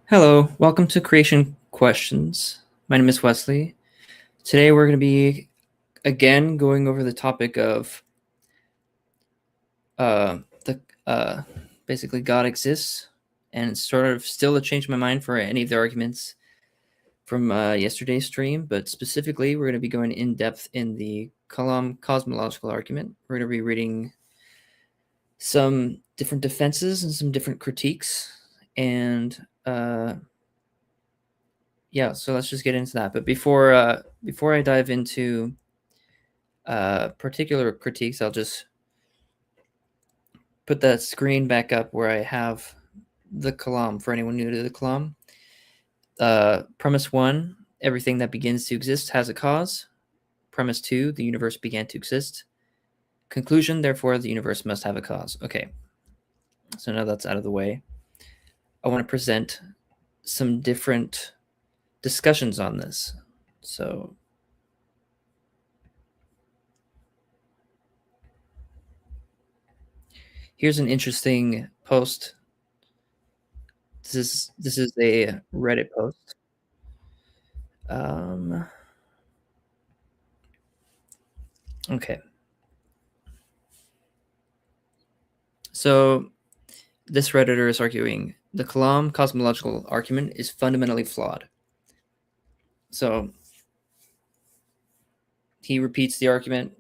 Hello, welcome to Creation Questions. My name is Wesley. Today we're going to be again going over the topic of the basically God exists, and it's sort of still to change my mind for any of the arguments from yesterday's stream, but specifically we're going to be going in depth in the Kalam cosmological argument. We're going to be reading some different defenses and some different critiques, and yeah, so let's just get into that. But before I dive into particular critiques, I'll just put that screen back up where I have the Kalam for anyone new to the Kalam. Premise 1, everything that begins to exist has a cause. Premise 2, the universe began to exist. Conclusion, therefore, the universe must have a cause. Okay, so now that's out of the way. I want to present some different discussions on this. So here's an interesting post. This is a Reddit post. Okay. So this Redditor is arguing the Kalam cosmological argument is fundamentally flawed. So he repeats the argument.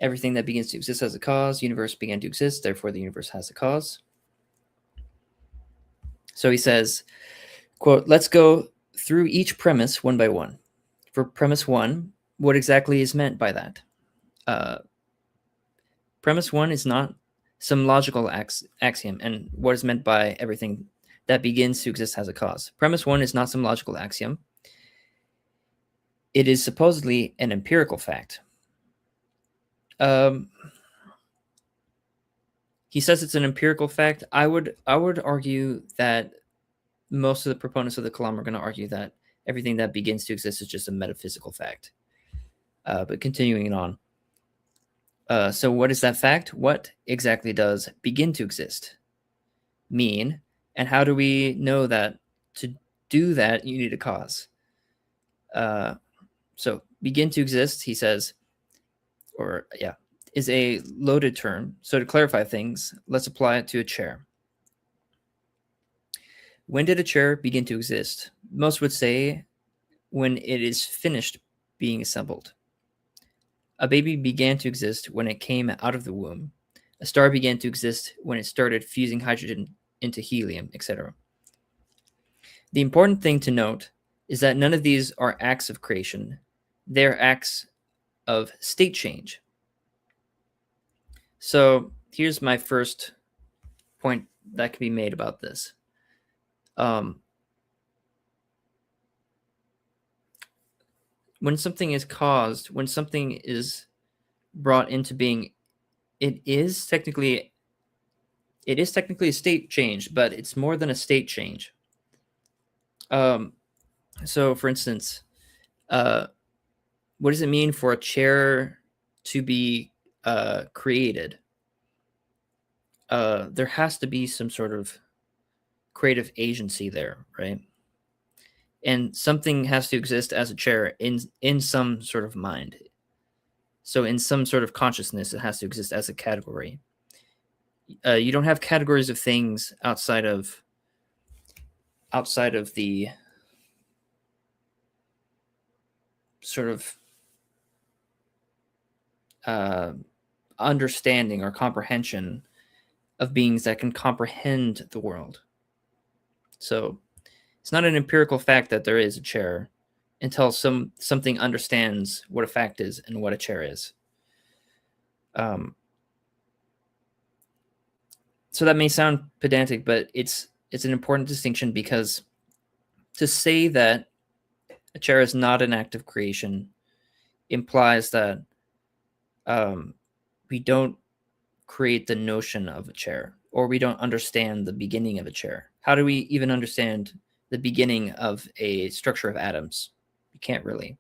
Everything that begins to exist has a cause. Universe began to exist, therefore the universe has a cause. So he says, quote, let's go through each premise one by one. For premise 1, what exactly is meant by that? Premise 1 is not some logical axiom, and what is meant by everything that begins to exist has a cause. Premise 1 is not some logical axiom. It is supposedly an empirical fact. He says it's an empirical fact. I would argue that most of the proponents of the Kalam are going to argue that everything that begins to exist is just a metaphysical fact. But continuing on. So what is that fact? What exactly does begin to exist mean? And how do we know that to do that, you need a cause? So begin to exist, he says, is a loaded term. So to clarify things, let's apply it to a chair. When did a chair begin to exist? Most would say when it is finished being assembled. A baby began to exist when it came out of the womb. A star began to exist when it started fusing hydrogen into helium, etc. The important thing to note is that none of these are acts of creation. They're acts of state change. So here's my first point that can be made about this. When something is caused, when something is brought into being, it is technically a state change, but it's more than a state change. So for instance, what does it mean for a chair to be created? There has to be some sort of creative agency there, right? And something has to exist as a chair in some sort of mind. So in some sort of consciousness, it has to exist as a category. You don't have categories of things outside of the sort of understanding or comprehension of beings that can comprehend the world. So it's not an empirical fact that there is a chair until something understands what a fact is and what a chair is. So that may sound pedantic, but it's an important distinction, because to say that a chair is not an act of creation implies that we don't create the notion of a chair, or we don't understand the beginning of a chair. How do we even understand the beginning of a structure of atoms? We can't really.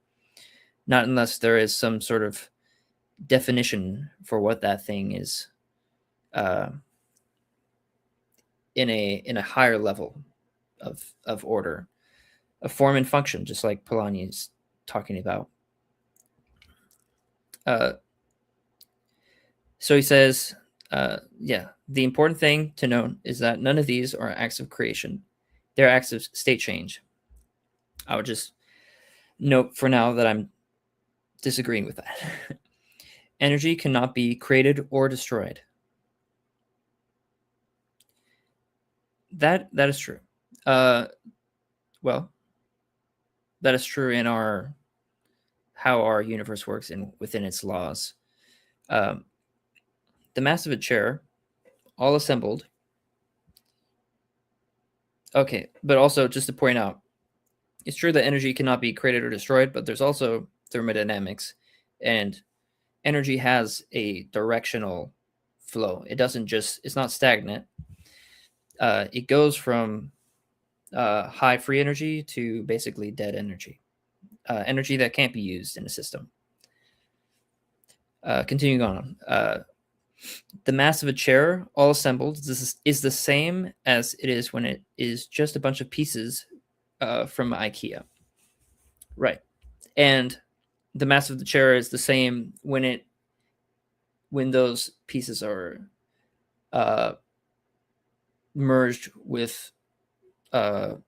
Not unless there is some sort of definition for what that thing is in a higher level of order, a form and function, just like Polanyi is talking about. So he says, the important thing to note is that none of these are acts of creation. They're acts of state change. I would just note for now that I'm disagreeing with that. Energy cannot be created or destroyed. That is true. Well, that is true in how our universe works and within its laws. The mass of a chair, all assembled. Okay, but also just to point out, it's true that energy cannot be created or destroyed, but there's also thermodynamics, and energy has a directional flow. It's not stagnant. It goes from high free energy to basically dead energy, energy that can't be used in a system. Continuing on, the mass of a chair, all assembled, is the same as it is when it is just a bunch of pieces from IKEA. Right. And the mass of the chair is the same when those pieces are merged with the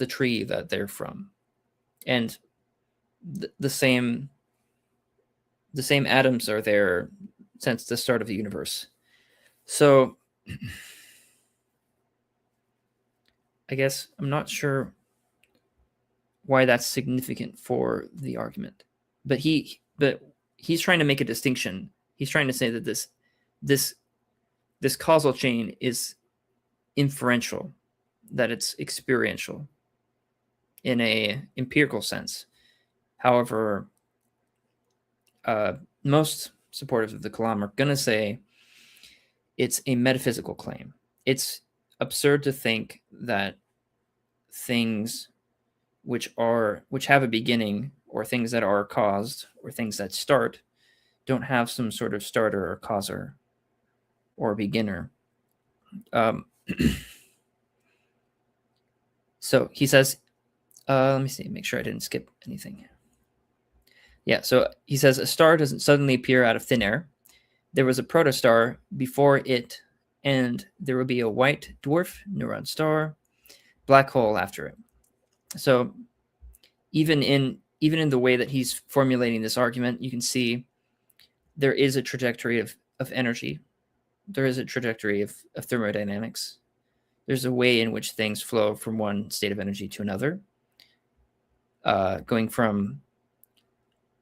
tree that they're from, and the same atoms are there since the start of the universe. So I guess I'm not sure why that's significant for the argument, but he's trying to make a distinction. He's trying to say that this causal chain is inferential, that it's experiential in a empirical sense. However, most supporters of the Kalam are going to say it's a metaphysical claim. It's absurd to think that things which have a beginning, or things that are caused, or things that start, don't have some sort of starter or causer or beginner. So he says, let me see, make sure I didn't skip anything. Yeah, so he says a star doesn't suddenly appear out of thin air. There was a protostar before it, and there will be a white dwarf neutron star, black hole after it. So even in the way that he's formulating this argument, you can see there is a trajectory of energy. There is a trajectory of thermodynamics. There's a way in which things flow from one state of energy to another, going from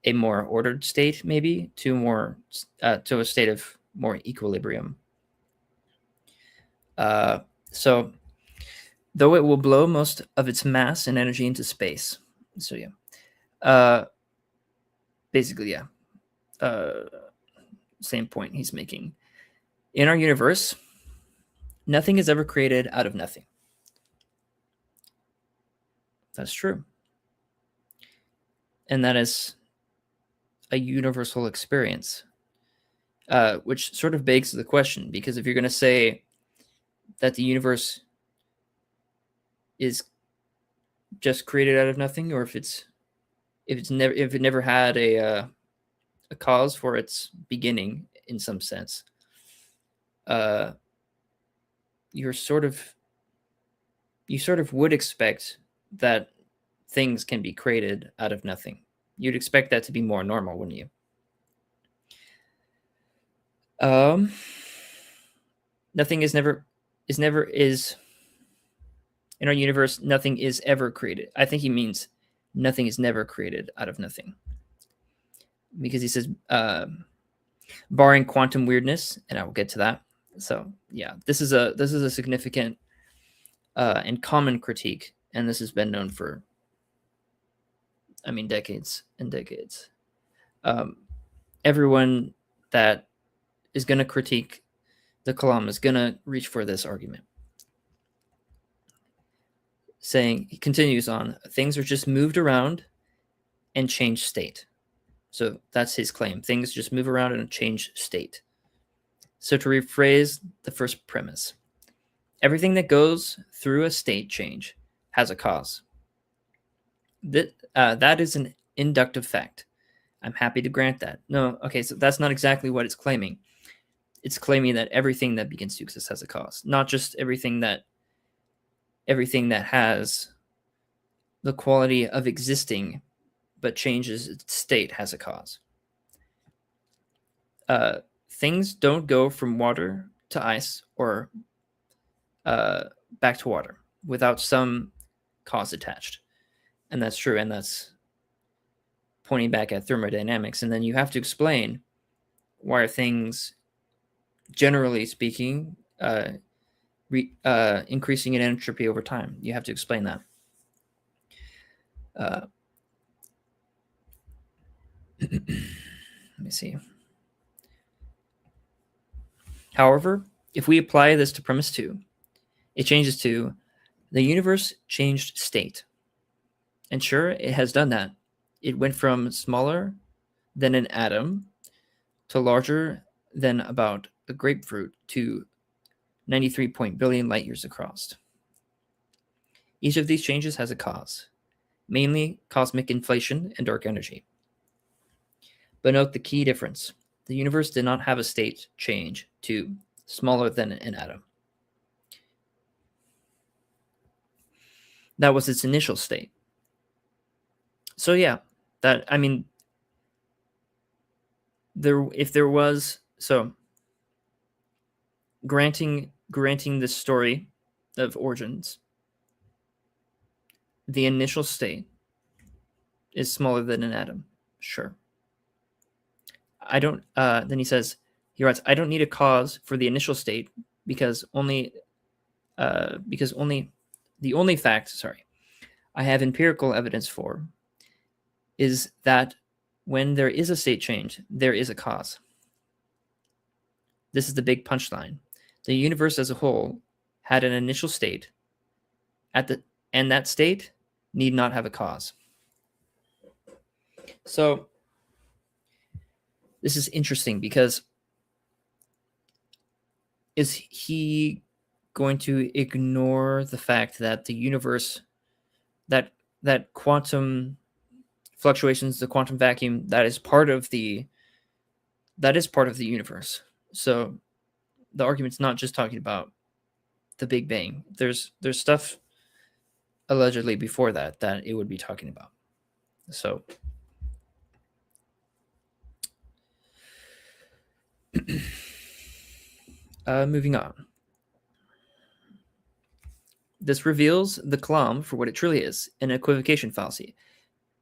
a more ordered state, maybe, to a state of more equilibrium. So, though it will blow most of its mass and energy into space. So yeah, basically, yeah. Same point he's making. In our universe, nothing is ever created out of nothing. That's true. And that is a universal experience, which sort of begs the question, because if you're going to say that the universe is just created out of nothing, or if it never had a cause for its beginning in some sense, you sort of would expect that things can be created out of nothing. You'd expect that to be more normal, wouldn't you? Nothing is never in our universe. Nothing is ever created. I think he means nothing is never created out of nothing, because he says, barring quantum weirdness, and I will get to that. So yeah, this is a significant and common critique, and this has been known for, decades and decades. Everyone that is going to critique the Kalam is going to reach for this argument, saying, he continues on, things are just moved around and change state. So that's his claim. Things just move around and change state. So to rephrase the first premise, everything that goes through a state change has a cause. That is an inductive fact. I'm happy to grant that. No, okay, so that's not exactly what it's claiming. It's claiming that everything that begins to exist has a cause, not just everything that has the quality of existing but changes its state has a cause. Things don't go from water to ice or back to water without some cause attached. And that's true. And that's pointing back at thermodynamics. And then you have to explain why are things, generally speaking, increasing in entropy over time. You have to explain that. Let me see. However, if we apply this to premise 2, it changes to the universe changed state. And sure, it has done that. It went from smaller than an atom to larger than about a grapefruit to 93 billion light years across. Each of these changes has a cause, mainly cosmic inflation and dark energy. But note the key difference. The universe did not have a state change to smaller than an atom. That was its initial state. So yeah, that, I mean, if there was, so granting this story of origins, the initial state is smaller than an atom. Sure. I don't, then he writes, I don't need a cause for the initial state because the only fact, I have empirical evidence for is that when there is a state change, there is a cause. This is the big punchline. The universe as a whole had an initial state and that state need not have a cause. So this is interesting because is he going to ignore the fact that the universe, that quantum fluctuations, the quantum vacuum, that is part of the universe? So the argument's not just talking about the Big Bang. There's stuff allegedly before that it would be talking about. So moving on. This reveals the Kalam for what it truly is, an equivocation fallacy.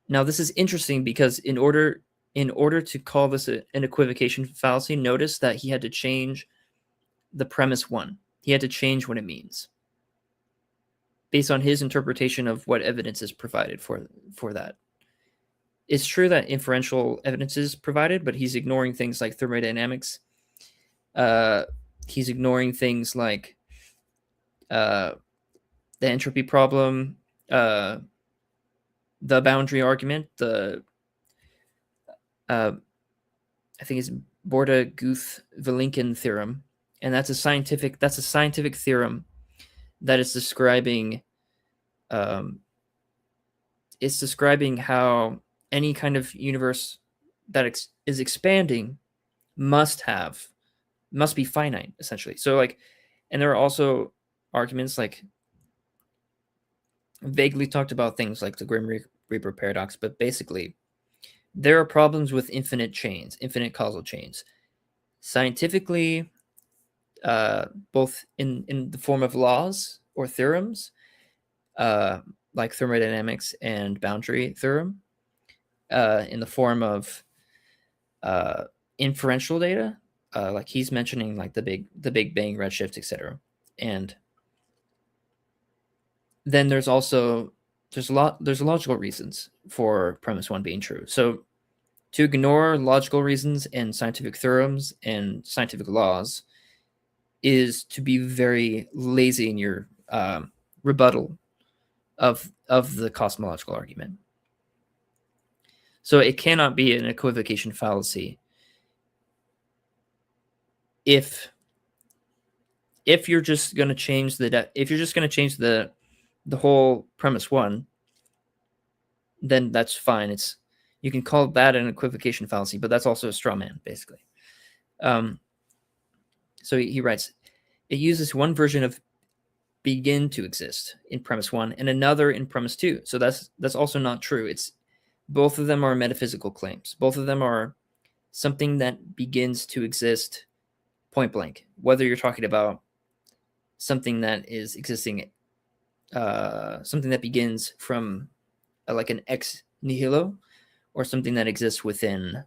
Now, this is interesting because in order to call this an equivocation fallacy, notice that he had to change the premise 1. He had to change what it means based on his interpretation of what evidence is provided for that. It's true that inferential evidence is provided, but he's ignoring things like thermodynamics. He's ignoring things like the entropy problem, the boundary argument, I think it's Borda-Guth-Vilenkin theorem, and that's a scientific theorem that is describing it's describing how any kind of universe that is expanding must be finite, essentially. So and there are also arguments like vaguely talked about things like the Grim Reaper paradox, but basically there are problems with infinite causal chains. Scientifically, both in the form of laws or theorems, like thermodynamics and boundary theorem, in the form of inferential data, like he's mentioning, like the Big Bang, redshift, etc. And then there's logical reasons for premise 1 being true. So to ignore logical reasons and scientific theorems and scientific laws is to be very lazy in your rebuttal of the cosmological argument. So it cannot be an equivocation fallacy if you're just going to change the the whole premise one, then that's fine. You can call that an equivocation fallacy, but that's also a straw man, basically. So he writes, it uses one version of begin to exist in premise one and another in premise two. So that's also not true. It's both of them are metaphysical claims. Both of them are something that begins to exist point blank, whether you're talking about something that is existing, something that begins from like an ex nihilo, or something that exists within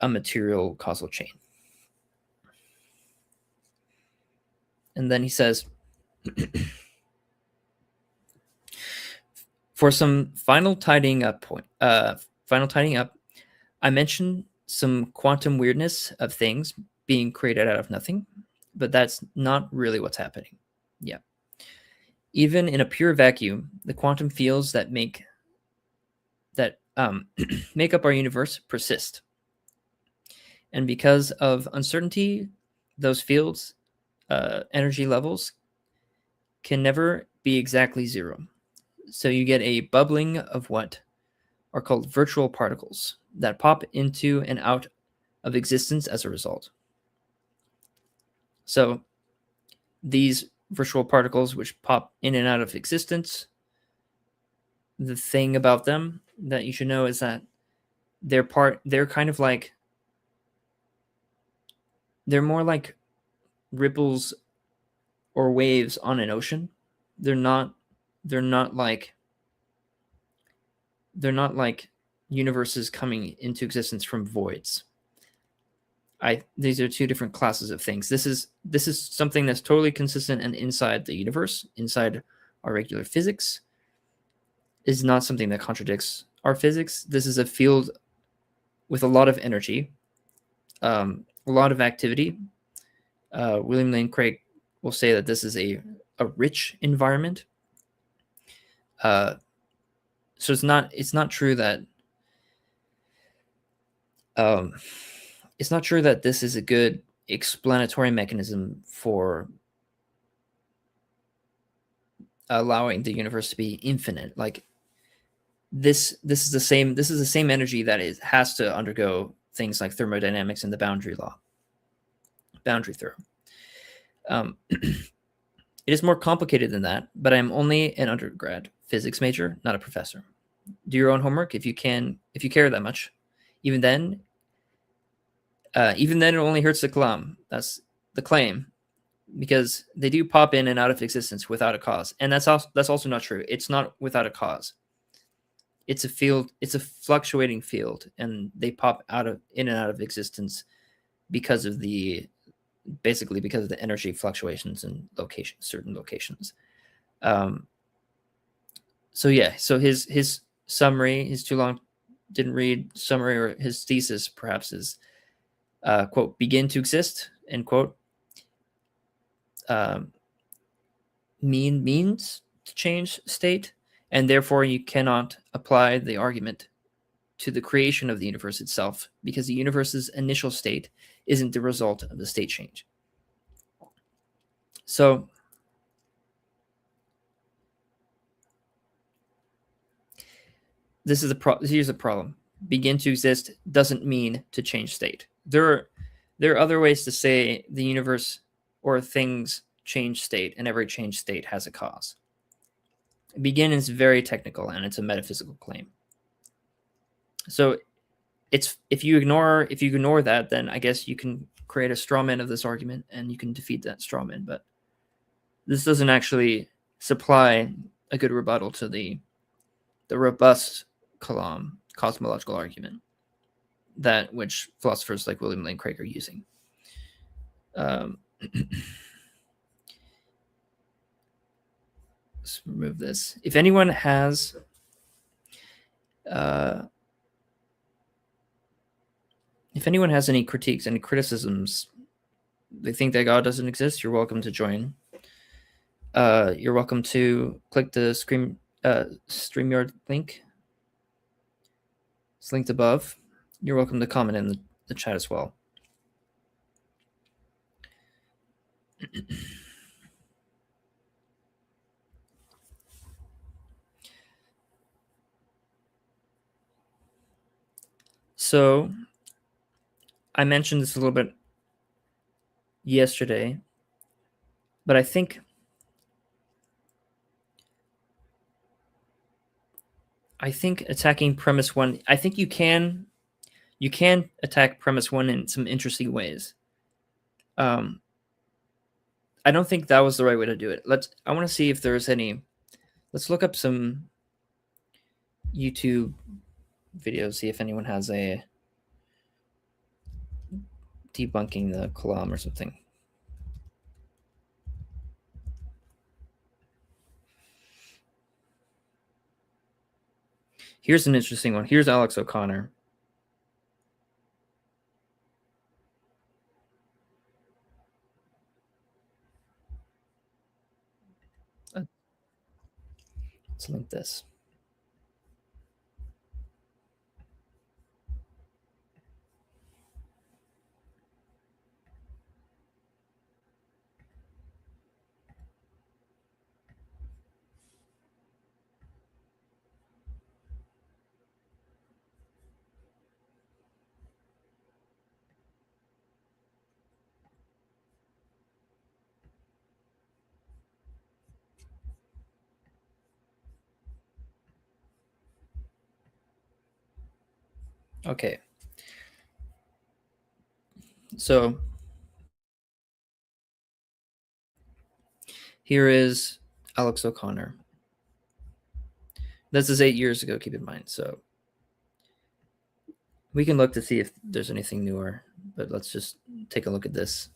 a material causal chain. And then he says, for some final tidying up, I mentioned some quantum weirdness of things being created out of nothing, but that's not really what's happening. Yeah. Even in a pure vacuum, the quantum fields that make make up our universe persist. And because of uncertainty, those fields, energy levels, can never be exactly zero. So you get a bubbling of what are called virtual particles that pop into and out of existence as a result. So these virtual particles which pop in and out of existence, the thing about them that you should know is that they're kind of like, they're more like ripples or waves on an ocean. They're not like universes coming into existence from voids. These are two different classes of things. This is something that's totally consistent and inside the universe, inside our regular physics. Is not something that contradicts our physics. This is a field with a lot of energy, a lot of activity. William Lane Craig will say that this is a rich environment. So it's not true that it's not true that this is a good explanatory mechanism for allowing the universe to be infinite. Like this is the same energy that has to undergo things like thermodynamics and the boundary theorem. It is more complicated than that, but I'm only an undergrad physics major, not a professor. Do your own homework if you care that much. Even then, it only hurts the Kalam. That's the claim, because they do pop in and out of existence without a cause, and that's also not true. It's not without a cause. It's a field. It's a fluctuating field, and they pop in and out of existence because of the energy fluctuations in certain locations. So his summary, his too long didn't read summary, or his thesis perhaps is, quote, begin to exist, end quote, means to change state, and therefore you cannot apply the argument to the creation of the universe itself, because the universe's initial state isn't the result of the state change. So here's the problem. Begin to exist doesn't mean to change state. There are other ways to say the universe or things change state, and every change state has a cause. Begin is very technical, and it's a metaphysical claim. So if you ignore that, then I guess you can create a straw man of this argument, and you can defeat that straw man. But this doesn't actually supply a good rebuttal to the robust Kalam cosmological argument that which philosophers like William Lane Craig are using. Let's remove this. If anyone has any critiques, any criticisms, they think that God doesn't exist, you're welcome to join. You're welcome to click the StreamYard link. It's linked above. You're welcome to comment in the chat as well. So I mentioned this a little bit yesterday, but I think attacking premise one, I think you can attack premise one in some interesting ways. I don't think that was the right way to do it. I want to see if there's any. Let's look up some YouTube videos, see if anyone has a debunking the Kalam or something. Here's an interesting one. Here's Alex O'Connor. Let's link this. Okay. So here is Alex O'Connor. This is 8 years ago, keep in mind. So we can look to see if there's anything newer, but let's just take a look at this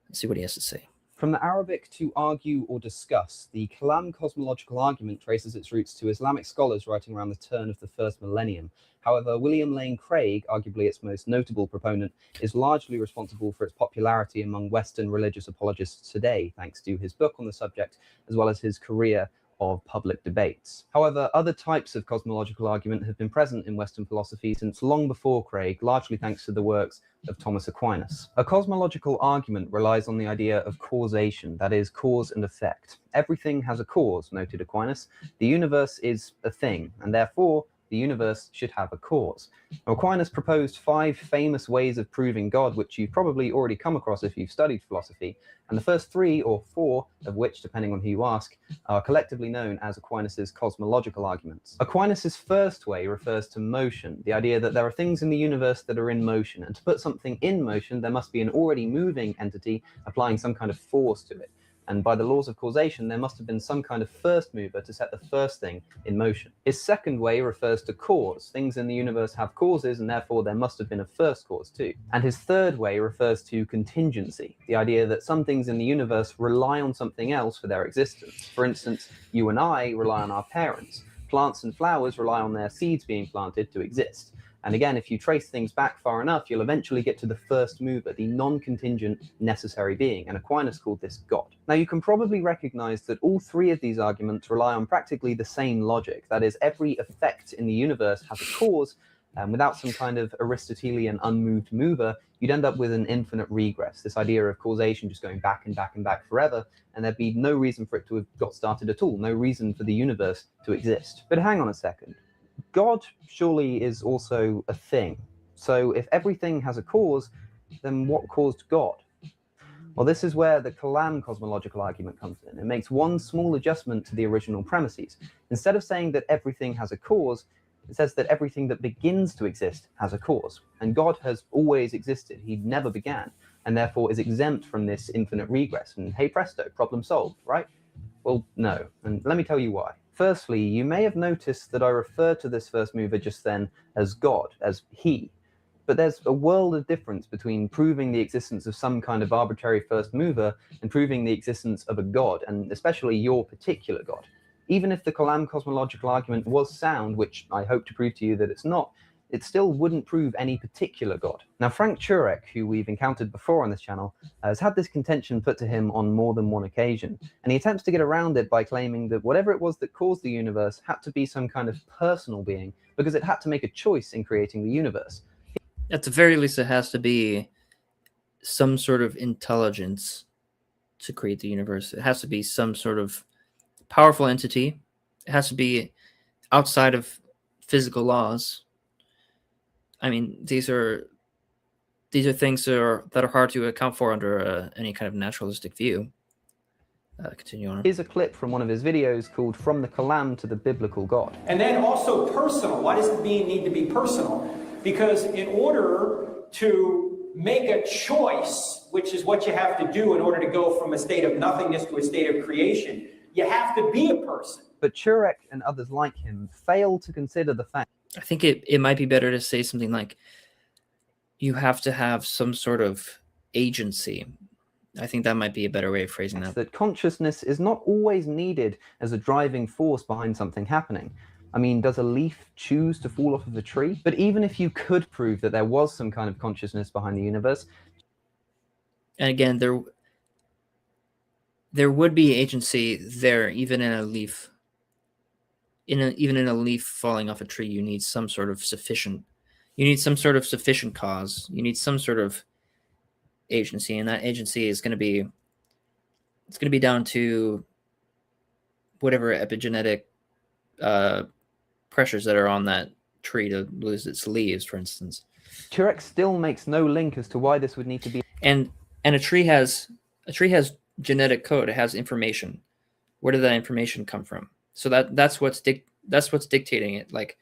and see what he has to say. From the Arabic to argue or discuss, the Kalam cosmological argument traces its roots to Islamic scholars writing around the turn of the first millennium. However, William Lane Craig, arguably its most notable proponent, is largely responsible for its popularity among Western religious apologists today, thanks to his book on the subject, as well as his career of public debates. However, other types of cosmological argument have been present in Western philosophy since long before Craig, largely thanks to the works of Thomas Aquinas. A cosmological argument relies on the idea of causation, that is, cause and effect. Everything has a cause, noted Aquinas. The universe is a thing, and therefore the universe should have a cause. Aquinas proposed 5 famous ways of proving God, which you've probably already come across if you've studied philosophy, and the first 3 or 4 of which, depending on who you ask, are collectively known as Aquinas' cosmological arguments. Aquinas' first way refers to motion, the idea that there are things in the universe that are in motion, and to put something in motion, there must be an already moving entity applying some kind of force to it. And by the laws of causation, there must have been some kind of first mover to set the first thing in motion. His second way refers to cause. Things in the universe have causes, and therefore there must have been a first cause too. And his third way refers to contingency, the idea that some things in the universe rely on something else for their existence. For instance, you and I rely on our parents. Plants and flowers rely on their seeds being planted to exist. And again, if you trace things back far enough, you'll eventually get to the first mover, the non-contingent necessary being, and Aquinas called this God. Now, you can probably recognize that all 3 of these arguments rely on practically the same logic. That is, every effect in the universe has a cause, and without some kind of Aristotelian unmoved mover, you'd end up with an infinite regress, this idea of causation just going back and back and back forever, and there'd be no reason for it to have got started at all, no reason for the universe to exist. But hang on a second. God surely is also a thing. So if everything has a cause, then what caused God? Well, this is where the Kalam cosmological argument comes in. It makes one small adjustment to the original premises. Instead of saying that everything has a cause, it says that everything that begins to exist has a cause. And God has always existed. He never began, and therefore is exempt from this infinite regress. And hey presto, problem solved, right? Well, no. And let me tell you why. Firstly, you may have noticed that I referred to this first mover just then as God, as he. But there's a world of difference between proving the existence of some kind of arbitrary first mover and proving the existence of a God, and especially your particular God. Even if the Kalam cosmological argument was sound, which I hope to prove to you that it's not, it still wouldn't prove any particular God. Now, Frank Turek, who we've encountered before on this channel, has had this contention put to him on more than one occasion, and he attempts to get around it by claiming that whatever it was that caused the universe had to be some kind of personal being, because it had to make a choice in creating the universe. At the very least, it has to be some sort of intelligence to create the universe. It has to be some sort of powerful entity. It has to be outside of physical laws. I mean, these are things that are hard to account for under any kind of naturalistic view. Continue on. Here's a clip from one of his videos called From the Kalam to the Biblical God. And then also personal. Why does it need to be personal? Because in order to make a choice, which is what you have to do in order to go from a state of nothingness to a state of creation, you have to be a person. But Turek and others like him fail to consider the fact. I think it might be better to say something like, you have to have some sort of agency. I think that might be a better way of phrasing that. That consciousness is not always needed as a driving force behind something happening. I mean, does a leaf choose to fall off of a tree? But even if you could prove that there was some kind of consciousness behind the universe. And again, there would be agency there, even in a leaf. Even in a leaf falling off a tree, you need some sort of sufficient cause. You need some sort of agency, and that agency is going to be down to whatever epigenetic pressures that are on that tree to lose its leaves, for instance. Turek still makes no link as to why this would need to be. And a tree has genetic code. It has information. Where did that information come from? So that's what's dictating it. Like,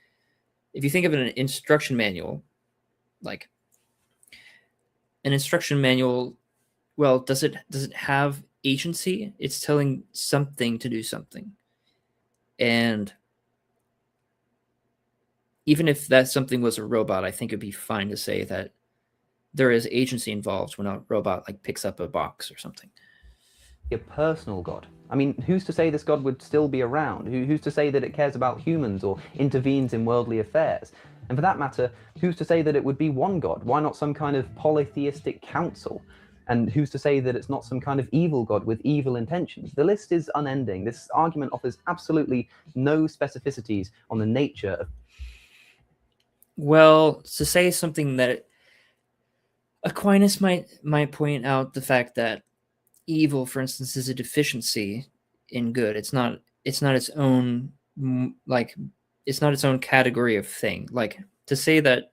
if you think of an instruction manual, like an instruction manual, well, does it have agency? It's telling something to do something. And even if that something was a robot, I think it'd be fine to say that there is agency involved when a robot like picks up a box or something. A personal God. I mean, who's to say this God would still be around? Who's to say that it cares about humans or intervenes in worldly affairs? And for that matter, who's to say that it would be one God? Why not some kind of polytheistic council? And who's to say that it's not some kind of evil God with evil intentions? The list is unending. This argument offers absolutely no specificities on the nature of. Well, to say something that Aquinas might point out the fact that evil, for instance, is a deficiency in good. It's not its own, like, it's not its own category of thing. Like, to say that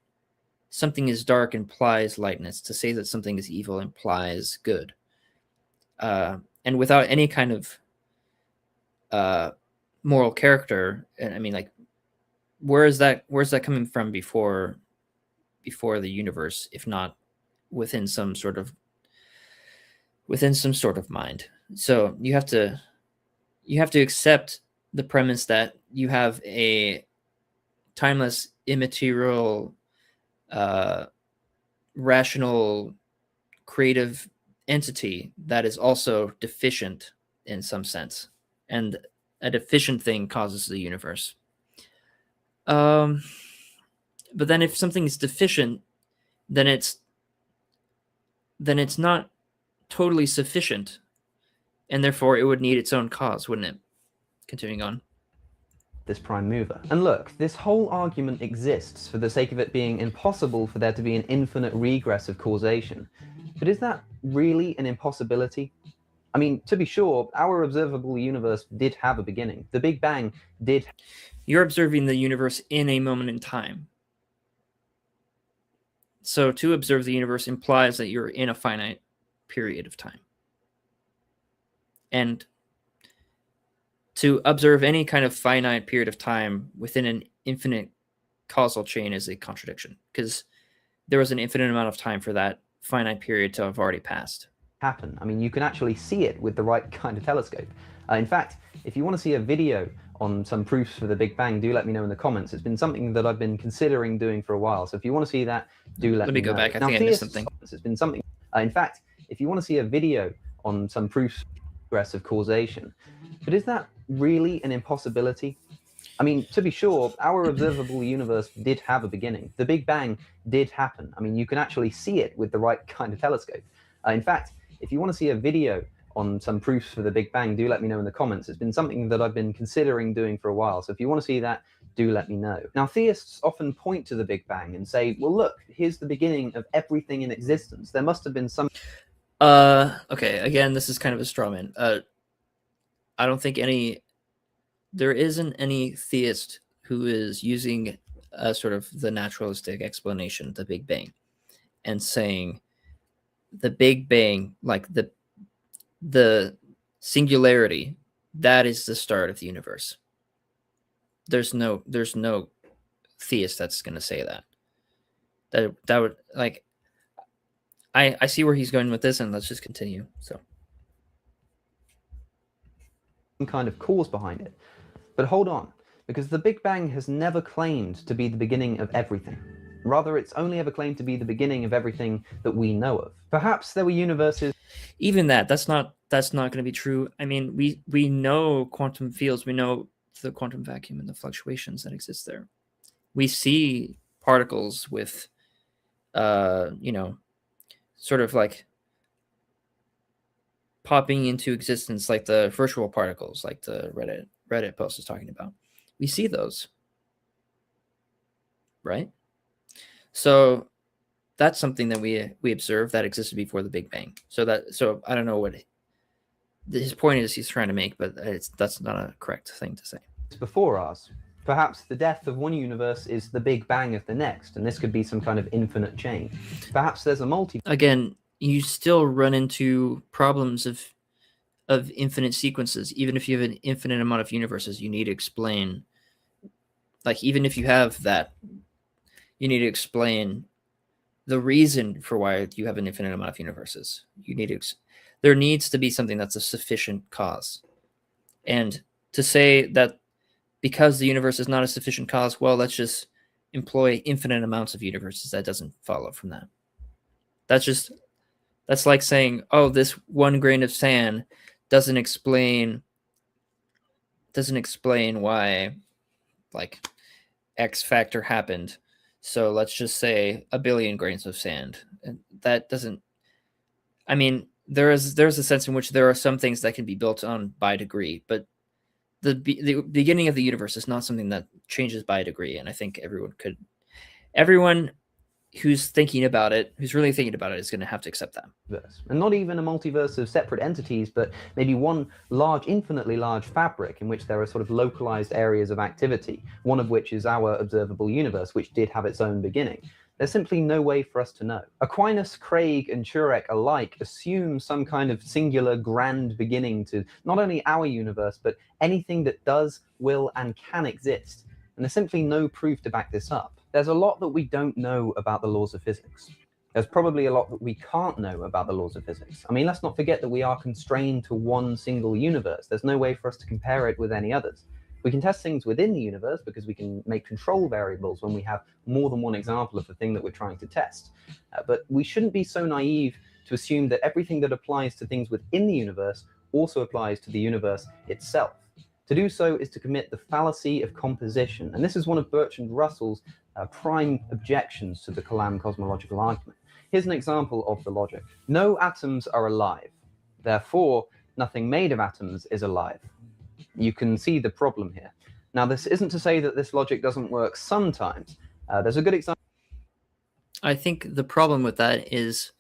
something is dark implies lightness. To say that something is evil implies good. And without any kind of moral character, and I mean, like, where's that coming from before the universe, if not within some sort of mind? So you have to accept the premise that you have a timeless, immaterial, rational, creative entity that is also deficient in some sense, and a deficient thing causes the universe. But then if something is deficient, then it's not totally sufficient, and therefore it would need its own cause, wouldn't it? Continuing on. This prime mover. And look, this whole argument exists for the sake of it being impossible for there to be an infinite regress of causation. But is that really an impossibility? I mean, to be sure, our observable universe did have a beginning. The Big Bang did. You're observing the universe in a moment in time. So to observe the universe implies that you're in a finite period of time. And to observe any kind of finite period of time within an infinite causal chain is a contradiction, because there was an infinite amount of time for that finite period to have already passed. Happen. I mean, you can actually see it with the right kind of telescope. In fact, if you want to see a video on some proofs for the Big Bang, do let me know in the comments. It's been something that I've been considering doing for a while. So if you want to see that, do let me know. Let me go back. I now, think I missed something. It's been something. In fact, if you want to see a video on some proofs of causation, but is that really an impossibility? I mean, to be sure, our observable universe did have a beginning. The Big Bang did happen. I mean, you can actually see it with the right kind of telescope. In fact, if you want to see a video on some proofs for the Big Bang, do let me know in the comments. It's been something that I've been considering doing for a while. So if you want to see that, do let me know. Now, theists often point to the Big Bang and say, well, look, here's the beginning of everything in existence. There must have been some. Okay, again, this is kind of a straw man. I don't think there isn't any theist who is using sort of the naturalistic explanation, the Big Bang, and saying the Big Bang, like the singularity, that is the start of the universe. There's no theist that's going to say that. That would, like, I see where he's going with this, and let's just continue. So some kind of cause behind it. But hold on, because the Big Bang has never claimed to be the beginning of everything. Rather, it's only ever claimed to be the beginning of everything that we know of. Perhaps there were universes. Even that's not going to be true. I mean, we know quantum fields, we know the quantum vacuum and the fluctuations that exist there. We see particles with, sort of like popping into existence, like the virtual particles, like the Reddit post is talking about. We see those, right? So that's something that we observe that existed before the Big Bang. So I don't know what his point is he's trying to make, but that's not a correct thing to say. Before ours. Perhaps the death of one universe is the Big Bang of the next, and this could be some kind of infinite chain. Perhaps there's a multi. Again, you still run into problems of infinite sequences. Even if you have an infinite amount of universes, you need to explain. Like, even if you have that, you need to explain the reason for why you have an infinite amount of universes. You need to. There needs to be something that's a sufficient cause, and to say that because the universe is not a sufficient cause, well, let's just employ infinite amounts of universes. That doesn't follow from that. That's like saying, oh, this one grain of sand doesn't explain why, like, X factor happened. So let's just say a billion grains of sand. And that doesn't, I mean, there's a sense in which there are some things that can be built on by degree, but the beginning of the universe is not something that changes by a degree. And I think everyone who's thinking about it, who's really thinking about it, is going to have to accept that. And not even a multiverse of separate entities, but maybe one large, infinitely large fabric in which there are sort of localized areas of activity, one of which is our observable universe, which did have its own beginning. There's simply no way for us to know. Aquinas, Craig, and Turek alike assume some kind of singular grand beginning to not only our universe, but anything that does, will, and can exist. And there's simply no proof to back this up. There's a lot that we don't know about the laws of physics. There's probably a lot that we can't know about the laws of physics. I mean, let's not forget that we are constrained to one single universe. There's no way for us to compare it with any others. We can test things within the universe because we can make control variables when we have more than one example of the thing that we're trying to test. But we shouldn't be so naive to assume that everything that applies to things within the universe also applies to the universe itself. To do so is to commit the fallacy of composition. And this is one of Bertrand Russell's prime objections to the Kalam cosmological argument. Here's an example of the logic. No atoms are alive. Therefore, nothing made of atoms is alive. You can see the problem here. Now, this isn't to say that this logic doesn't work sometimes. There's a good example. I think the problem with that is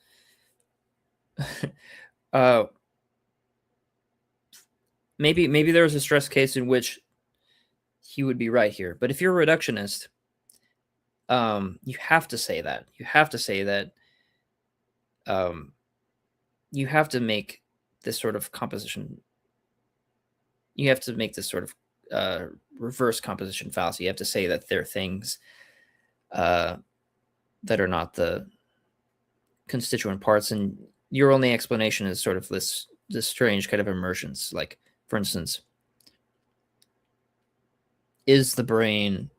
maybe there's a stress case in which he would be right here. But if you're a reductionist, you have to say that. You have to say that you have to make this sort of composition. You have to make this sort of reverse composition fallacy. You have to say that there are things that are not the constituent parts, and your only explanation is sort of this strange kind of emergence. Like, for instance, is the brain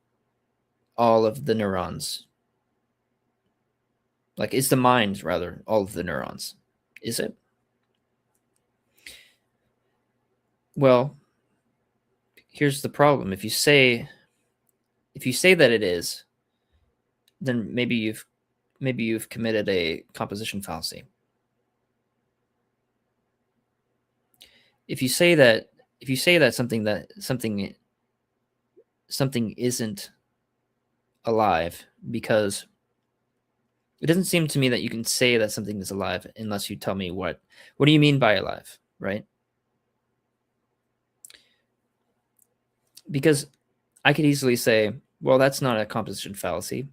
all of the neurons? Like, is the mind, rather, all of the neurons? Is it? Well, here's the problem. If you say that it is, then maybe you've committed a composition fallacy. If you say that something isn't alive, because it doesn't seem to me that you can say that something is alive unless you tell me what do you mean by alive, right? Because I could easily say Well, that's not a composition fallacy.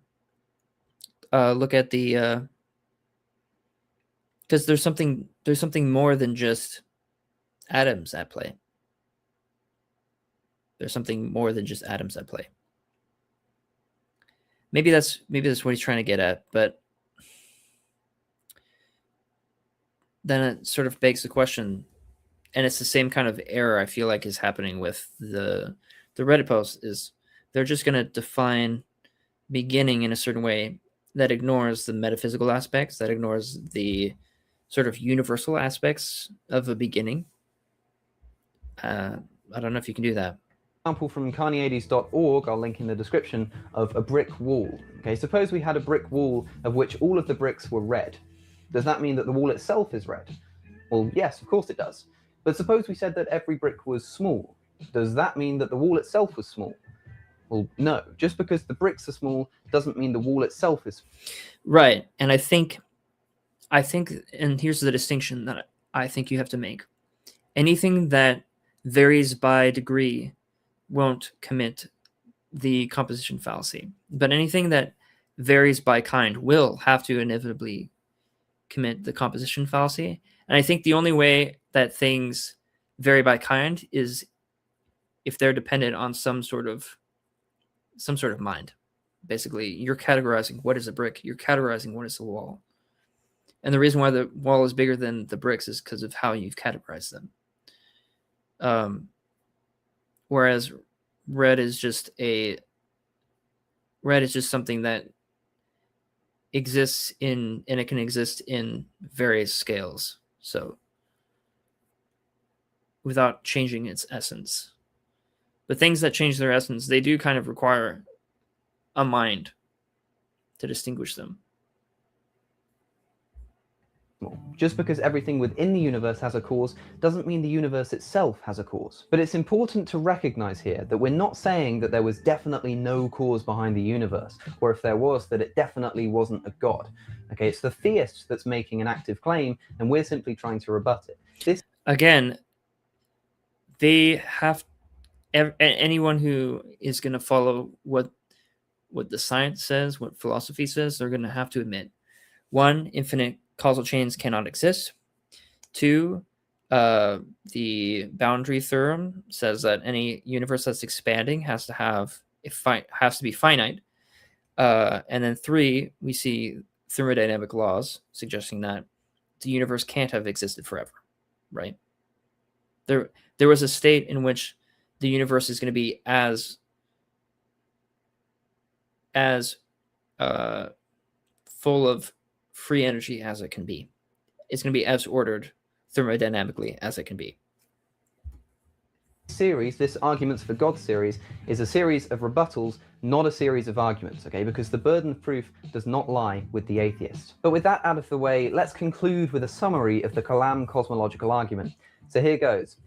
Look at the because there's something more than just atoms at play. There's something more than just atoms at play. Maybe that's what he's trying to get at, but then it sort of begs the question, and it's the same kind of error I feel like is happening with the Reddit post, is they're just going to define beginning in a certain way that ignores the metaphysical aspects, that ignores the sort of universal aspects of a beginning. I don't know if you can do that. Example from carneades.org, I'll link in the description, of a brick wall. Okay, suppose we had a brick wall of which all of the bricks were red. Does that mean that the wall itself is red? Well, yes, of course it does. But suppose we said that every brick was small. Does that mean that the wall itself was small? Well, no. Just because the bricks are small doesn't mean the wall itself is. Right. And I think, and here's the distinction that I think you have to make. Anything that varies by degree won't commit the composition fallacy, but anything that varies by kind will have to inevitably commit the composition fallacy. And I think the only way that things vary by kind is if they're dependent on some sort of mind. Basically, you're categorizing what is a brick, you're categorizing what is a wall. And the reason why the wall is bigger than the bricks is because of how you've categorized them. Whereas red is just something that exists and it can exist in various scales. So without changing its essence. But things that change their essence, they do kind of require a mind to distinguish them. Just because everything within the universe has a cause doesn't mean the universe itself has a cause. But it's important to recognize here that we're not saying that there was definitely no cause behind the universe, or if there was, that it definitely wasn't a god. Okay, it's the theist that's making an active claim, and we're simply trying to rebut it. Again, they have anyone who is going to follow what the science says, what philosophy says, they're going to have to admit, 1, infinite causal chains cannot exist. 2, the boundary theorem says that any universe that's expanding has to be finite. And then 3, we see thermodynamic laws suggesting that the universe can't have existed forever, right? There was a state in which the universe is going to be as full of free energy as it can be. It's going to be as ordered thermodynamically as it can be. Series, this Arguments for God series, is a series of rebuttals, not a series of arguments, okay? Because the burden of proof does not lie with the atheist. But with that out of the way, let's conclude with a summary of the Kalam cosmological argument. So here goes.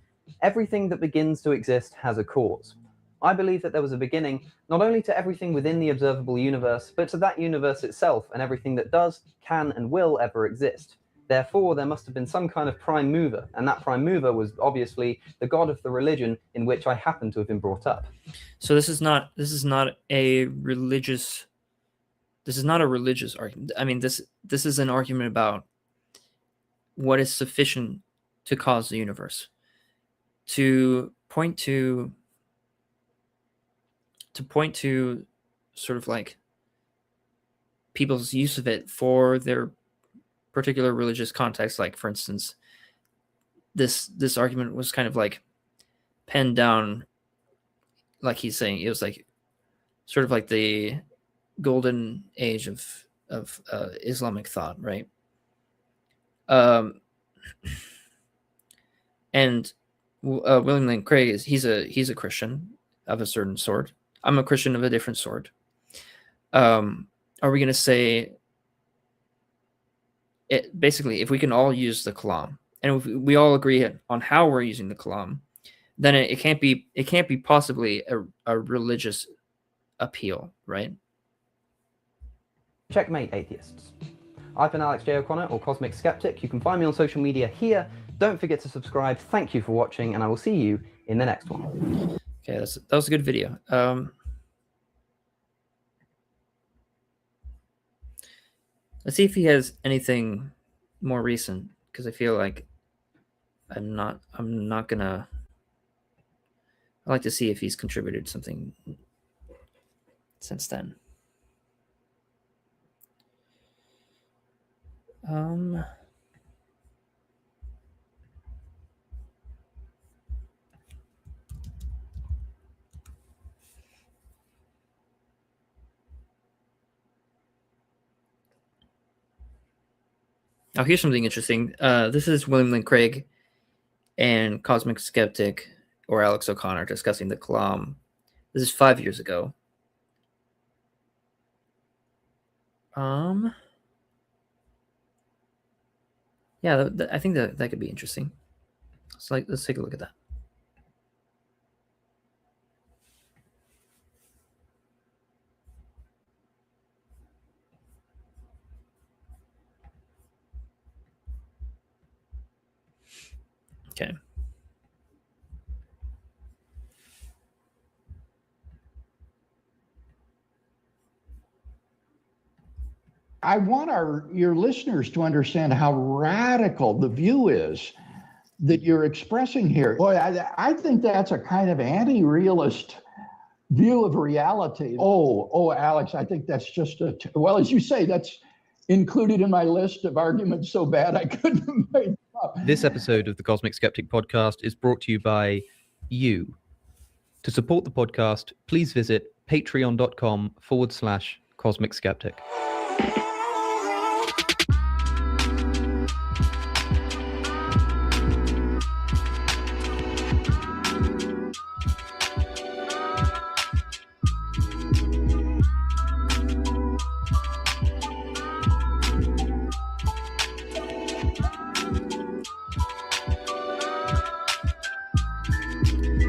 Everything that begins to exist has a cause. I believe that there was a beginning, not only to everything within the observable universe, but to that universe itself and everything that does, can, and will ever exist. Therefore, there must have been some kind of prime mover, and that prime mover was obviously the god of the religion in which I happen to have been brought up. So this is not a religious argument. I mean, this is an argument about what is sufficient to cause the universe. To point to sort of like people's use of it for their particular religious context. Like, for instance, this argument was kind of like penned down, like he's saying, it was like sort of like the golden age of Islamic thought, right? And William Lane Craig he's a Christian of a certain sort. I'm a Christian of a different sort. Are we going to say it? Basically, if we can all use the Kalam, and if we all agree on how we're using the Kalam, then it can't be possibly a religious appeal, right? Checkmate, atheists. I've been Alex J. O'Connor, or Cosmic Skeptic. You can find me on social media here. Don't forget to subscribe. Thank you for watching, and I will see you in the next one. Okay, that was a good video. Let's see if he has anything more recent, because I feel like I'm not gonna. I like to see if he's contributed something since then. Oh, here's something interesting. This is William Lane Craig and Cosmic Skeptic or Alex O'Connor discussing the Kalam. This is 5 years ago. Yeah, I think that could be interesting. So let's take a look at that. Okay. I want your listeners to understand how radical the view is that you're expressing here. Boy, I think that's a kind of anti-realist view of reality. Oh, Alex, I think that's just well, as you say, that's included in my list of arguments so bad I couldn't have made them up. This episode of the Cosmic Skeptic podcast is brought to you by you. To support the podcast, please visit patreon.com/Cosmic Skeptic.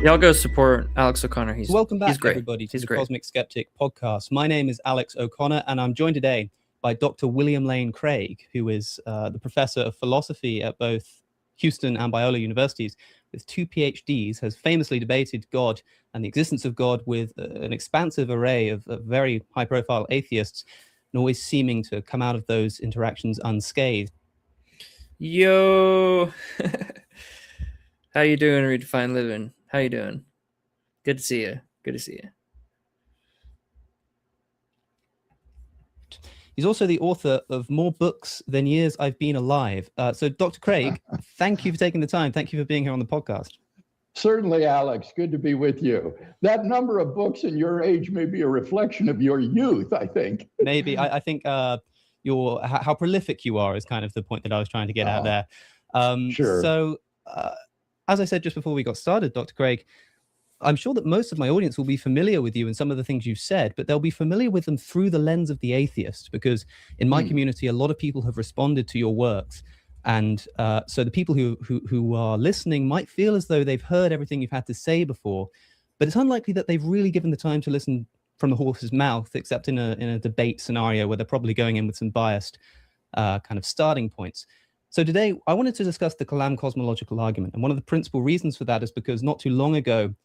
Y'all go support Alex O'Connor. Welcome back, he's great. everybody, to He's the great. Cosmic Skeptic podcast. My name is Alex O'Connor, and I'm joined today by Dr. William Lane Craig, who is the professor of philosophy at both Houston and Biola universities, with 2 PhDs, has famously debated God and the existence of God with an expansive array of very high-profile atheists, and always seeming to come out of those interactions unscathed. Yo, how you doing, Redefined Living? How you doing? Good to see you. Good to see you. He's also the author of more books than years I've been alive. So, Dr. Craig, thank you for taking the time. Thank you for being here on the podcast. Certainly, Alex. Good to be with you. That number of books in your age may be a reflection of your youth, I think. Maybe. I think how prolific you are is kind of the point that I was trying to get out there. Sure. So, as I said just before we got started, Dr. Craig, I'm sure that most of my audience will be familiar with you and some of the things you've said, but they'll be familiar with them through the lens of the atheist, because in my community, a lot of people have responded to your works. And so the people who are listening might feel as though they've heard everything you've had to say before, but it's unlikely that they've really given the time to listen from the horse's mouth, except in a debate scenario where they're probably going in with some biased kind of starting points. So today, I wanted to discuss the Kalam cosmological argument. And one of the principal reasons for that is because not too long ago,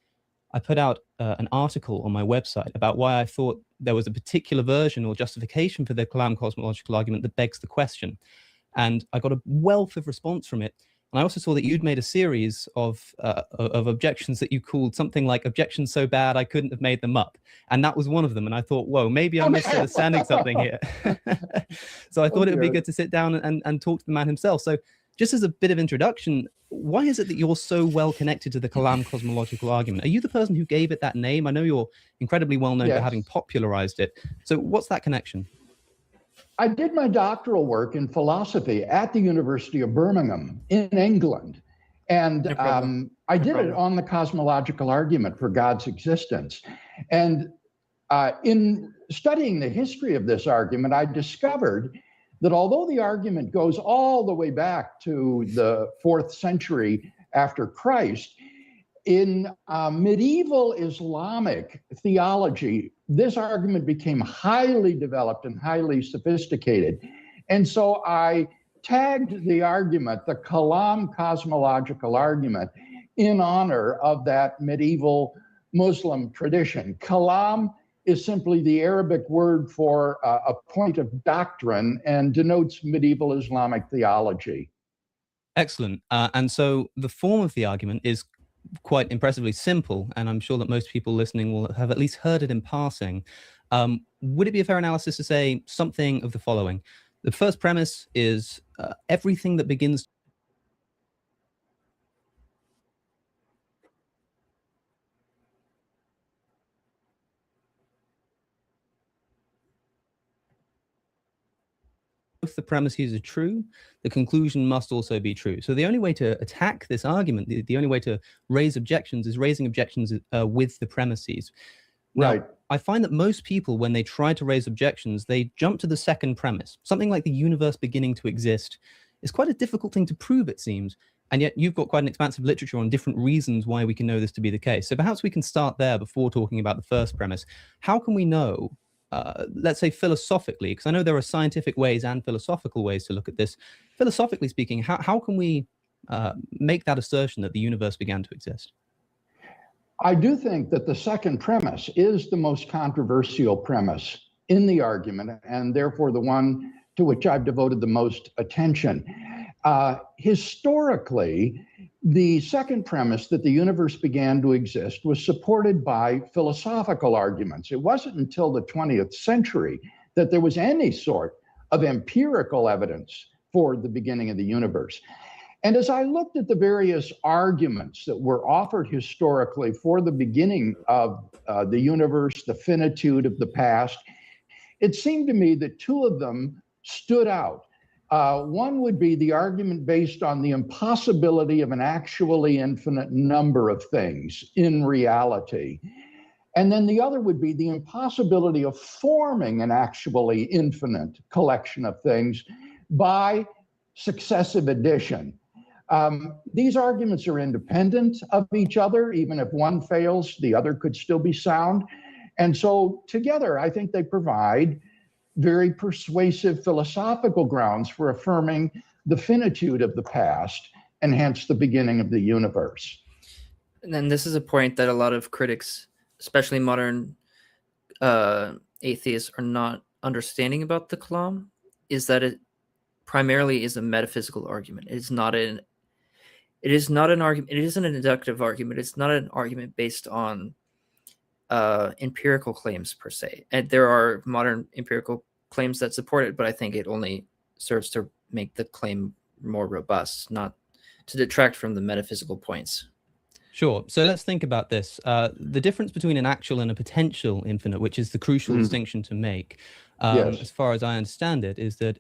I put out an article on my website about why I thought there was a particular version or justification for the Kalam cosmological argument that begs the question. And I got a wealth of response from it. And I also saw that you'd made a series of objections that you called something like objections so bad I couldn't have made them up. And that was one of them. And I thought, whoa, maybe I'm misunderstanding something here. So I thought it would be good to sit down and talk to the man himself. So just as a bit of introduction, why is it that you're so well connected to the Kalam cosmological argument? Are you the person who gave it that name? I know you're incredibly well known for having popularized it. So what's that connection? I did my doctoral work in philosophy at the University of Birmingham in England. And I did it on the cosmological argument for God's existence. And in studying the history of this argument, I discovered that although the argument goes all the way back to the 4th century after Christ, in medieval Islamic theology, this argument became highly developed and highly sophisticated. And so I tagged the argument, the Kalam cosmological argument, in honor of that medieval Muslim tradition. Kalam is simply the Arabic word for a point of doctrine and denotes medieval Islamic theology. Excellent. And so the form of the argument is quite impressively simple, and I'm sure that most people listening will have at least heard it in passing. Would it be a fair analysis to say something of the following? The first premise is everything that begins if the premises are true, the conclusion must also be true. So the only way to attack this argument, the only way to raise objections is raising objections with the premises. Now, Right. I find that most people, when they try to raise objections, they jump to the second premise. Something like the universe beginning to exist is quite a difficult thing to prove, it seems. And yet you've got quite an expansive literature on different reasons why we can know this to be the case. So perhaps we can start there before talking about the first premise. How can we know, let's say philosophically, because I know there are scientific ways and philosophical ways to look at this. Philosophically speaking, how can we make that assertion that the universe began to exist? I do think that the second premise is the most controversial premise in the argument, and therefore the one to which I've devoted the most attention. Historically, the second premise that the universe began to exist was supported by philosophical arguments. It wasn't until the 20th century that there was any sort of empirical evidence for the beginning of the universe. And as I looked at the various arguments that were offered historically for the beginning of the universe, the finitude of the past, it seemed to me that two of them stood out. One would be the argument based on the impossibility of an actually infinite number of things in reality. And then the other would be the impossibility of forming an actually infinite collection of things by successive addition. These arguments are independent of each other. Even if one fails, the other could still be sound. And so together, I think they provide very persuasive philosophical grounds for affirming the finitude of the past and hence the beginning of the universe. And then this is a point that a lot of critics, especially modern atheists, are not understanding about the Kalam, is that it primarily is a metaphysical argument. It is not an argument. It isn't an inductive argument. It's not an argument based on empirical claims per se. And there are modern empirical claims that support it, but I think it only serves to make the claim more robust, not to detract from the metaphysical points. Sure. So let's think about this. The difference between an actual and a potential infinite, which is the crucial distinction to make, Yes. as far as I understand it, is that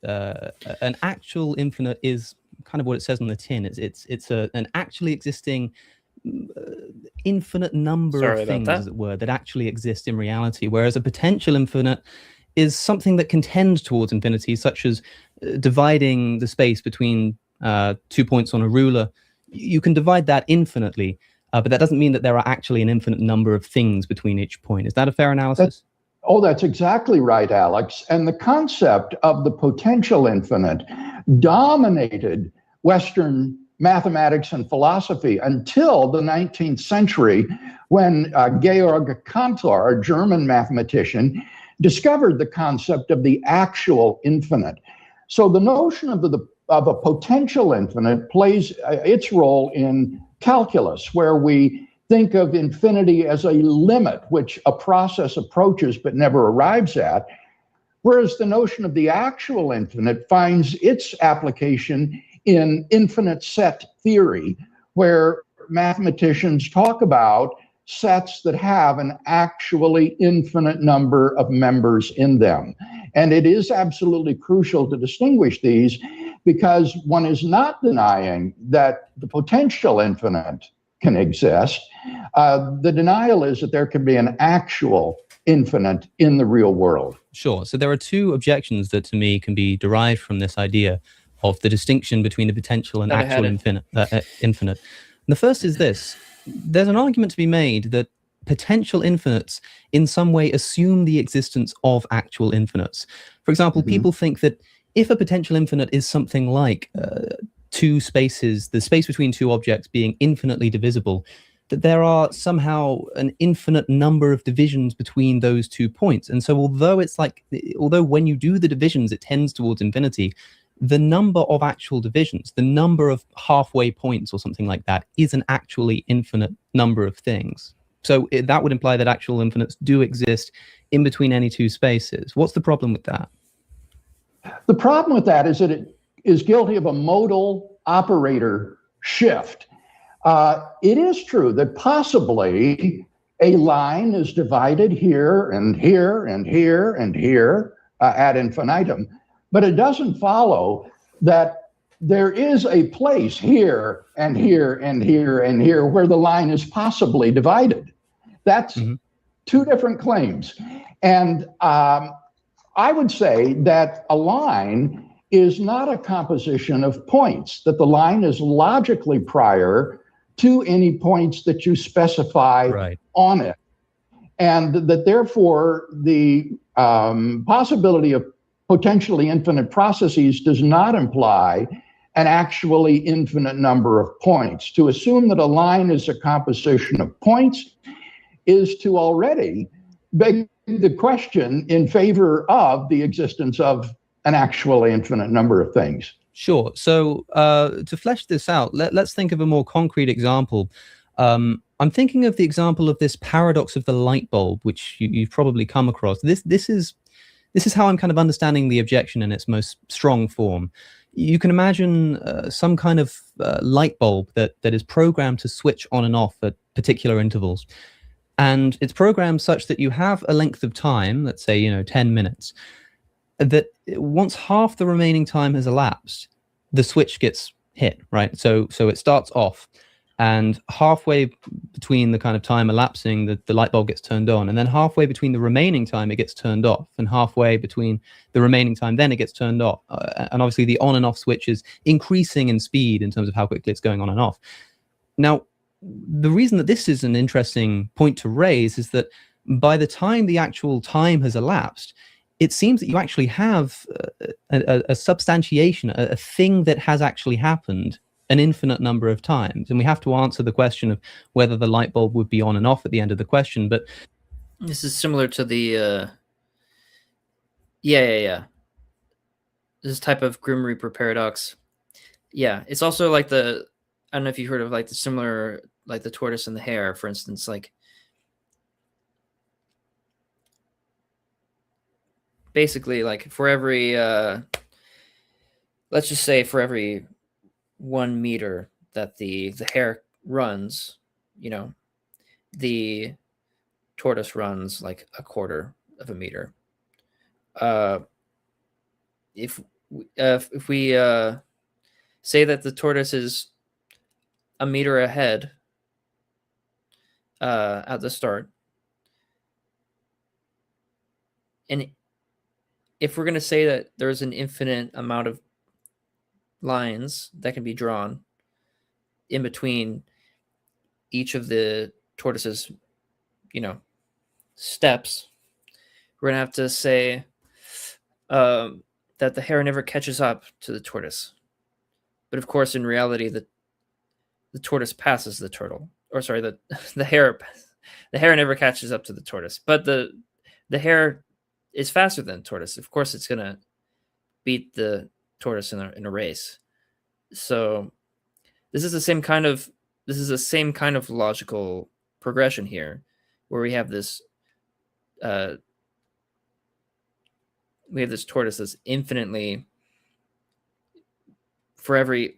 an actual infinite is kind of what it says on the tin. It's an actually existing infinite number of things, as it were, that actually exist in reality, whereas a potential infinite is something that can tend towards infinity, such as dividing the space between 2 points on a ruler. You can divide that infinitely, but that doesn't mean that there are actually an infinite number of things between each point. Is that a fair analysis? That's exactly right, Alex. And the concept of the potential infinite dominated Western mathematics and philosophy until the 19th century, when Georg Cantor, a German mathematician, discovered the concept of the actual infinite. So the notion of a potential infinite plays its role in calculus, where we think of infinity as a limit which a process approaches but never arrives at, whereas the notion of the actual infinite finds its application in infinite set theory, where mathematicians talk about sets that have an actually infinite number of members in them. And it is absolutely crucial to distinguish these, because one is not denying that the potential infinite can exist. The denial is that there can be an actual infinite in the real world. Sure. So there are two objections that to me can be derived from this idea of the distinction between the potential and actual infinite. And the first is this. There's an argument to be made that potential infinites in some way assume the existence of actual infinites. For example, people think that if a potential infinite is something like two spaces, the space between two objects being infinitely divisible, that there are somehow an infinite number of divisions between those 2 points. And so although when you do the divisions, it tends towards infinity, the number of actual divisions, the number of halfway points or something like that, is an actually infinite number of things. So that would imply that actual infinites do exist in between any 2 spaces. What's the problem with that? The problem with that is that it is guilty of a modal operator shift. It is true that possibly a line is divided here and here and here and here ad infinitum, but it doesn't follow that there is a place here and here and here and here where the line is possibly divided. That's 2 different claims. And I would say that a line is not a composition of points, that the line is logically prior to any points that you specify on it. And that therefore the possibility of potentially infinite processes does not imply an actually infinite number of points. To assume that a line is a composition of points is to already beg the question in favor of the existence of an actually infinite number of things. Sure. So to flesh this out, let's think of a more concrete example. I'm thinking of the example of this paradox of the light bulb, which you've probably come across. This is how I'm kind of understanding the objection in its most strong form. You can imagine some kind of light bulb that is programmed to switch on and off at particular intervals. And it's programmed such that you have a length of time, let's say, 10 minutes, that once half the remaining time has elapsed, the switch gets hit, right? So it starts off, and halfway between the kind of time elapsing, the light bulb gets turned on, and then halfway between the remaining time, it gets turned off, and halfway between the remaining time, then it gets turned off. And obviously the on and off switch is increasing in speed in terms of how quickly it's going on and off. Now, the reason that this is an interesting point to raise is that by the time the actual time has elapsed, it seems that you actually have a substantiation, a thing that has actually happened an infinite number of times. And we have to answer the question of whether the light bulb would be on and off at the end of the question. But this is similar to the this type of Grim Reaper paradox. Yeah, it's also like I don't know if you heard of like the similar, like the tortoise and the hare, for instance. Like basically, like for every let's just say for every 1 meter that the hare runs, the tortoise runs like a quarter of a meter. If we say that the tortoise is a meter ahead at the start, and if we're going to say that there's an infinite amount of lines that can be drawn in between each of the tortoise's, steps, we're going to have to say that the hare never catches up to the tortoise. But of course, in reality, the tortoise passes the turtle. Or sorry, the hare never catches up to the tortoise. But the hare is faster than the tortoise. Of course, it's going to beat the tortoise in a race. So this is the same kind of logical progression here, where we have this tortoise that's infinitely for every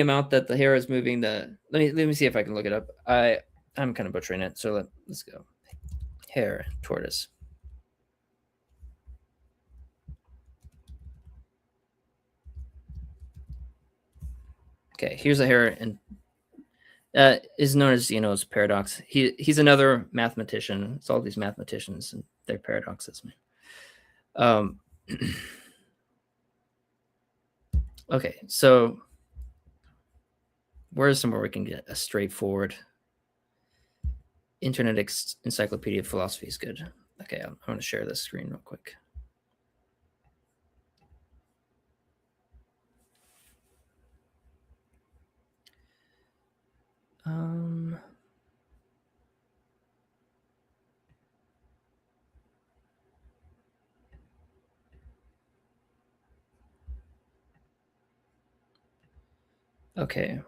amount that the hare is moving. Let me see if I can look it up. I'm kind of butchering it, so let's go. Hare, tortoise. Okay, here's a hare, and is known as Zeno's paradox. He's another mathematician. It's all these mathematicians and their paradoxes, man. Okay, so where's somewhere we can get a straightforward internet encyclopedia of philosophy is good. Okay, I'm going to share this screen real quick. Okay.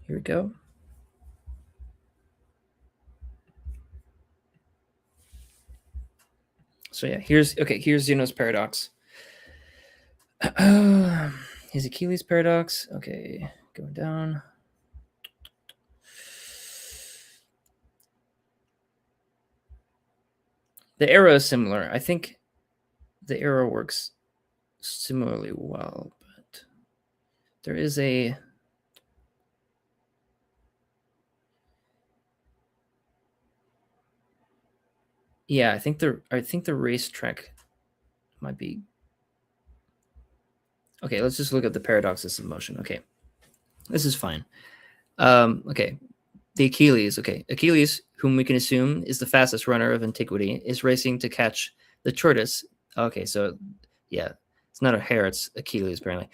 Here we go. So yeah, here's Zeno's paradox. Here's Achilles' paradox. Okay, going down. The arrow is similar. I think the arrow works similarly well, but there is a yeah. I think the racetrack might be okay. Let's just look at the paradoxes of motion. Okay, this is fine. Okay, the Achilles. Okay, Achilles, whom we can assume is the fastest runner of antiquity, is racing to catch the tortoise. Okay, so yeah, it's not a hare, it's Achilles apparently.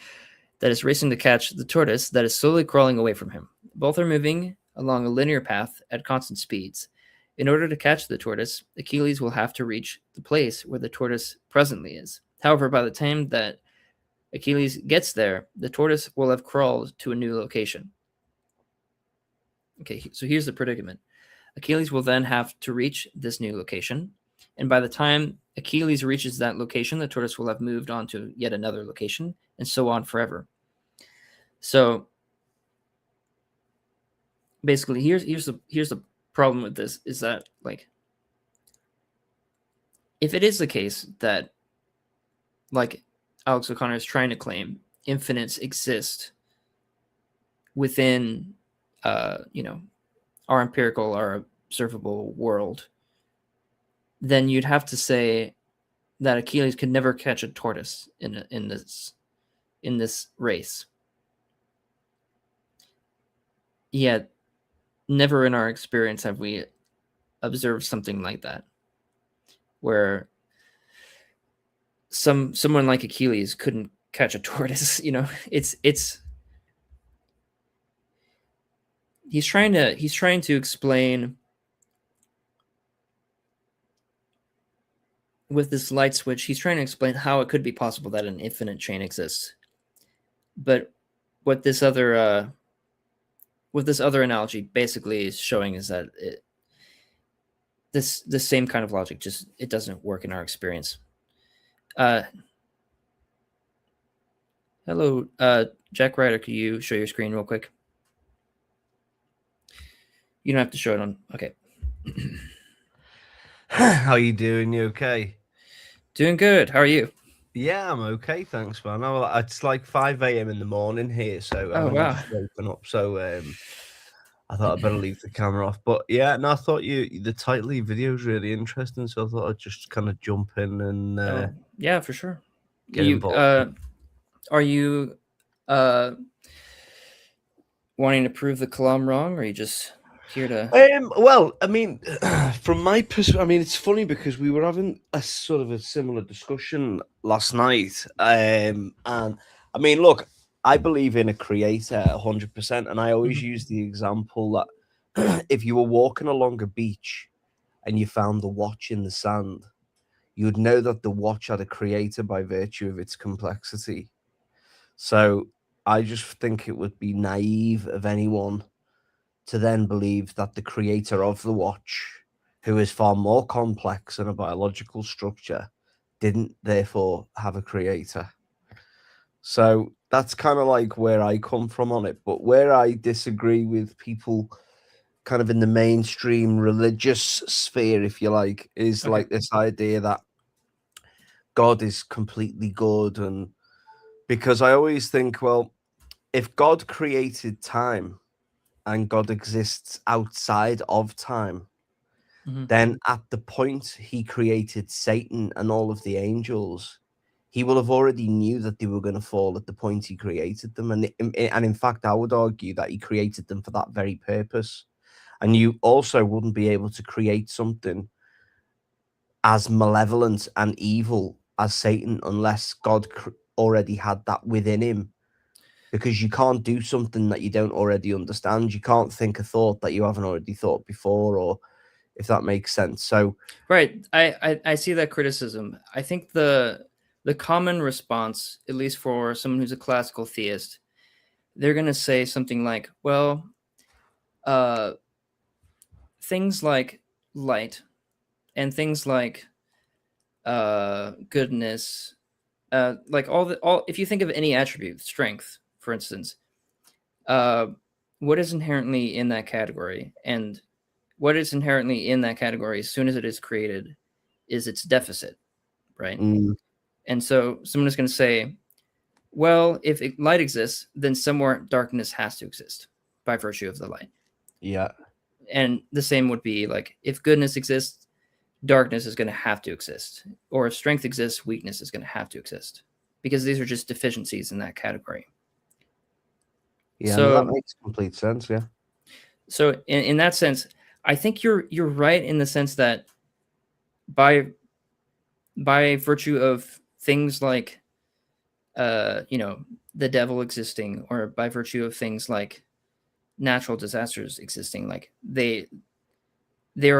That is racing to catch the tortoise that is slowly crawling away from him. Both are moving along a linear path at constant speeds. In order to catch the tortoise, Achilles will have to reach the place where the tortoise presently is. However, by the time that Achilles gets there, the tortoise will have crawled to a new location. Okay, so here's the predicament. Achilles will then have to reach this new location, and by the time Achilles reaches that location, the tortoise will have moved on to yet another location, and so on forever. So basically, here's the problem with this is that, like, if it is the case that, like Alex O'Connor is trying to claim, infinites exist within our empirical, our observable world, then you'd have to say that Achilles could never catch a tortoise in this race. Yet, never in our experience have we observed something like that, where someone like Achilles couldn't catch a tortoise. It's he's trying to explain with this light switch. He's trying to explain how it could be possible that an infinite chain exists. But what this other analogy basically is showing is that this same kind of logic just it doesn't work in our experience. Hello, Jack Ryder. Could you show your screen real quick? You don't have to show it on. Okay. How you doing? You okay? Doing good. How are you? Yeah, I'm okay, thanks, man. Well, it's like 5 a.m. in the morning here, so I've only just woken up. So I thought I'd better leave the camera off. But yeah, no, I thought the title of your video is really interesting, so I thought I'd just kind of jump in and yeah, for sure. Get involved. Are you wanting to prove the Kalam wrong, or are you just here to? Well, I mean, from my perspective, I mean, it's funny because we were having a sort of a similar discussion last night, and I mean, look, I believe in a creator 100%, and I always use the example that if you were walking along a beach and you found the watch in the sand, you would know that the watch had a creator by virtue of its complexity. So I just think it would be naive of anyone to then believe that the creator of the watch, who is far more complex than a biological structure, didn't therefore have a creator. So that's kind of like where I come from on it. But where I disagree with people kind of in the mainstream religious sphere, if you like, is like this idea that God is completely good. And because I always think, well, if God created time and God exists outside of time, then at the point he created Satan and all of the angels, he will have already knew that they were going to fall at the point he created them. And in fact, I would argue that he created them for that very purpose. And you also wouldn't be able to create something as malevolent and evil as Satan unless God already had that within him. Because you can't do something that you don't already understand. You can't think a thought that you haven't already thought before, or if that makes sense. So right, I see that criticism. I think the common response, at least for someone who's a classical theist, they're going to say something like, well, things like light and things like goodness, like all if you think of any attribute, strength, for instance, what is inherently in that category, and what is inherently in that category as soon as it is created is its deficit, right? And so someone is going to say, well, if light exists, then somewhere darkness has to exist by virtue of the light. yeah. And the same would be like, if goodness exists, darkness is going to have to exist. Or if strength exists, weakness is going to have to exist. Because these are just deficiencies in that category. Yeah, so, that makes complete sense, yeah. So in that sense, I think you're right in the sense that by virtue of things like the devil existing, or by virtue of things like natural disasters existing, like they're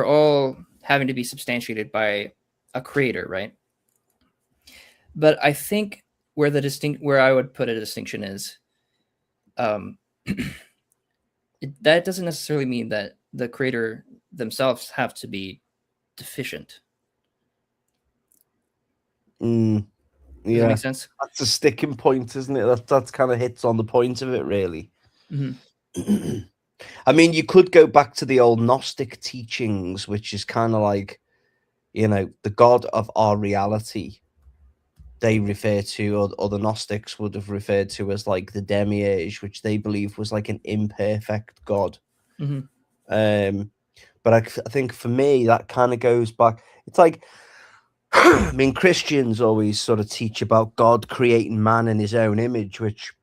all having to be substantiated by a creator, right? But I think where I would put a distinction is, that doesn't necessarily mean that the creator themselves have to be deficient. Does that make sense? That's a sticking point, isn't it? That's kind of hits on the point of it, really. Mm-hmm. I mean, you could go back to the old Gnostic teachings, which is kind of like, the God of our reality. They refer to, or the Gnostics would have referred to as like the demiurge, which they believe was like an imperfect God. Mm-hmm. But I think for me, that kind of goes back. It's like, I mean, Christians always sort of teach about God creating man in his own image, which,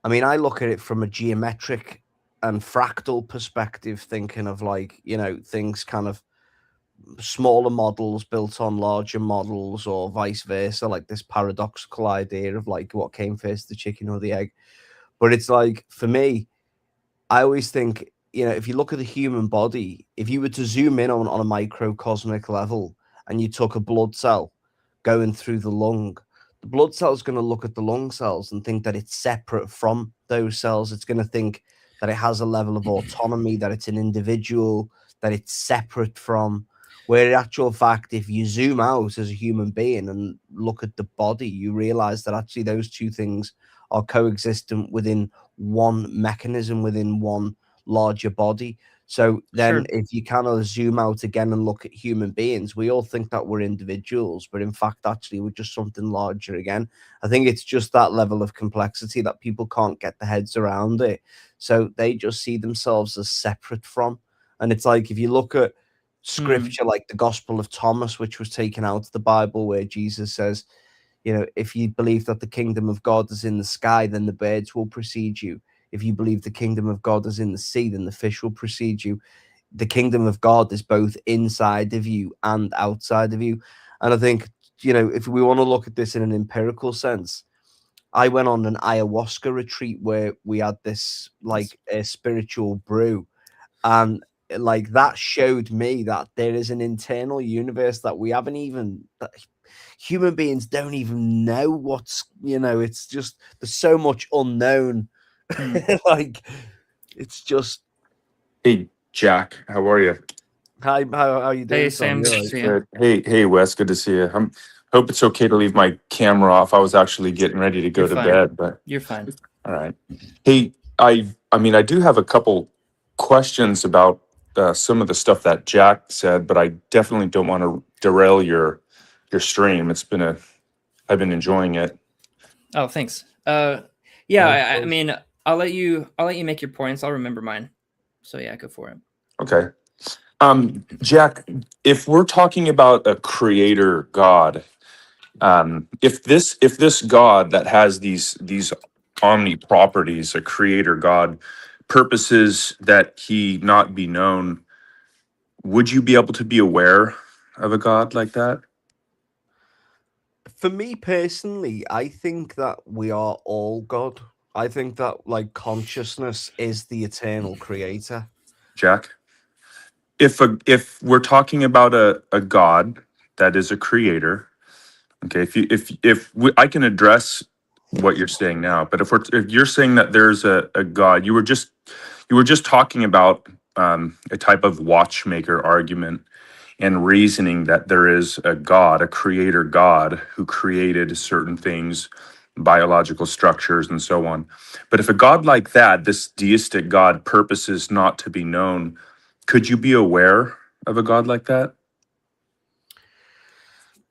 I mean, I look at it from a geometric and fractal perspective, thinking of like, things kind of smaller models built on larger models, or vice versa, like this paradoxical idea of like what came first, the chicken or the egg. But it's like, for me, I always think, if you look at the human body, if you were to zoom in on a microcosmic level and you took a blood cell going through the lung, the blood cell is going to look at the lung cells and think that it's separate from those cells. It's going to think that it has a level of autonomy, that it's an individual, that it's separate from. Where in actual fact, if you zoom out as a human being and look at the body, you realize that actually those two things are coexistent within one mechanism, within one larger body. So then if you kind of zoom out again and look at human beings, we all think that we're individuals, but in fact, actually, we're just something larger again. I think it's just that level of complexity that people can't get their heads around it. So they just see themselves as separate from. And it's like, if you look at scripture like the Gospel of Thomas, which was taken out of the Bible, where Jesus says, if you believe that the kingdom of God is in the sky, then the birds will precede you. If you believe the kingdom of God is in the sea, then the fish will precede you. The kingdom of God is both inside of you and outside of you. And I think, if we want to look at this in an empirical sense, I went on an ayahuasca retreat where we had this like a spiritual brew, and like that showed me that there is an internal universe that we haven't even, that human beings don't even know what's, it's just, there's so much unknown. Like, it's just. Hey, Jack, how are you? Hi, how are you doing? Hey, Sam. Good to see you. Good. Hey, Wes. Good to see you. Hope it's okay to leave my camera off. I was actually getting ready to go You're to fine. bed, but You're fine. all right. Hey, I mean, I do have a couple questions about some of the stuff that Jack said, but I definitely don't want to derail your stream. I've been enjoying it. Oh, thanks. Yeah, I mean, I'll let you make your points. I'll remember mine. So yeah, go for it. Okay. Jack, if we're talking about a creator God, if this God that has these omni properties, a creator God, purposes that he not be known, would you be able to be aware of a God like that? for me personally, I think that we are all God. I think that like consciousness is the eternal creator. Jack, if we're talking about a God that is a creator, okay, I can address what you're saying now, but if you're saying that there's a God, you were just talking about a type of watchmaker argument and reasoning that there is a God, a creator God who created certain things, biological structures, and so on. But if a God like that, this deistic God, purposes not to be known, could you be aware of a God like that?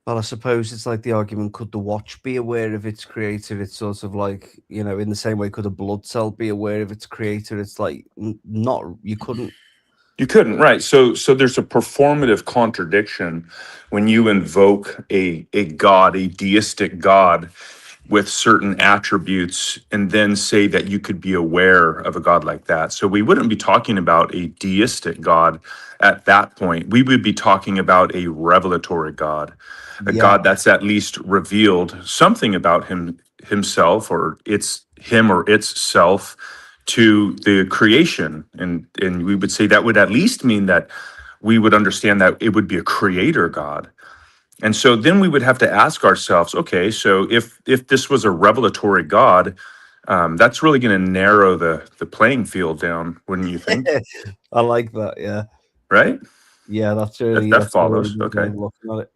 Well, I suppose it's like the argument: could the watch be aware of its creator? It's sort of like, in the same way, could a blood cell be aware of its creator? It's like not. You couldn't. You couldn't, right? So there's a performative contradiction when you invoke a God, a deistic God, with certain attributes and then say that you could be aware of a God like that. So we wouldn't be talking about a deistic God at that point. We would be talking about a revelatory God, a Yeah, God that's at least revealed something about himself or him or its self to the creation. And we would say that would at least mean that we would understand that it would be a creator God. And so then we would have to ask ourselves, okay, so if this was a revelatory God, that's really going to narrow the playing field down, wouldn't you think? I like that. Yeah, Right? yeah, That that's a really follows. good way Okay. of looking at it.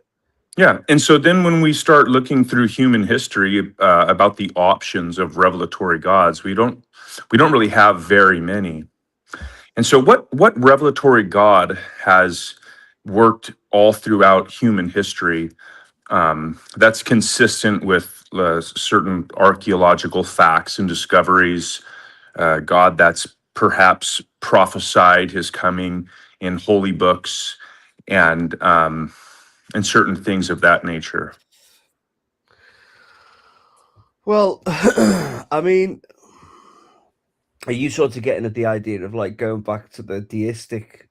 Yeah. And so then when we start looking through human history about the options of revelatory gods, we don't really have very many. And so what revelatory God has worked all throughout human history that's consistent with certain archaeological facts and discoveries. God that's perhaps prophesied his coming in holy books and certain things of that nature. Well, I mean, are you sort of getting at the idea of like going back to the deistic?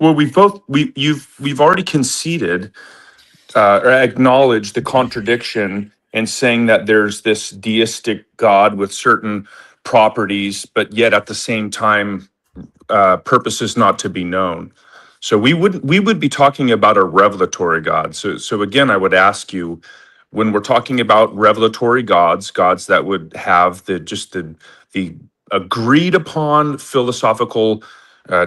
Well, we've already conceded or acknowledged the contradiction in saying that there's this deistic God with certain properties, but yet at the same time purposes not to be known. So we would be talking about a revelatory God. So again, I would ask you, when we're talking about revelatory gods, gods that would have the agreed upon philosophical uh,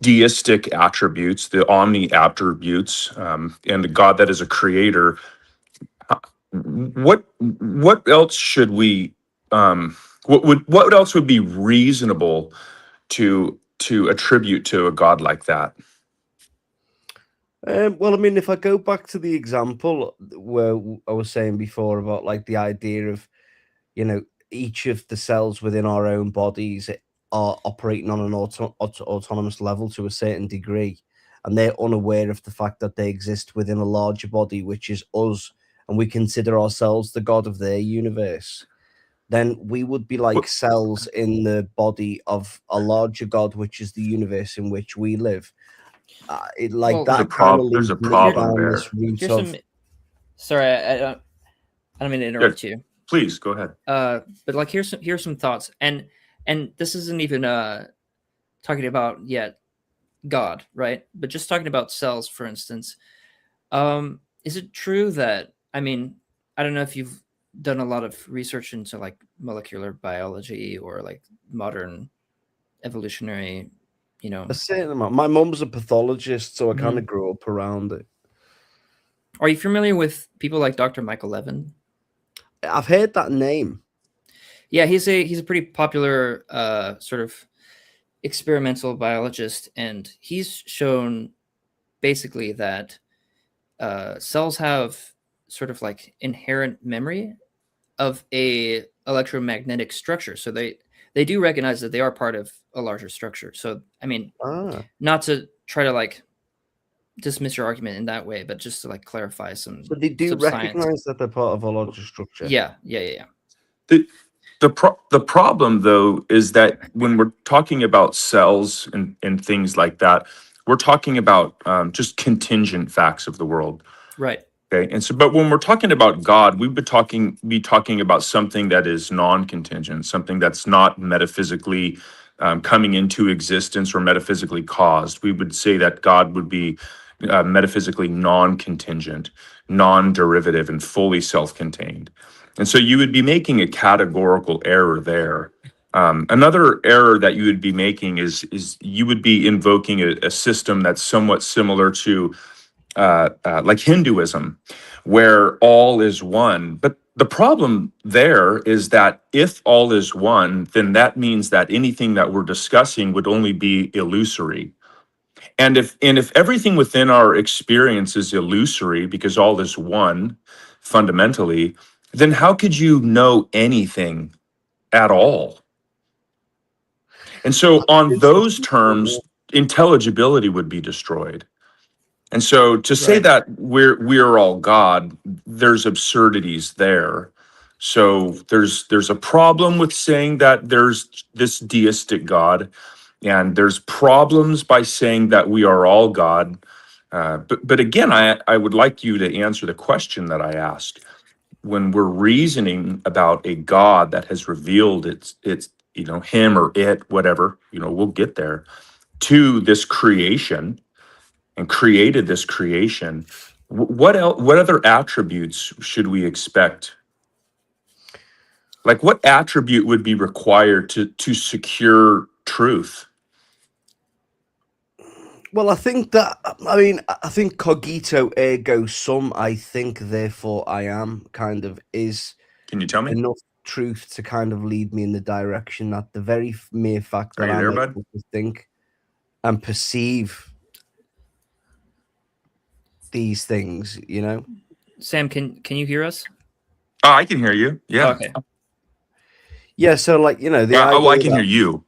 deistic attributes, the omni attributes, and the God that is a creator. What else should we? What else would be reasonable to attribute to a God like that? Well, I mean, if I go back to the example where I was saying before about like the idea of, each of the cells within our own bodies are operating on an autonomous level to a certain degree, and they're unaware of the fact that they exist within a larger body, which is us, and we consider ourselves the god of their universe. Then we would be like What- cells in the body of a larger god, which is the universe in which we live. Well, There's a That kind of there's a leads me problem down there. this route here's of some. Sorry, I don't mean to interrupt you. Please go ahead. But like here's some thoughts, and this isn't even talking about yet God, right? But just talking about cells, for instance. Is it true that, I mean, I don't know if you've done a lot of research into like molecular biology or like modern evolutionary, you know, a certain amount. My mum's a pathologist, so I kind Mhm. of grew up around it. Are you familiar with people like Dr. Michael Levin? I've heard that name. Yeah, he's a pretty popular sort of experimental biologist, and he's shown basically that cells have sort of like inherent memory of a electromagnetic structure. So they do recognize that they are part of a larger structure. So I mean, Ah, not to try to like dismiss your argument in that way, but just to like clarify so they do some science. recognize that they're part of a larger structure. Yeah. The the problem though is that when we're talking about cells and things like that, we're talking about just contingent facts of the world. Right. Okay, and so, but when we're talking about God, we would be talking about something that is non-contingent, something that's not metaphysically coming into existence or metaphysically caused. We would say that God would be metaphysically non-contingent, non-derivative, and fully self-contained. And so you would be making a categorical error there. Another error that you would be making is you would be invoking a system that's somewhat similar to like Hinduism, where all is one. But the problem there is that if all is one, then that means that anything that we're discussing would only be illusory. And if everything within our experience is illusory because all is one fundamentally, then how could you know anything at all? And so on those terms, intelligibility would be destroyed. And so to say Right. that we're all God, there's absurdities there. So there's a problem with saying that there's this deistic God, and there's problems by saying that we are all God. But again, I would like you to answer the question that I asked. When we're reasoning about a God that has revealed its him or it, whatever, we'll get there, to this creation and created this creation, what else, what other attributes should we expect? Like, what attribute would be required to secure truth? Well, I think that, I mean, I think cogito ergo sum, I think, therefore I am, kind of is Can you tell me? enough truth to kind of lead me in the direction that the very mere fact Are that you I'm there, able bud? to think and perceive these things, Sam, can you hear us? Oh, I can hear you. Yeah. Okay. Yeah, so like, the Oh, I idea can that hear you.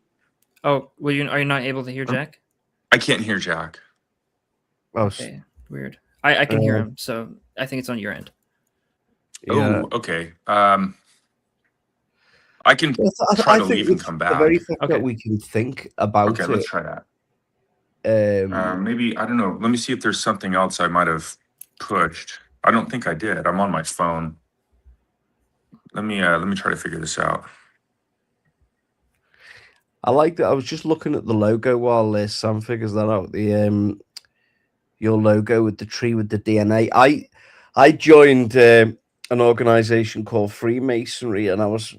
Oh, are you not able to hear Jack? I can't hear Jack. oh, Okay, weird. I can hear um, him, so I think it's on your end. yeah. Oh, okay. I can Yes, try I to think leave and it's come the very back. fact Okay. that we can think Okay, about let's it. try that. Um, Maybe, I don't know. Let me see if there's something else I might have pushed. I don't think I did. I'm on my phone. Let me try to figure this out. I like that. I was just looking at the logo while Sam figures that out. The your logo with the tree with the DNA. I joined an organization called Freemasonry, and I was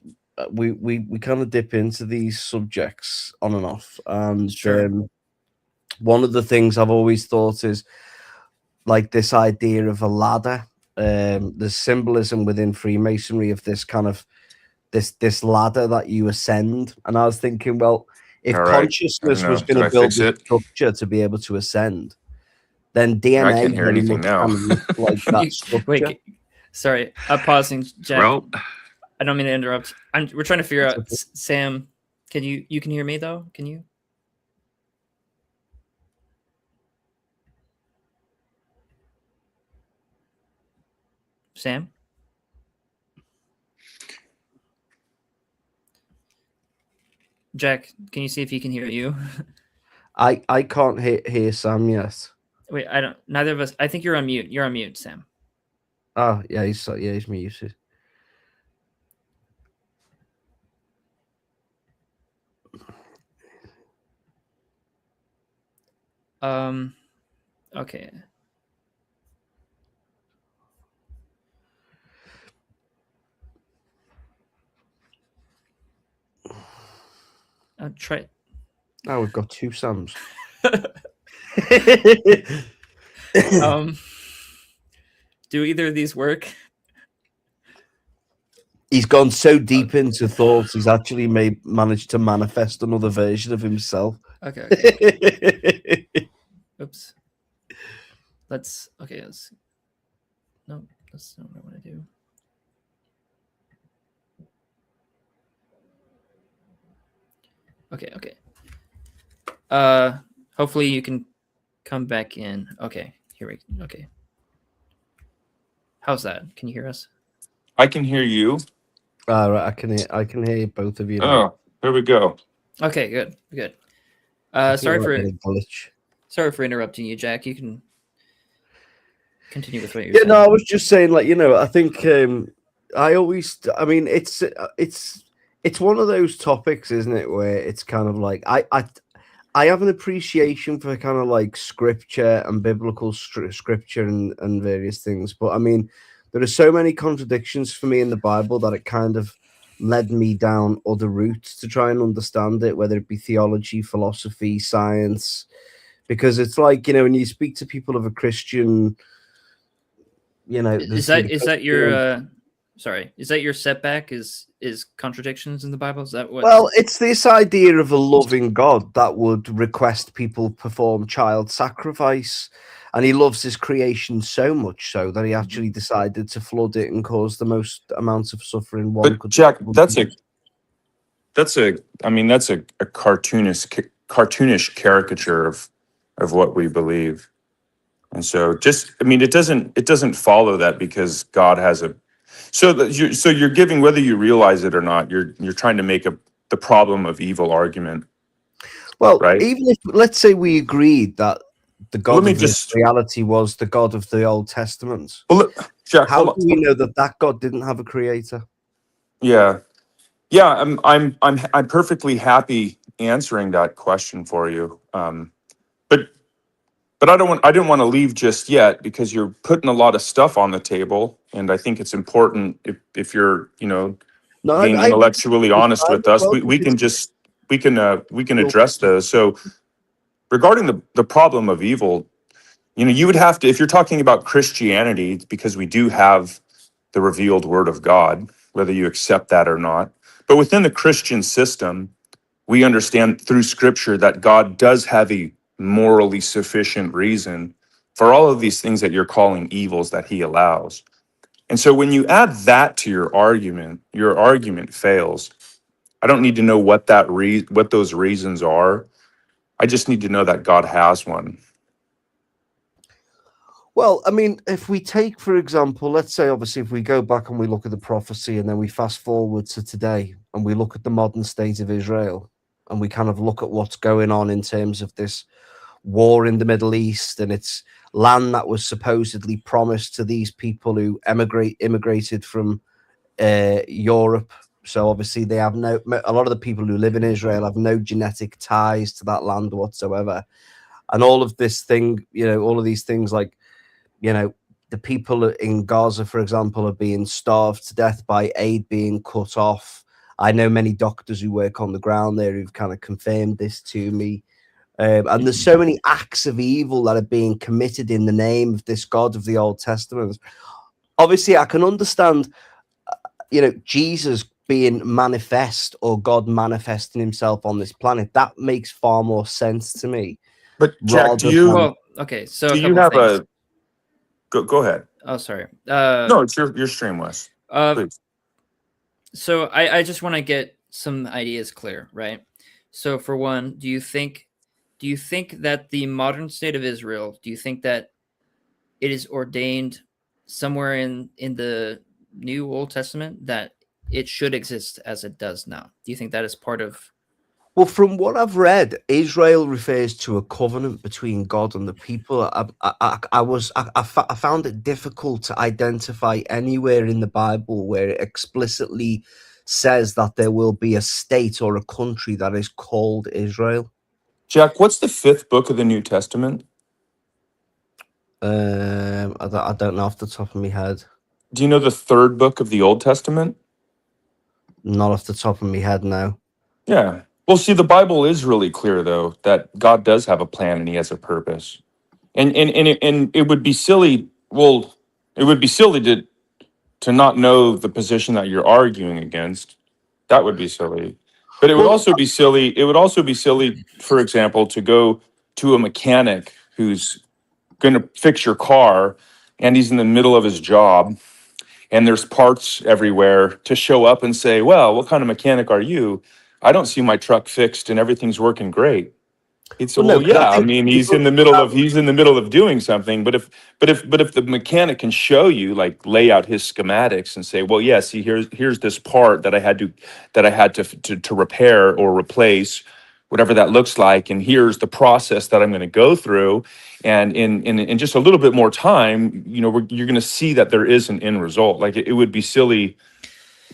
we kind of dip into these subjects on and off. And Sure. one of the things I've always thought is like this idea of a ladder. There's symbolism within Freemasonry of this kind of this ladder that you ascend. And I was thinking, well, if All right. I don't consciousness know. was going Did to I build fix this it? structure to be able to ascend, then I DNA can't hear very anything much now. kind of looks like that structure. Wait, sorry. I'm pausing, Jack. Well, I don't mean to interrupt. We're trying to figure That's out. okay. Sam, can you can hear me though? Can you? Sam? Jack, can you see if he can hear you? I can't hear Sam yet. Wait, I don't. Neither of us. I think you're on mute. You're on mute, Sam. Oh yeah, he's muted. Okay. I'll try. Now we've got two Sams. Do either of these work? He's gone so deep into thoughts, he's actually managed to manifest another version of himself. Okay. Oops. Let's. Okay. No, that's not what I want to do. Okay. Hopefully you can come back in. Okay. Okay. How's that? Can you hear us? I can hear you. Right, I can hear both of you now. Oh, here we go. Okay, good. I Sorry feel for like a glitch. sorry for interrupting you, Jack. You can continue with what you're Yeah, saying. no, I was just saying, like, I think I mean, it's one of those topics, isn't it, where it's kind of like I have an appreciation for kind of like scripture and biblical scripture and various things, but I mean, there are so many contradictions for me in the Bible that it kind of led me down other routes to try and understand it, whether it be theology, philosophy, science, because it's like, when you speak to people of a Christian, Is that your sorry? Is that your setback? Is contradictions in the Bible? Is that what? Well, it's this idea of a loving God that would request people perform child sacrifice, and he loves his creation so much so that he actually decided to flood it and cause the most amount of suffering one But could. Jack, I mean, that's a cartoonish caricature of what we believe. And so I mean, it doesn't follow that because God has a, so you're giving, whether you realize it or not, you're trying to make the problem of evil argument, Well, right? even if, let's say, we agreed that the Let God me of this just, reality was the God of the Old Testament, well, Jack, how hold do on. we know that that God didn't have a creator? Yeah. Yeah, I'm perfectly happy answering that question for you. But I didn't want to leave just yet because you're putting a lot of stuff on the table, and I think it's important if you're No, being I intellectually honest time with as us, well we can because just we can address those. So regarding the problem of evil, you would have to, if you're talking about Christianity, it's because we do have the revealed Word of God, whether you accept that or not. But within the Christian system, we understand through Scripture that God does have a morally sufficient reason for all of these things that you're calling evils that He allows. And so when you add that to your argument fails. I don't need to know what those reasons are. I just need to know that God has one. Well, I mean, if we take, for example, let's say, obviously, if we go back and we look at the prophecy and then we fast forward to today and we look at the modern state of Israel and we kind of look at what's going on in terms of this war in the Middle East and its land that was supposedly promised to these people who immigrated from Europe. So obviously they have a lot of the people who live in Israel have no genetic ties to that land whatsoever. And all of this thing, all of these things like, the people in Gaza, for example, are being starved to death by aid being cut off. I know many doctors who work on the ground there who've kind of confirmed this to me. And there's so many acts of evil that are being committed in the name of this God of the Old Testament. Obviously, I can understand, Jesus being manifest or God manifesting himself on this planet. That makes far more sense to me. But Jack, Well, okay, so do a you couple of have things. go ahead? Oh, sorry. No, it's your stream, Wes. Please. So I just want to get some ideas clear, right? So for one, do you think that the modern state of Israel, do you think that it is ordained somewhere in the New Old Testament that it should exist as it does now? Do you think that is part of? Well, from what I've read, Israel refers to a covenant between God and the people. I found it difficult to identify anywhere in the Bible where it explicitly says that there will be a state or a country that is called Israel. Jack, what's the 5th book of the New Testament? I don't know off the top of my head. Do you know the 3rd book of the Old Testament? Not off the top of my head, no. Yeah. Well, see, the Bible is really clear, though, that God does have a plan and He has a purpose. And it would be silly. Well, it would be silly to not know the position that you're arguing against. That would be silly. But it would also be silly. It would also be silly, for example, to go to a mechanic who's going to fix your car, and he's in the middle of his job, and there's parts everywhere, to show up and say, "Well, what kind of mechanic are you? I don't see my truck fixed and everything's working great." He'd say, "Well, yeah. I mean, he's in the middle of doing something. But if the mechanic can show you, like, lay out his schematics and say, well, yeah, see, here's this part that I had to repair or replace whatever that looks like, and here's the process that I'm going to go through, and in just a little bit more time, you're going to see that there is an end result. Like it would be silly.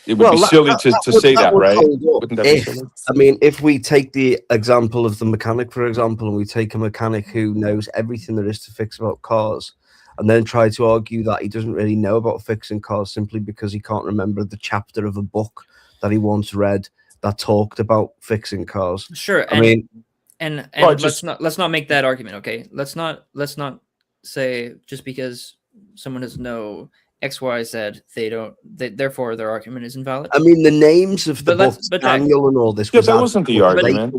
It would be Well, silly to say that that, would right? hold up Wouldn't that be if, silly? I mean, if we take the example of the mechanic, for example, and we take a mechanic who knows everything there is to fix about cars, and then try to argue that he doesn't really know about fixing cars simply because he can't remember the chapter of a book that he once read that talked about fixing cars. Sure. I mean, and Well, let's not make that argument, okay? Let's not say just because someone doesn't know X, Y, Z, therefore their argument is invalid. I mean, the names of the books, but Jack, Daniel and all this. Yeah, that wasn't the argument.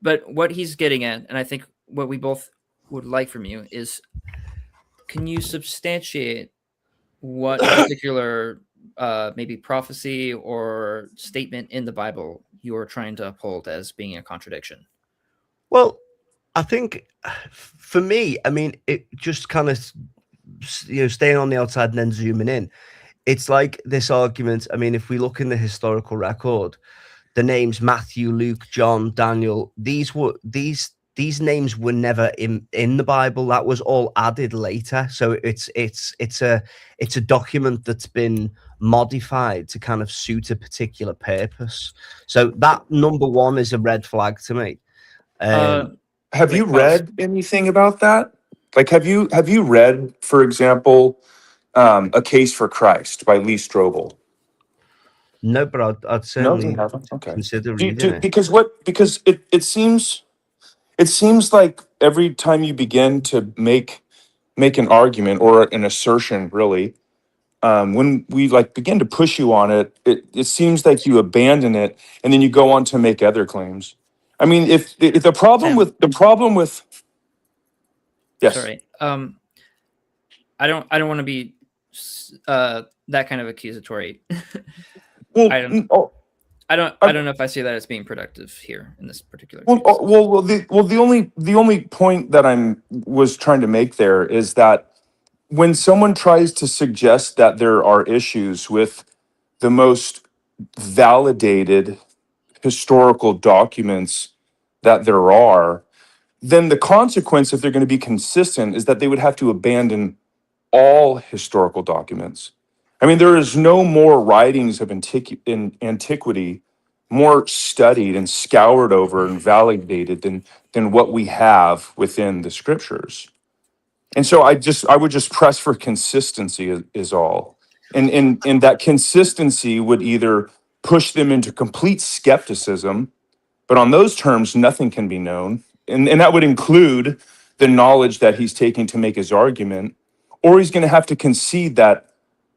But what he's getting at, and I think what we both would like from you is, can you substantiate what particular maybe prophecy or statement in the Bible you're trying to uphold as being a contradiction? Well, I think for me, I mean, it just kind of, staying on the outside and then zooming in. It's like this argument. I mean, if we look in the historical record, the names Matthew, Luke, John, Daniel, these names were never in the Bible. That was all added later. So it's a document that's been modified to kind of suit a particular purpose. So that, number one, is a red flag to me. Have you read anything about that? Like, have you read, for example, A Case for Christ by Lee Strobel? No, but I'd certainly consider reading it. Because it seems like every time you begin to make an argument or an assertion, really, when we begin to push you on it, it seems like you abandon it and then you go on to make other claims. I mean, if the problem with yes. Sorry. I don't want to be that kind of accusatory. Well, I don't know if I see that as being productive here in this particular case. The only point that was trying to make there is that when someone tries to suggest that there are issues with the most validated historical documents that there are, then the consequence, if they're going to be consistent, is that they would have to abandon all historical documents. I mean, there is no more writings of antiquity more studied and scoured over and validated than what we have within the scriptures. And so I would just press for consistency is all. And that consistency would either push them into complete skepticism, but on those terms, nothing can be known. And that would include the knowledge that he's taking to make his argument, or he's going to have to concede that,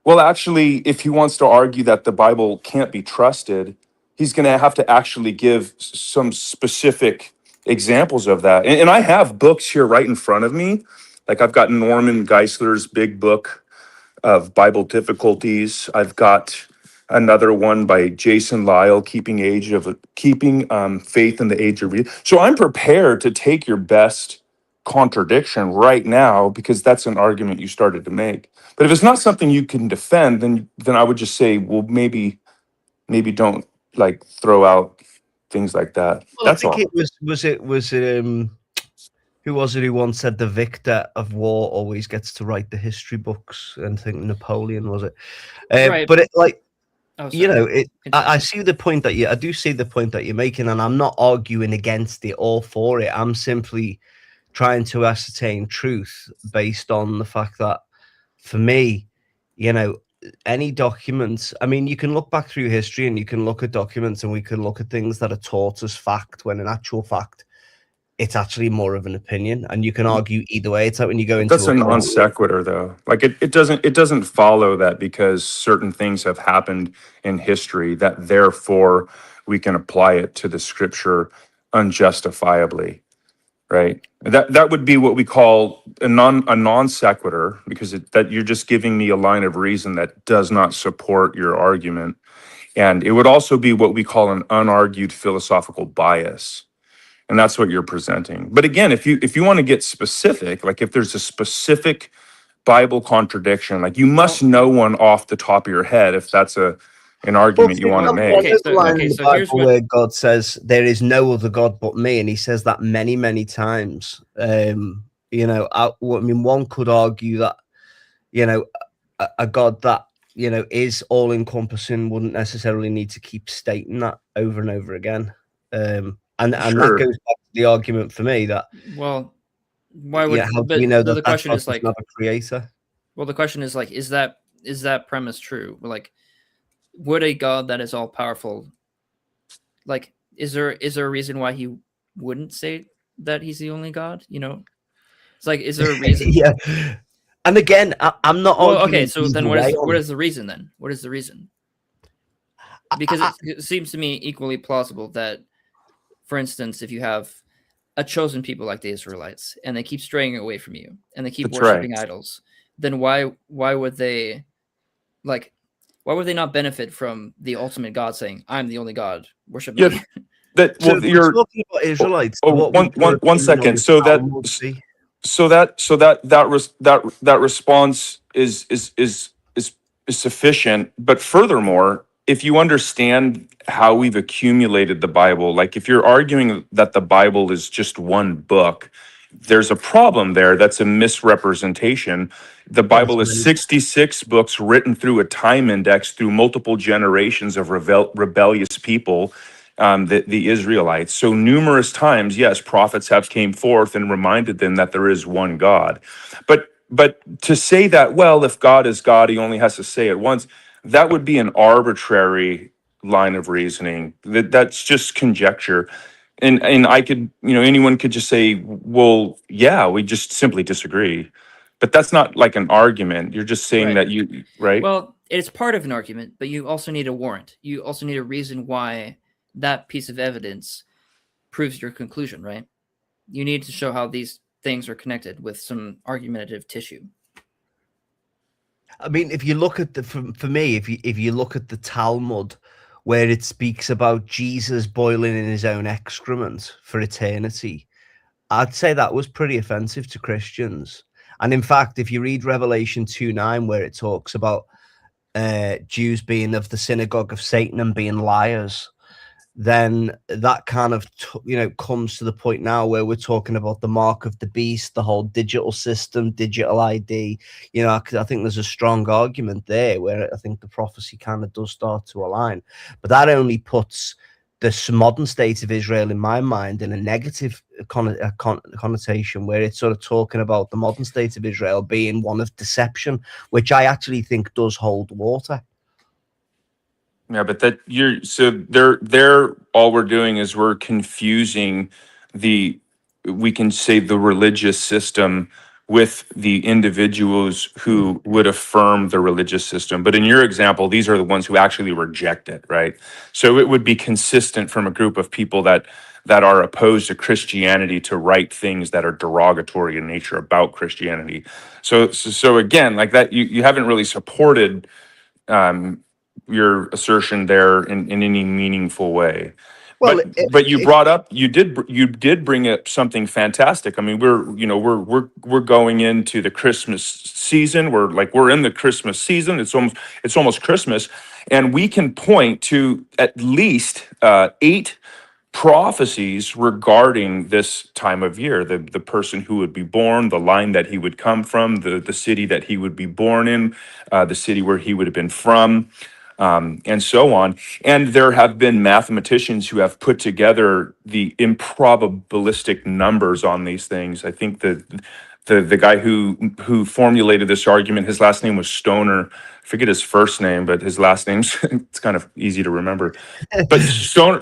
well, actually, if he wants to argue that the Bible can't be trusted, he's going to have to actually give some specific examples of that. And I have books here right in front of me. Like, I've got Norman Geisler's big book of Bible difficulties. I've got another one by Jason Lyle, keeping faith in the age of reason. So I'm prepared to take your best contradiction right now, because that's an argument you started to make. But if it's not something you can defend, then I would just say, well, maybe don't throw out things like that. Well, that's I think all. it was who was it who once said the victor of war always gets to write the history books? And I think Napoleon was it. Right. But Sorry. I see the point that I do see the point that you're making, and I'm not arguing against it or for it. I'm simply trying to ascertain truth based on the fact that, for me, any documents, I mean, you can look back through history and you can look at documents and we can look at things that are taught as fact, when in actual fact, it's actually more of an opinion, and you can argue either way. It's like when you go into That's a non sequitur, though. Like it doesn't follow that because certain things have happened in history that therefore we can apply it to the scripture unjustifiably, right? That would be what we call a non sequitur, because that you're just giving me a line of reason that does not support your argument, and it would also be what we call an unargued philosophical bias. And that's what you're presenting. But again, if you want to get specific, like if there's a specific Bible contradiction, like you must know one off the top of your head, if that's a an Well, argument for you want to example, make. Okay, there's a line in the so here's Bible what. where God says, "There is no other God but me," and He says that many, many times. You know, I mean, one could argue that, you know, a God that, you know, is all encompassing wouldn't necessarily need to keep stating that over and over again. And that Sure. goes back to the argument for me that, Well, why yeah, would? how do we But know the, that the that question God is doesn't like, have a creator? well, the question is like, is that premise true? Like, would a God that is all powerful, like, is there a reason why he wouldn't say that he's the only God? You know, it's like, is there a reason? Yeah. And again, I'm not Well, okay, arguing so either then way what on. is the reason then? What is the reason? Because I, it seems to me equally plausible that, for instance, if you have a chosen people like the Israelites and they keep straying away from you and they keep That's right. worshiping idols, then why would they like why would they not benefit from the ultimate God saying, "I'm the only God, worship Yeah. me"? That so well, if we're you're. talking about Oh, Israelites, oh, what would your one opinion on second. the So that Talmud be? that response is sufficient. But furthermore, if you understand how we've accumulated the Bible, like if you're arguing that the Bible is just one book, there's a problem there. That's a misrepresentation. The Well, there's Bible is many. 66 books written through a time index through multiple generations of rebellious people, the Israelites. So numerous times, yes, prophets have came forth and reminded them that there is one God. But to say that, well, if God is God, he only has to say it once, that would be an arbitrary line of reasoning. That's just conjecture. And I could, anyone could just say, well, yeah, we just simply disagree. But that's not like an argument. You're just saying Right. that you, right? Well, it's part of an argument, but you also need a warrant. You also need a reason why that piece of evidence proves your conclusion, right? You need to show how these things are connected with some argumentative tissue. I mean, if you look at for me, if you look at the Talmud, where it speaks about Jesus boiling in his own excrement for eternity, I'd say that was pretty offensive to Christians. And in fact, if you read Revelation 2:9, where it talks about Jews being of the synagogue of Satan and being liars, then that kind of comes to the point now where we're talking about the mark of the beast, the whole digital system, digital ID. I think there's a strong argument there where I think the prophecy kind of does start to align, but that only puts the modern state of Israel in my mind in a negative connotation, where it's sort of talking about the modern state of Israel being one of deception, which I actually think does hold water. Yeah, but they're all we're doing is we're confusing we can say the religious system with the individuals who would affirm the religious system. But in your example, these are the ones who actually reject it, right? So it would be consistent from a group of people that are opposed to Christianity to write things that are derogatory in nature about Christianity. So again, like that, you haven't really supported um, your assertion there in any meaningful way. Well, But you did bring up something fantastic. I mean, we're going into the Christmas season. We're in the Christmas season. It's almost Christmas, and we can point to at least 8 prophecies regarding this time of year, the person who would be born, the line that he would come from, the city that he would be born in, the city where he would have been from, and so on. And there have been mathematicians who have put together the improbabilistic numbers on these things. I think the guy who formulated this argument, his last name was Stoner. I forget his first name, but his last name's it's kind of easy to remember. But Stoner,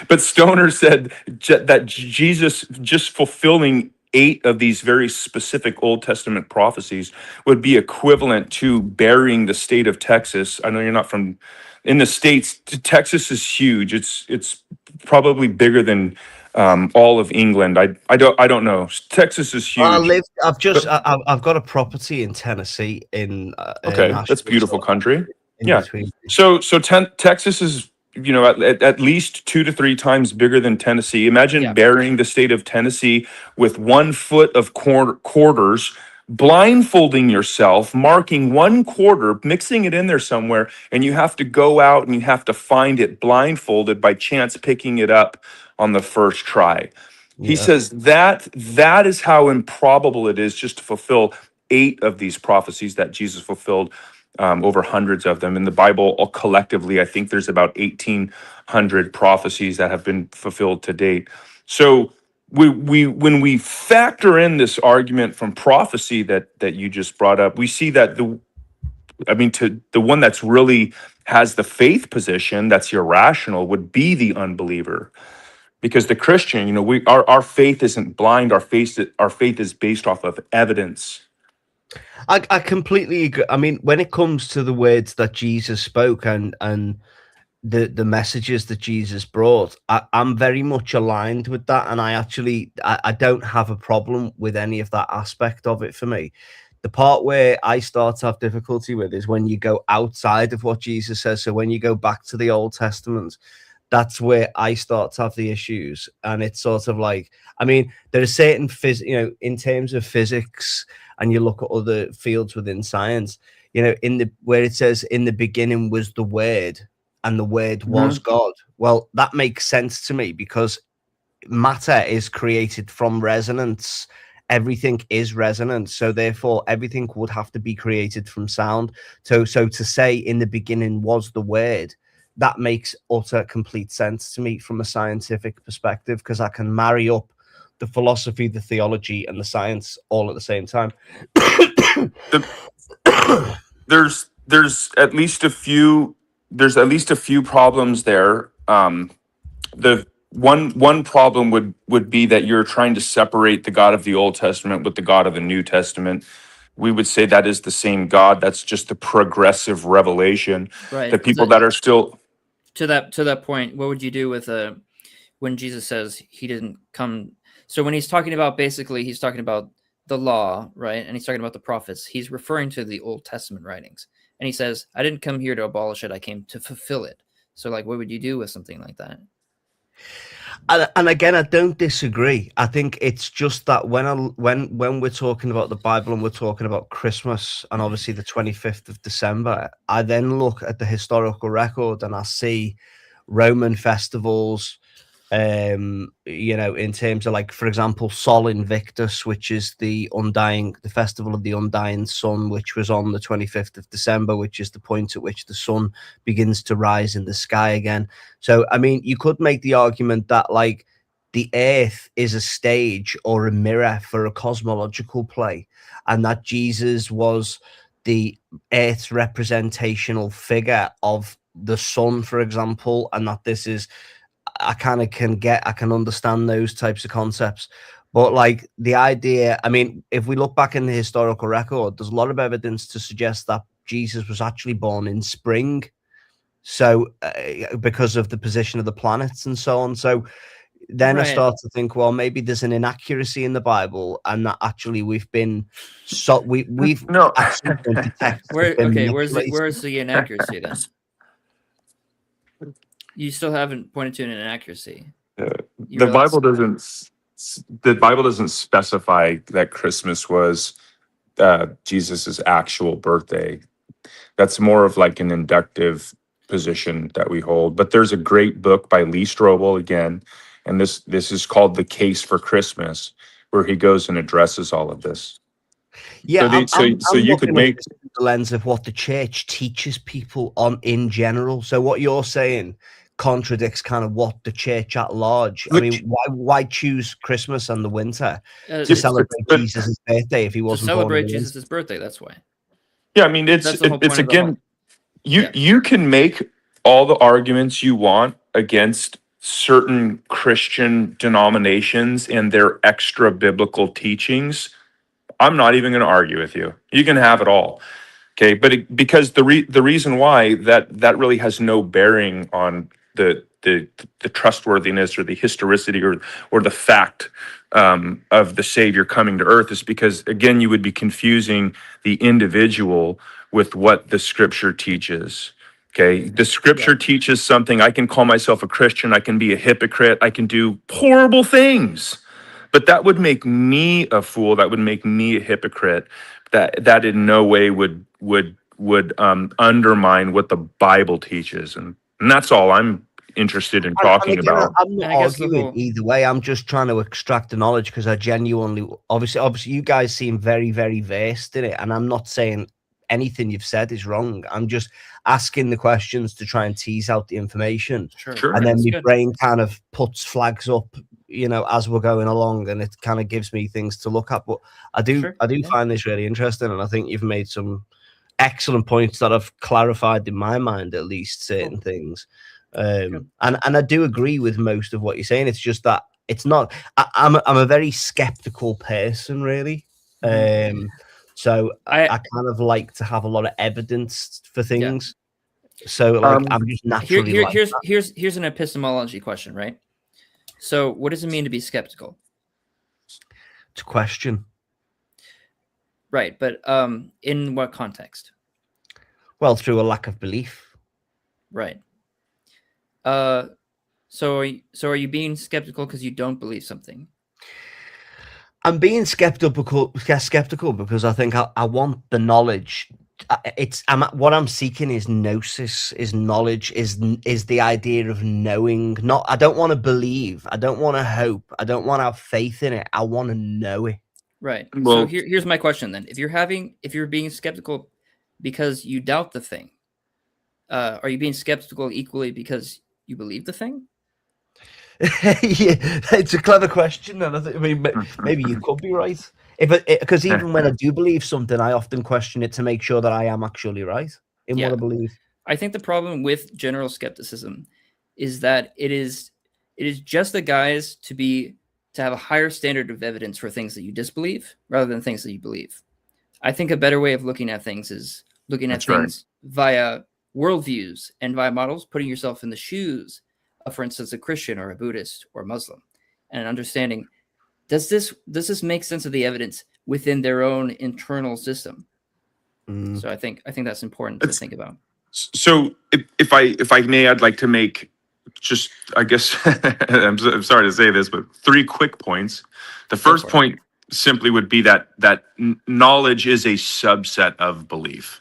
but Stoner said that Jesus just fulfilling 8 of these very specific Old Testament prophecies would be equivalent to burying the state of Texas. I know you're not from in the States. Texas is huge. It's probably bigger than all of England. I don't know. Texas is huge. But I've got a property in Tennessee in okay, that's Nashville, beautiful so country. in Yeah. between. Texas is, at least 2 to 3 times bigger than Tennessee. Imagine Yeah. burying the state of Tennessee with 1 foot of quarters blindfolding yourself, marking one quarter, mixing it in there somewhere, and you have to go out and you have to find it blindfolded by chance picking it up on the first try. He Yeah. says that is how improbable it is just to fulfill 8 of these prophecies that Jesus fulfilled, over hundreds of them in the Bible. All collectively, I think there's about 1,800 prophecies that have been fulfilled to date. So we when we factor in this argument from prophecy that you just brought up, we see that to the one that's really has the faith position that's irrational would be the unbeliever, because the Christian, our faith isn't blind. Our faith is based off of evidence. I completely agree. I mean, when it comes to the words that Jesus spoke and the messages that Jesus brought, I'm very much aligned with that, and I don't have a problem with any of that aspect of it. For me, the part where I start to have difficulty with is when you go outside of what Jesus says. So when you go back to the Old Testament, that's where I start to have the issues. And it's sort of like, I mean, there are certain in terms of physics, and you look at other fields within science, in the where it says in the beginning was the word and the word was God. Well, that makes sense to me because matter is created from resonance. Everything is resonance, so therefore everything would have to be created from sound. So to say in the beginning was the word, that makes utter complete sense to me from a scientific perspective, because I can marry up the philosophy, the theology, and the science all at the same time. The, there's at least a few problems there. The one problem would be that you're trying to separate the God of the Old Testament with the God of the New Testament. We would say that is the same God. That's just the progressive revelation. Right. The people that are still to that point, what would you do with when Jesus says he didn't come? So when he's talking about, basically he's talking about the law, right? And he's talking about the prophets. He's referring to the Old Testament writings. And he says, I didn't come here to abolish it. I came to fulfill it. So like, what would you do with something like that? And again, I don't disagree. I think it's just that when we're talking about the Bible and we're talking about Christmas and obviously the 25th of December, I then look at the historical record and I see Roman festivals, in terms of, like, for example, Sol Invictus, which is the festival of the undying sun, which was on the 25th of December, which is the point at which the sun begins to rise in the sky again. So, I mean, you could make the argument that, like, the earth is a stage or a mirror for a cosmological play, and that Jesus was the earth's representational figure of the sun, for example, and that this is, I can understand those types of concepts. But like the idea, I mean, if we look back in the historical record, there's a lot of evidence to suggest that Jesus was actually born in spring. So because of the position of the planets and so on. So then I start to think, well, maybe there's an inaccuracy in the Bible, and that actually we've no. at some point detected. Where's the inaccuracy then? You still haven't pointed to an inaccuracy. The Bible doesn't specify that Christmas was Jesus's actual birthday. That's more of like an inductive position that we hold. But there's a great book by Lee Strobel again, and this is called The Case for Christmas, where he goes and addresses all of this. Yeah, so you could make the lens of what the church teaches people on in general. So what you're saying contradicts kind of what the church at large. I mean, why choose Christmas and the winter to celebrate Jesus' birthday if he wasn't to celebrate born Jesus' birthday? That's why. Yeah, I mean, it's again, you can make all the arguments you want against certain Christian denominations and their extra biblical teachings. I'm not even going to argue with you. You can have it all. Okay, but because the reason why that really has no bearing on the trustworthiness or the historicity or the fact of the Savior coming to earth is because, again, you would be confusing the individual with what the Scripture teaches. Okay, the Scripture teaches something. I can call myself a Christian. I can be a hypocrite. I can do horrible things. but that would make me a fool. That would make me a hypocrite. That in no way would undermine what the Bible teaches, and that's all I'm interested in And talking again, about. I'm not And I guess the arguing whole either way. I'm just trying to extract the knowledge because I genuinely, obviously, you guys seem very, very versed in it, and I'm not saying anything you've said is wrong. I'm just asking the questions to try and tease out the information, sure, Sure. and then that's my good. brain kind of puts flags up, as we're going along, and it kind of gives me things to look at. But I do Sure, yeah. find this really interesting, and I think you've made some excellent points that have clarified in my mind at least certain things. Good. And I do agree with most of what you're saying. It's just that it's not. I'm a very skeptical person, really. So I kind of like to have a lot of evidence for things. So like I'm just naturally like that. Here's an epistemology question, right? So what does it mean to be skeptical? To question. Right, but in what context? Well, through a lack of belief. Right. So are you being skeptical because you don't believe something? I'm being skeptical because I think I want the knowledge. What I'm seeking is gnosis, is knowledge, is the idea of knowing. Not, I don't want to believe. I don't want to hope. I don't want to have faith in it. I want to know it. Right. Well- So here's my question then. If you're being skeptical because you doubt the thing, are you being skeptical equally because you believe the thing? Yeah, it's a clever question, and I mean, maybe you could be right. Because even when I do believe something, I often question it to make sure that I am actually right in what I believe. I think the problem with general skepticism is that it is just the guise to have a higher standard of evidence for things that you disbelieve rather than things that you believe. I think a better way of looking at things is looking at things via worldviews and via models, putting yourself in the shoes of, for instance, a Christian or a Buddhist or a Muslim, and understanding, does this make sense of the evidence within their own internal system? So I think that's important to think about. So if I may, I'd like to make just, I guess, I'm sorry to say this, but 3 quick points. The first point simply would be that knowledge is a subset of belief.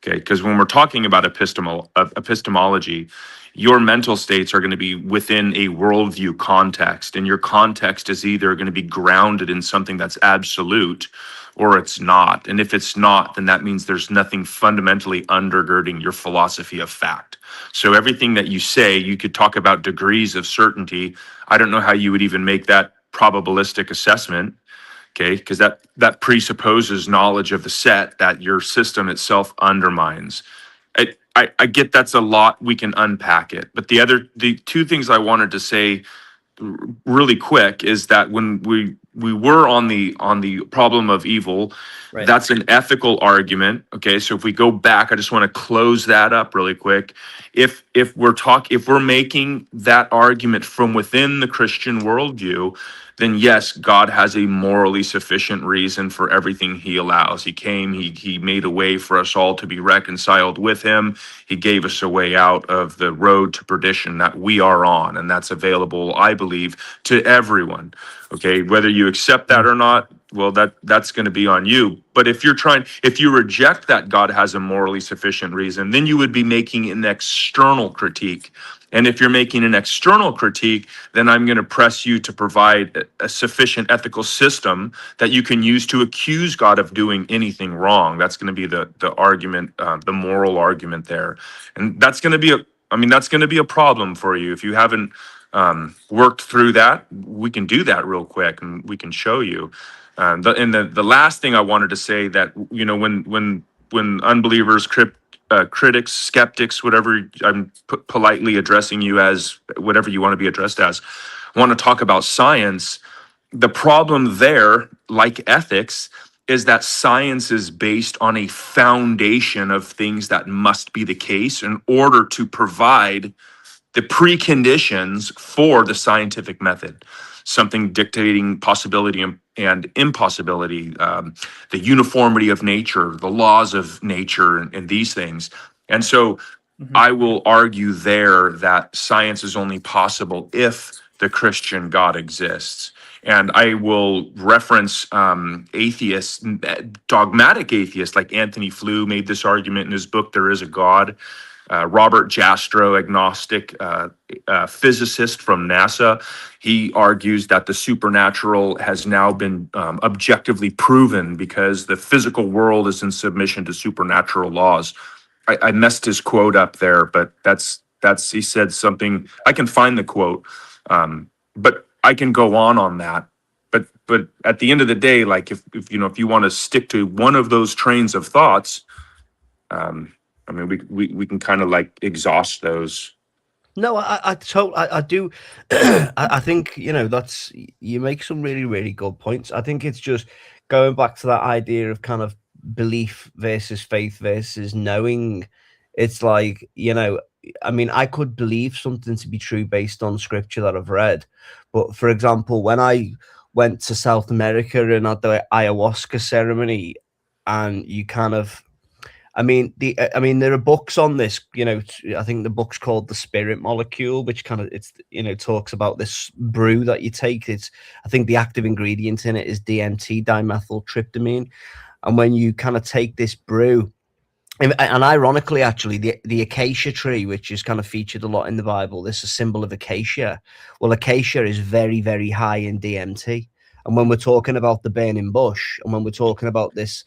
Okay, because when we're talking about epistemology, your mental states are going to be within a worldview context, and your context is either going to be grounded in something that's absolute or it's not. And if it's not, then that means there's nothing fundamentally undergirding your philosophy of fact. So everything that you say, you could talk about degrees of certainty. I don't know how you would even make that probabilistic assessment. Okay, because that presupposes knowledge of the set that your system itself undermines. I get that's a lot. We can unpack it, but the 2 things I wanted to say really quick is that when we were on the problem of evil, Right. that's an ethical argument. Okay, so if we go back, I just want to close that up really quick. If we're making that argument from within the Christian worldview, then yes, God has a morally sufficient reason for everything he allows. He came, he made a way for us all to be reconciled with him. He gave us a way out of the road to perdition that we are on, and that's available, I believe, to everyone. Okay, whether you accept that or not, well, that's going to be on you. But if you reject that God has a morally sufficient reason, then you would be making an external critique. And if you're making an external critique, then I'm going to press you to provide a sufficient ethical system that you can use to accuse God of doing anything wrong. That's going to be the argument, the moral argument there. And that's going to be a problem for you. If you haven't worked through that, we can do that real quick and we can show you. The last thing I wanted to say that, when unbelievers, critics, skeptics, whatever I'm politely addressing you as, whatever you want to be addressed as, want to talk about science, the problem there, like ethics, is that science is based on a foundation of things that must be the case in order to provide the preconditions for the scientific method, something dictating possibility and impossibility, the uniformity of nature, the laws of nature, and these things. And so I will argue there that science is only possible if the Christian God exists. And I will reference atheists, dogmatic atheists, like Anthony Flew made this argument in his book, There Is a God. Robert Jastrow, agnostic physicist from NASA, he argues that the supernatural has now been objectively proven because the physical world is in submission to supernatural laws. I messed his quote up there, but that's he said something. I can find the quote, but I can go on that. But at the end of the day, like if you want to stick to one of those trains of thoughts, I mean, we can kind of like exhaust those. No, I do. I think, that's, you make some really, really good points. I think it's just going back to that idea of kind of belief versus faith versus knowing. It's like, I mean, I could believe something to be true based on scripture that I've read. But for example, when I went to South America and had the ayahuasca ceremony, and you kind of, I mean, there are books on this. I think the book's called The Spirit Molecule, which kind of talks about this brew that you take. I think the active ingredient in it is DMT, dimethyltryptamine, and when you kind of take this brew, and ironically, actually, the acacia tree, which is kind of featured a lot in the Bible, this is a symbol of acacia. Well, acacia is very, very high in DMT, and when we're talking about the burning bush, and when we're talking about this,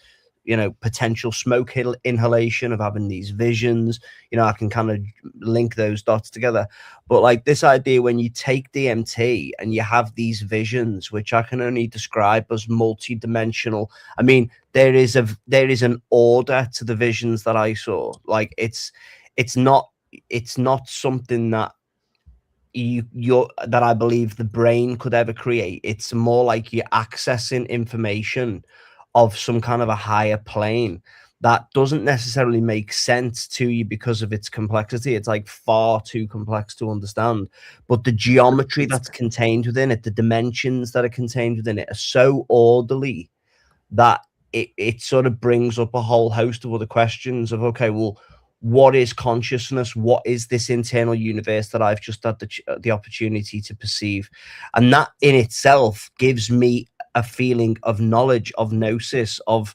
potential smoke inhalation of having these visions, I can kind of link those dots together. But like this idea, when you take DMT and you have these visions, which I can only describe as multi-dimensional. I mean, there is an order to the visions that I saw. Like it's not something that that I believe the brain could ever create. It's more like you're accessing information of some kind of a higher plane that doesn't necessarily make sense to you because of its complexity. It's like far too complex to understand, but the geometry that's contained within it, the dimensions that are contained within it, are so orderly that it sort of brings up a whole host of other questions of, okay, well, what is consciousness? What is this internal universe that I've just had the opportunity to perceive? And that in itself gives me a feeling of knowledge, of gnosis, of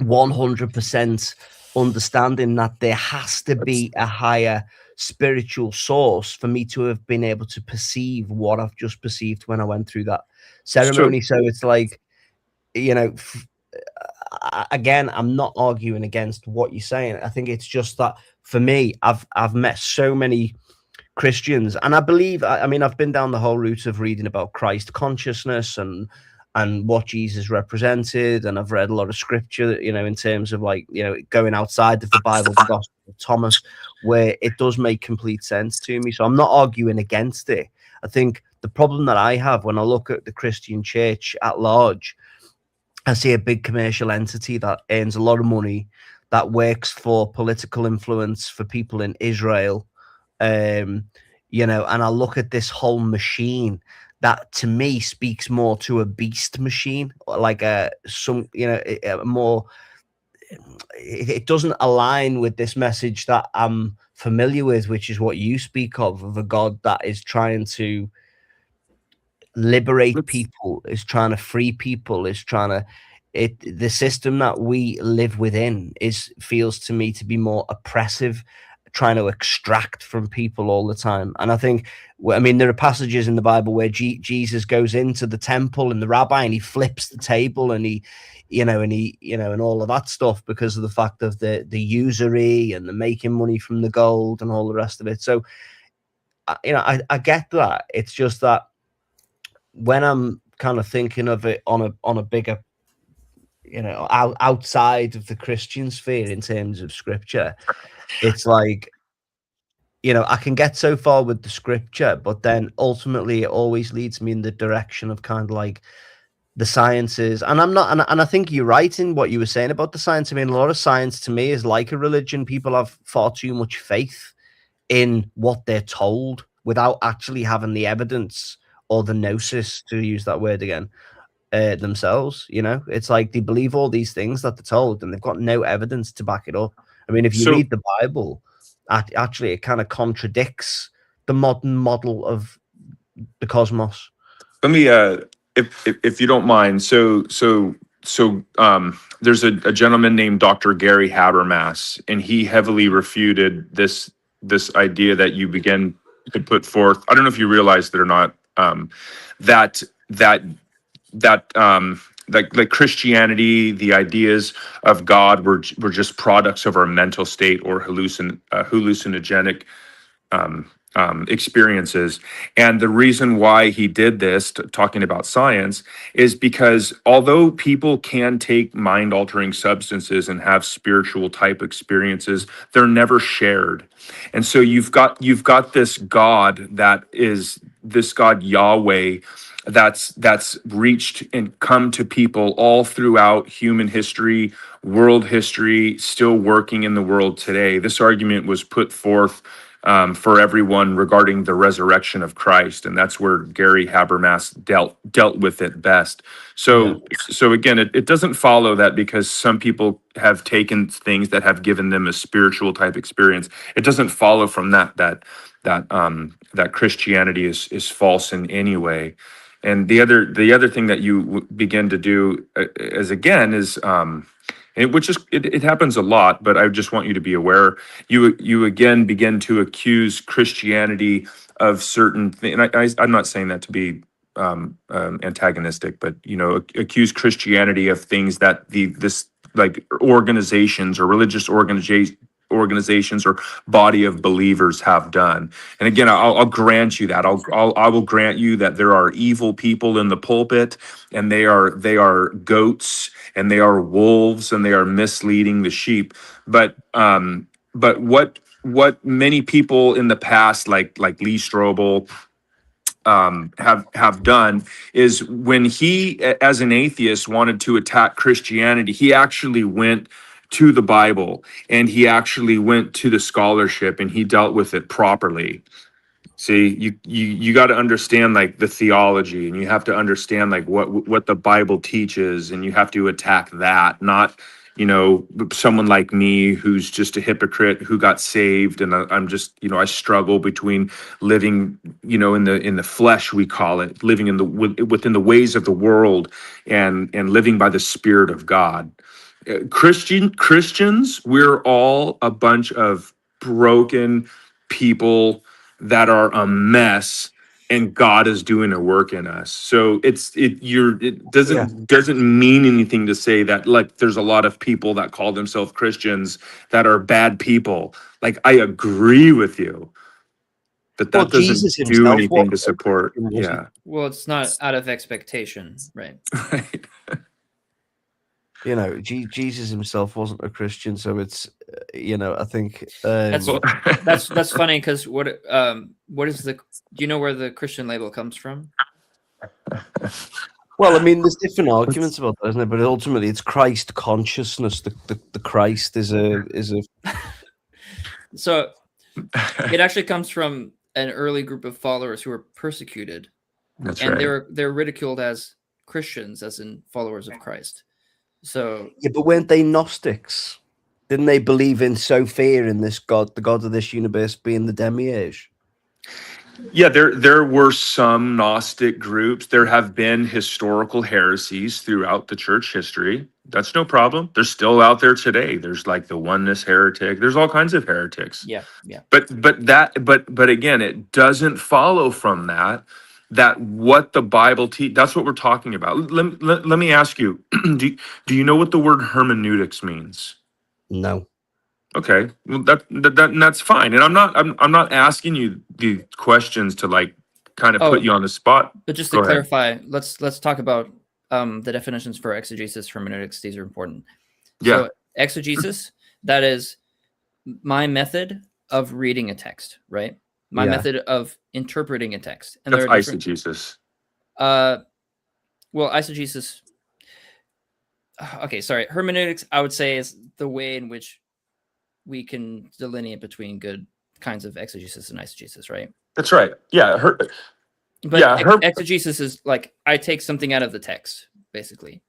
100% understanding that there has to be a higher spiritual source for me to have been able to perceive what I've just perceived when I went through that ceremony. So it's like, again, I'm not arguing against what you're saying. I think it's just that for me, I've met so many Christians, and I believe, I mean, I've been down the whole route of reading about Christ consciousness and what Jesus represented, and I've read a lot of scripture, in terms of like, going outside of the Bible, the Gospel of Thomas, where it does make complete sense to me. So I'm not arguing against it. I think the problem that I have when I look at the Christian church at large, I see a big commercial entity that earns a lot of money, that works for political influence for people in Israel, and I look at this whole machine that to me speaks more to a beast machine, like more. It doesn't align with this message that I'm familiar with, which is what you speak of a God that is trying to liberate people, is trying to free people, is trying to. The system that we live within feels to me to be more oppressive, trying to extract from people all the time. And I think, I mean, there are passages in the Bible where Jesus goes into the temple and the rabbi, and he flips the table, and he and all of that stuff, because of the fact of the usury and the making money from the gold and all the rest of it. So, I get that. It's just that when I'm kind of thinking of it on a bigger, outside of the Christian sphere in terms of scripture, it's like, I can get so far with the scripture, but then ultimately it always leads me in the direction of kind of like the sciences. And I'm not, and I think you're right in what you were saying about the science. I mean, a lot of science to me is like a religion. People have far too much faith in what they're told without actually having the evidence or the gnosis, to use that word again, themselves. It's like they believe all these things that they're told, and they've got no evidence to back it up. I mean, if you read the Bible, actually it kind of contradicts the modern model of the cosmos. Let me if you don't mind, there's a gentleman named Dr. Gary Habermas, and he heavily refuted this idea that you begin to put forth. I don't know if you realize it or not. That that like Christianity, the ideas of God were just products of our mental state or hallucinogenic experiences. And the reason why he did this, talking about science, is because although people can take mind altering substances and have spiritual type experiences, they're never shared. And so you've got this God that is this God Yahweh that's reached and come to people all throughout human history, world history, still working in the world today. This argument was put forth for everyone regarding the resurrection of Christ, and that's where Gary Habermas dealt with it best. So, so again, it doesn't follow that because some people have taken things that have given them a spiritual type experience, it doesn't follow from that Christianity is false in any way. And the other thing that you begin to do is it happens a lot, but I just want you to be aware. You again begin to accuse Christianity of certain things. And I'm not saying that to be antagonistic, but accuse Christianity of things that this like organizations or religious organizations or body of believers have done. And again, I'll grant you that. I will grant you that there are evil people in the pulpit, and they are goats, and they are wolves, and they are misleading the sheep. But what many people in the past, like Lee Strobel, have done is when he, as an atheist, wanted to attack Christianity, he actually went to the Bible, and he actually went to the scholarship, and he dealt with it properly. See, you got to understand like the theology, and you have to understand like what the Bible teaches, and you have to attack that, not someone like me who's just a hypocrite who got saved, and I'm just I struggle between living in the flesh, we call it, living within the ways of the world, and living by the Spirit of God. Christians, we're all a bunch of broken people that are a mess, and God is doing a work in us. So it doesn't mean anything to say that like there's a lot of people that call themselves Christians that are bad people. Like I agree with you, but that doesn't Jesus do himself anything was to support. wasn't he? Yeah. Well, it's not out of expectation, right? Right. Jesus himself wasn't a Christian, so it's I think That's funny because what is the? Do you know where the Christian label comes from? well, I mean, there's different arguments about that, isn't there? But ultimately, it's Christ consciousness. The Christ is a So it actually comes from an early group of followers who were persecuted, That's and right. they're ridiculed as Christians, as in followers of Christ. So yeah, but weren't they Gnostics? Didn't they believe in Sophia, in this God, the God of this universe, being the demiurge? Yeah, there were some Gnostic groups. There have been historical heresies throughout the church history. That's no problem. They're still out there today. There's like the oneness heretic. There's all kinds of heretics. yeah. But again, it doesn't follow from that what the Bible that's what we're talking about. Let me ask you, do you know what the word hermeneutics means? No. Okay, well that's fine, and I'm not asking you the questions to like kind of put you on the spot. But just Go to ahead. clarify, let's talk about the definitions for exegesis, hermeneutics. These are important. Yeah, So exegesis, that is my method of reading a text, right? My Yeah. method of interpreting a text. And that's there are different. eisegesis. Well, eisegesis. Okay, sorry. Hermeneutics, I would say, is the way in which we can delineate between good kinds of exegesis and eisegesis, right? That's right. Yeah, But exegesis is like I take something out of the text, basically.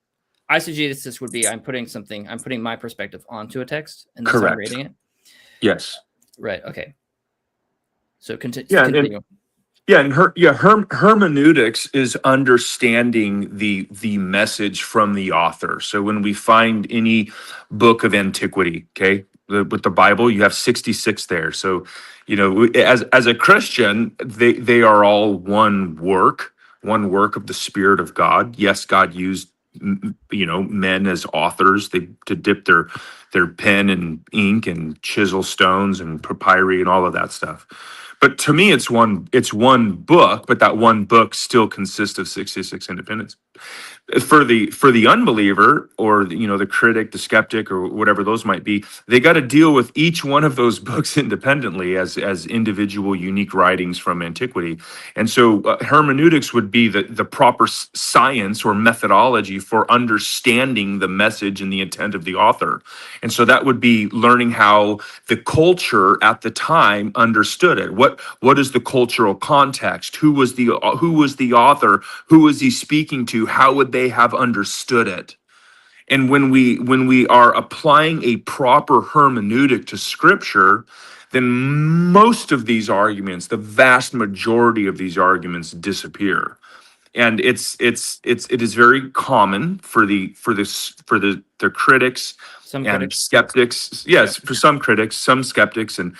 Eisegesis would be I'm putting my perspective onto a text, and that's how I'm correct. reading it. Yes. Right. Okay. So Yeah, continue. Yeah, and hermeneutics is understanding the message from the author. So when we find any book of antiquity, okay, with the Bible, you have 66 there. So, as a Christian, they are all one work of the Spirit of God. Yes, God used men as authors, they to dip their pen and ink and chisel stones and papyri and all of that stuff. But to me, it's one book, but that one book still consists of 66 independents. For the unbeliever, or the critic, the skeptic, or whatever those might be, they got to deal with each one of those books independently as individual unique writings from antiquity. And so hermeneutics would be the proper science or methodology for understanding the message and the intent of the author. And so that would be learning how the culture at the time understood it. What is the cultural context? Who was the author? Who was he speaking to? How would they have understood it? And when we are applying a proper hermeneutic to scripture, then most of these arguments, the vast majority of these arguments, disappear. And it is very common for the critics Some and critics. skeptics, yes, for some critics, some skeptics, and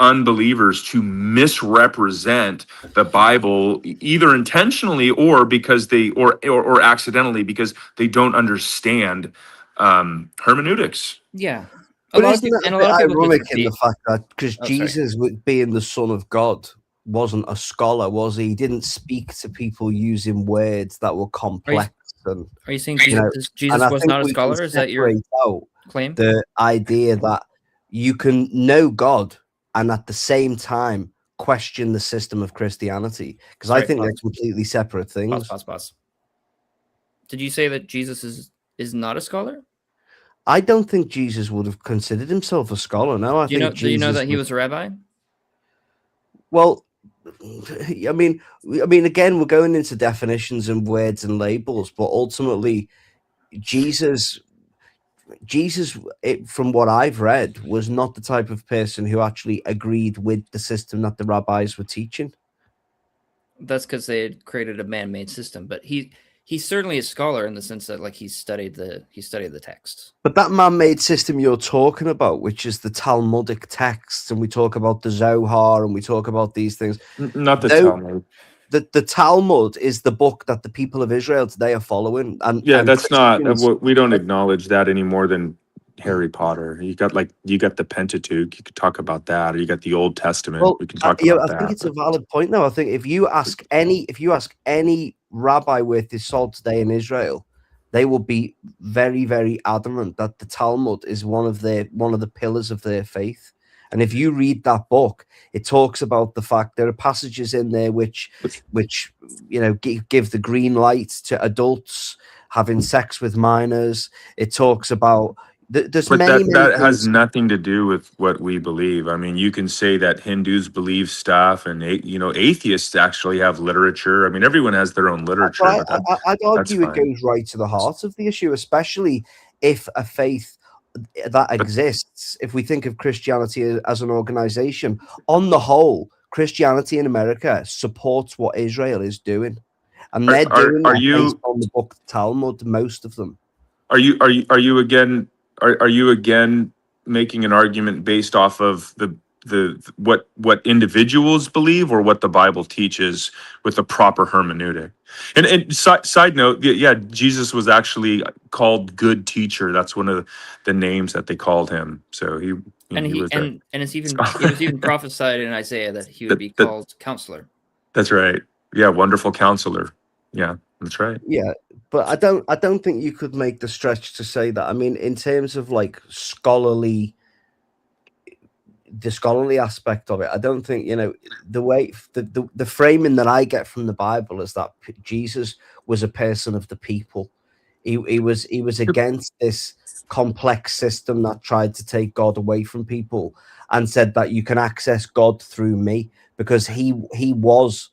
unbelievers to misrepresent the Bible, either intentionally or because or accidentally, because they don't understand hermeneutics. Yeah. A But lot of isn't people, that and a a bit lot of people just ironic in the repeat. fact that because Oh, sorry. Jesus, being the Son of God, wasn't a scholar, was he? He didn't speak to people using words that were complex, and Are you saying you know, Jesus, and Jesus I was think not a we can scholar? Is that your separate out claim? the idea that you can know God and at the same time question the system of Christianity, because I Sorry, think they're pause, completely separate pause, things. pause, pause. Did you say that Jesus is not a scholar? I don't think Jesus would have considered himself a scholar. No, I think Do you know Jesus that he was. was a rabbi? Well, again, we're going into definitions and words and labels, but ultimately, Jesus, from what I've read, was not the type of person who actually agreed with the system that the rabbis were teaching. That's because they had created a man-made system. But he's certainly a scholar in the sense that like he studied the texts. But that man-made system you're talking about, which is the Talmudic texts, and we talk about the Zohar, and we talk about these things, Not the though Talmud. the Talmud is the book that the people of Israel today are following, Yeah, and that's not Christians. we don't acknowledge that any more than Harry Potter. You got the Pentateuch. You could talk about that, or you got the Old Testament. Well, We can talk yeah, about I think that. it's a valid point. Though I think if you ask any rabbi worth his salt today in Israel, they will be very, very adamant that the Talmud is one of the pillars of their faith. And if you read that book, it talks about the fact there are passages in there which give the green light to adults having sex with minors. It talks about there's But many, many that has things. nothing to do with what we believe. I mean, you can say that Hindus believe stuff, and atheists actually have literature. I mean, everyone has their own But literature, but I'd that's argue it fine. goes right to the heart of the issue, especially if a faith that But exists, if we think of Christianity as an organization, on the whole, Christianity in America supports what Israel is doing. And are they're are, doing are that based you on the book Talmud, most of them. are you again making an argument based off of the what individuals believe, or what the Bible teaches with the proper hermeneutic? And side note, yeah, Jesus was actually called good teacher. That's one of the names that they called him. So And he he was a and it scholar. was even prophesied in Isaiah that he would that, be that called counselor. that's right. Yeah, wonderful counselor. Yeah, that's right. Yeah, but I don't think you could make the stretch to say that. I mean, in terms of like the scholarly aspect of it, I don't think the way the framing that I get from the Bible is that Jesus was a person of the people. He was against this complex system that tried to take God away from people, and said that you can access God through me, because he was.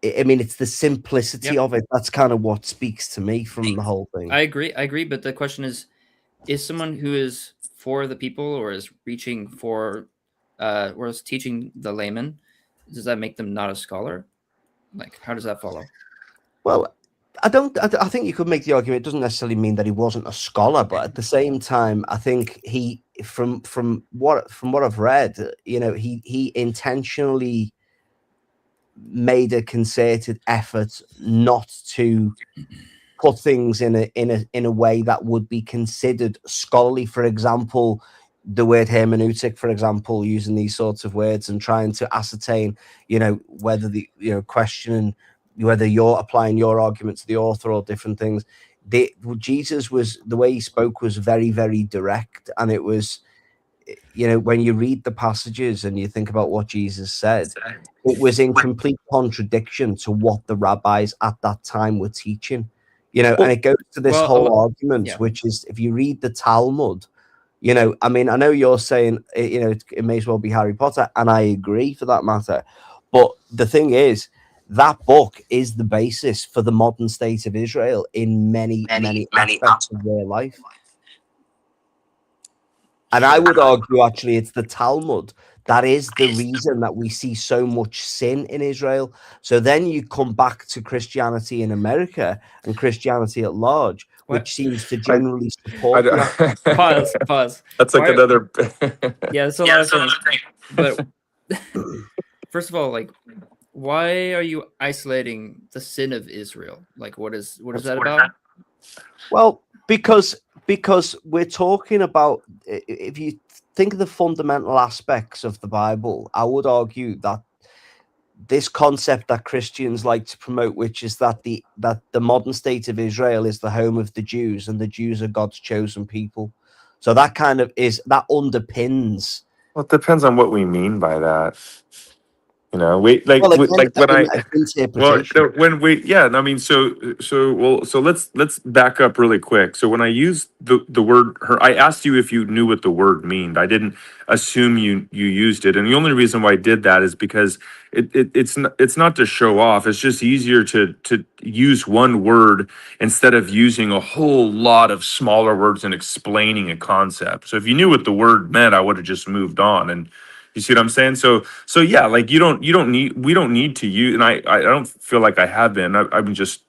I mean, it's the simplicity Yep. of it. That's kind of what speaks to me from the whole thing. I agree, but the question is someone who is for the people or is reaching for or is teaching the layman, does that make them not a scholar? Like, how does that follow? Well, I think you could make the argument. It doesn't necessarily mean that he wasn't a scholar, but at the same time, I think he, from what I've read, he intentionally made a concerted effort not to put things in a way that would be considered scholarly. For example, the word hermeneutic, for example, using these sorts of words and trying to ascertain, whether questioning whether you're applying your argument to the author or different things. Jesus was, the way he spoke was very, very direct, and it was, when you read the passages and you think about what Jesus said, it was in complete contradiction to what the rabbis at that time were teaching. And it goes to this whole argument, which is, if you read the Talmud, I mean, I know you're saying, it may as well be Harry Potter, and I agree for that matter. But the thing is, that book is the basis for the modern state of Israel in many aspects of their life. And I would argue, actually, it's the Talmud that is the reason that we see so much sin in Israel. So then you come back to Christianity in America and Christianity at large, which seems to generally support that. Pause. That's like another. Yeah, that's a lot of things. But first of all, like, why are you isolating the sin of Israel? Like, what is that about? Well, because we're talking about, if you think of the fundamental aspects of the Bible, I would argue that this concept that Christians like to promote, which is that the modern state of Israel is the home of the Jews, and the Jews are God's chosen people. So that kind of underpins. Well, it depends on what we mean by that. When I let's back up really quick. So when I used the word her, I asked you if you knew what the word meant. I didn't assume you used it, and the only reason why I did that is because it's not to show off. It's just easier to use one word instead of using a whole lot of smaller words and explaining a concept. So if you knew what the word meant, I would have just moved on. And you see what I'm saying? So yeah, like we don't need to use, and I don't feel like I have been. I'm just,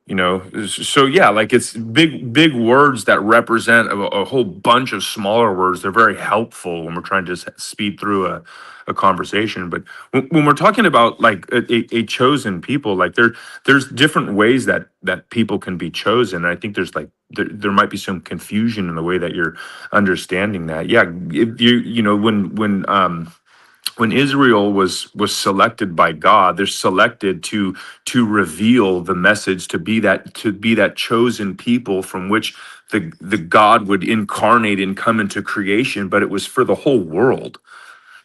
so yeah, like it's big words that represent a whole bunch of smaller words. They're very helpful when we're trying to speed through a conversation. But when we're talking about like a chosen people, like there's different ways that people can be chosen. And I think there's like there might be some confusion in the way that you're understanding that. Yeah, if when Israel was selected by God, they're selected to reveal the message, to be that chosen people from which the God would incarnate and come into creation, but it was for the whole world.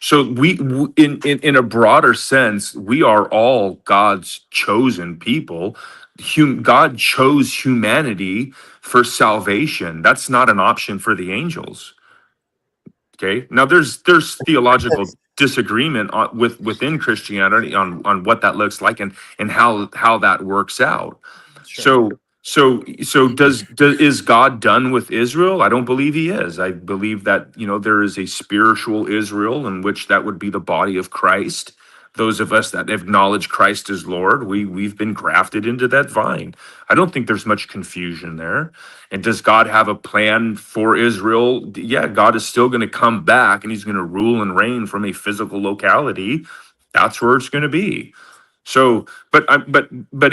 So in a broader sense, we are all God's chosen people. God chose humanity for salvation. That's not an option for the angels. Okay. Now there's theological disagreement within Christianity on what that looks like and how that works out. Sure. So is God done with Israel? I don't believe he is. I believe that there is a spiritual Israel in which that would be the body of Christ. Those of us that acknowledge Christ as Lord, we've been grafted into that vine. I don't think there's much confusion there. And does God have a plan for Israel? Yeah, God is still going to come back and he's going to rule and reign from a physical locality. That's where it's going to be. So, but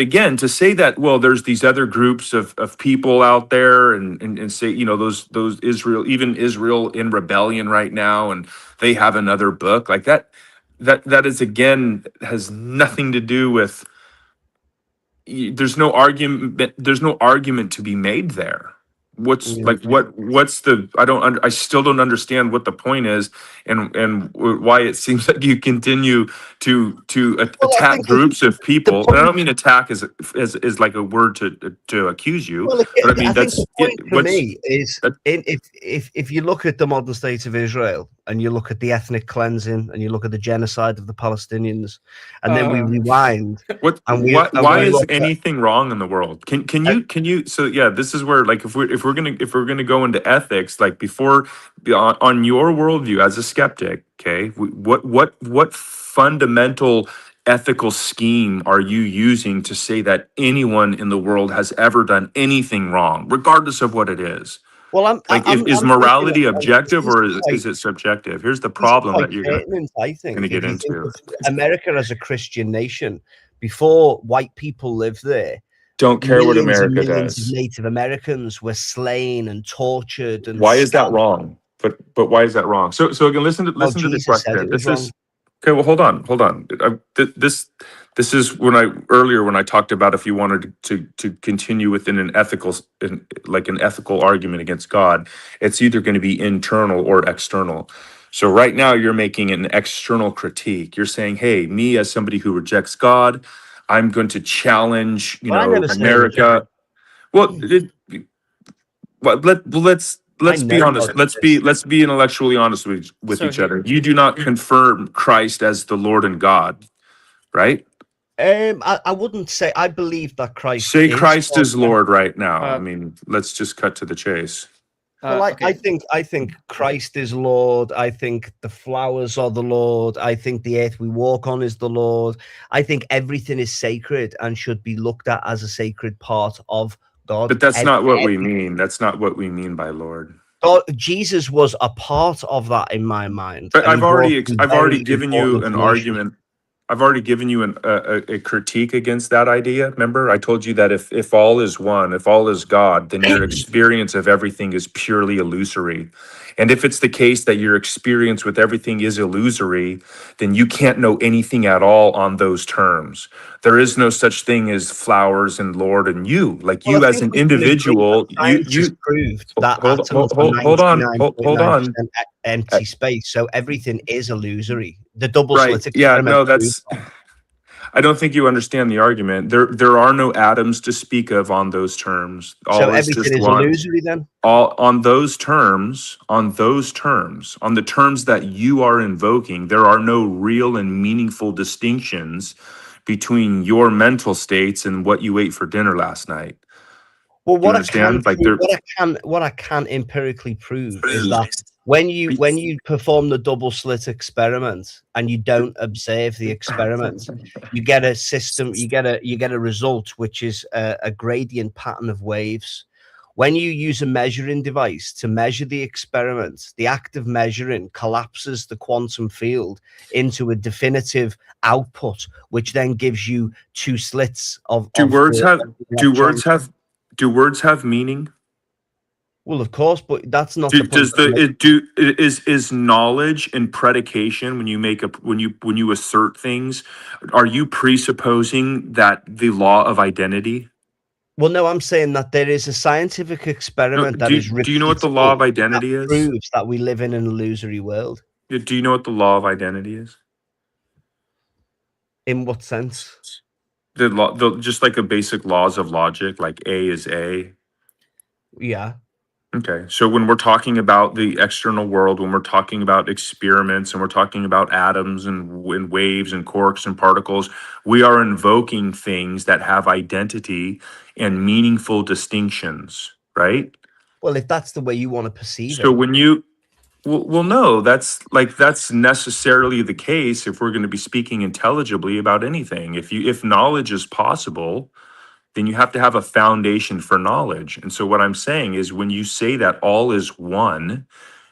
again, to say that, well, there's these other groups of people out there and say, those Israel, even Israel in rebellion right now, and they have another book like that is, again, has nothing to do with, there's no argument to be made there. What's the I still don't understand what the point is and why it seems like you continue to attack groups of people. And I don't mean attack as like a word to accuse you. Well, but I mean, think the point for me is if you look at the modern state of Israel and you look at the ethnic cleansing and you look at the genocide of the Palestinians, and then we rewind. Why is anything wrong in the world? Can you? So yeah, this is where, like, if we're gonna go into ethics, like, before, on your worldview as a skeptic, okay, what fundamental ethical scheme are you using to say that anyone in the world has ever done anything wrong, regardless of what it is? Well, Like, is I'm thinking morality this objective is or quite is it subjective? Here's the this is problem quite that you're pertinent, I gonna think. get If you think into. of America as a Christian nation, before white people lived there, Don't care what millions and America millions of does. Native Americans were slain and tortured and Why is that stabbed. wrong? But why is that wrong? So again, Well, listen to the Jesus said question. it was This is wrong. okay. Well, hold on. This is when I talked about if you wanted to continue within like an ethical argument against God, it's either going to be internal or external. So right now you're making an external critique. You're saying, "Hey, me as somebody who rejects God, I'm going to challenge, Well, I never said I reject. America." Well, I let's be know God honest. exists. Let's be intellectually honest with So each other. You do not confirm Christ as the Lord and God, right? I wouldn't say I believe that Christ Say is Christ God. is Lord right now. I uh, mean, let's just cut to the chase. Well, okay. I think Christ is Lord. I think the flowers are the Lord. I think the earth we walk on is the Lord. I think everything is sacred and should be looked at as a sacred part of God. But that's not what we mean. That's not what we mean by Lord. God, Jesus was a part of that in my mind, But and he brought some I've already very given important you an information. argument. I've already given you a critique against that idea. Remember, I told you that if all is one, if all is God, then your experience of everything is purely illusory. And if it's the case that your experience with everything is illusory, then you can't know anything at all on those terms. There is no such thing as flowers and Lord and you. Like Well, I you as think an we can agree that individual, science has you proved that atoms are hold on. 99.9% empty space, so everything is illusory. The double Right. slit Yeah, experiment no, proved that's that. I don't think you understand the argument. There are no atoms to speak of on those terms. So All is everything just is one. illusory then? All on those terms, on the terms that you are invoking, there are no real and meaningful distinctions between your mental states and what you ate for dinner last night. Well, Do you what I can understand? Like prove, there what I can empirically prove is that when you perform the double slit experiment and you don't observe the experiment, you get a system, you get a result which is a gradient pattern of waves. When you use a measuring device to measure the experiment, the act of measuring collapses the quantum field into a definitive output, which then gives you two slits do words have of the do electron. words have do words have meaning? Well, of course, but that's not the point. Does the it do is knowledge and predication when you make a when you assert things, are you presupposing that the law of identity? Well, no, I'm saying that there is a scientific No, experiment that is do you know what the law repeatable of that identity is? proves that we live in an illusory world. Do you know what the law of identity is? In what sense? The law, just like a basic laws of logic, like A is A. Yeah. Okay, so when we're talking about the external world, when we're talking about experiments and we're talking about atoms and waves and quarks and particles, we are invoking things that have identity and meaningful distinctions, right? Well, if that's the way you want to perceive So it. when you, well, no, that's necessarily the case if we're going to be speaking intelligibly about anything. If knowledge is possible, then you have to have a foundation for knowledge. And so what I'm saying is when you say that all is one,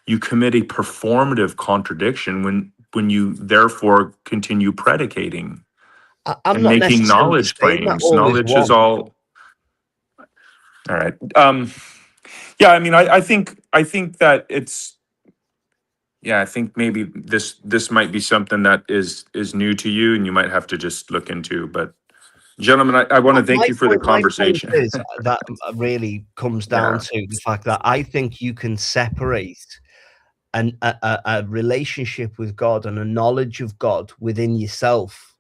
you commit a performative contradiction when you therefore continue predicating I'm and not making necessarily knowledge saying that claims. all is Knowledge is one. all right. Yeah, I mean I think that it's yeah, I think maybe this might be something that is new to you and you might have to just look into. But gentlemen, I want to thank you for the My point conversation. is that really comes down Yeah. to the fact that I think you can separate a relationship with God and a knowledge of God within yourself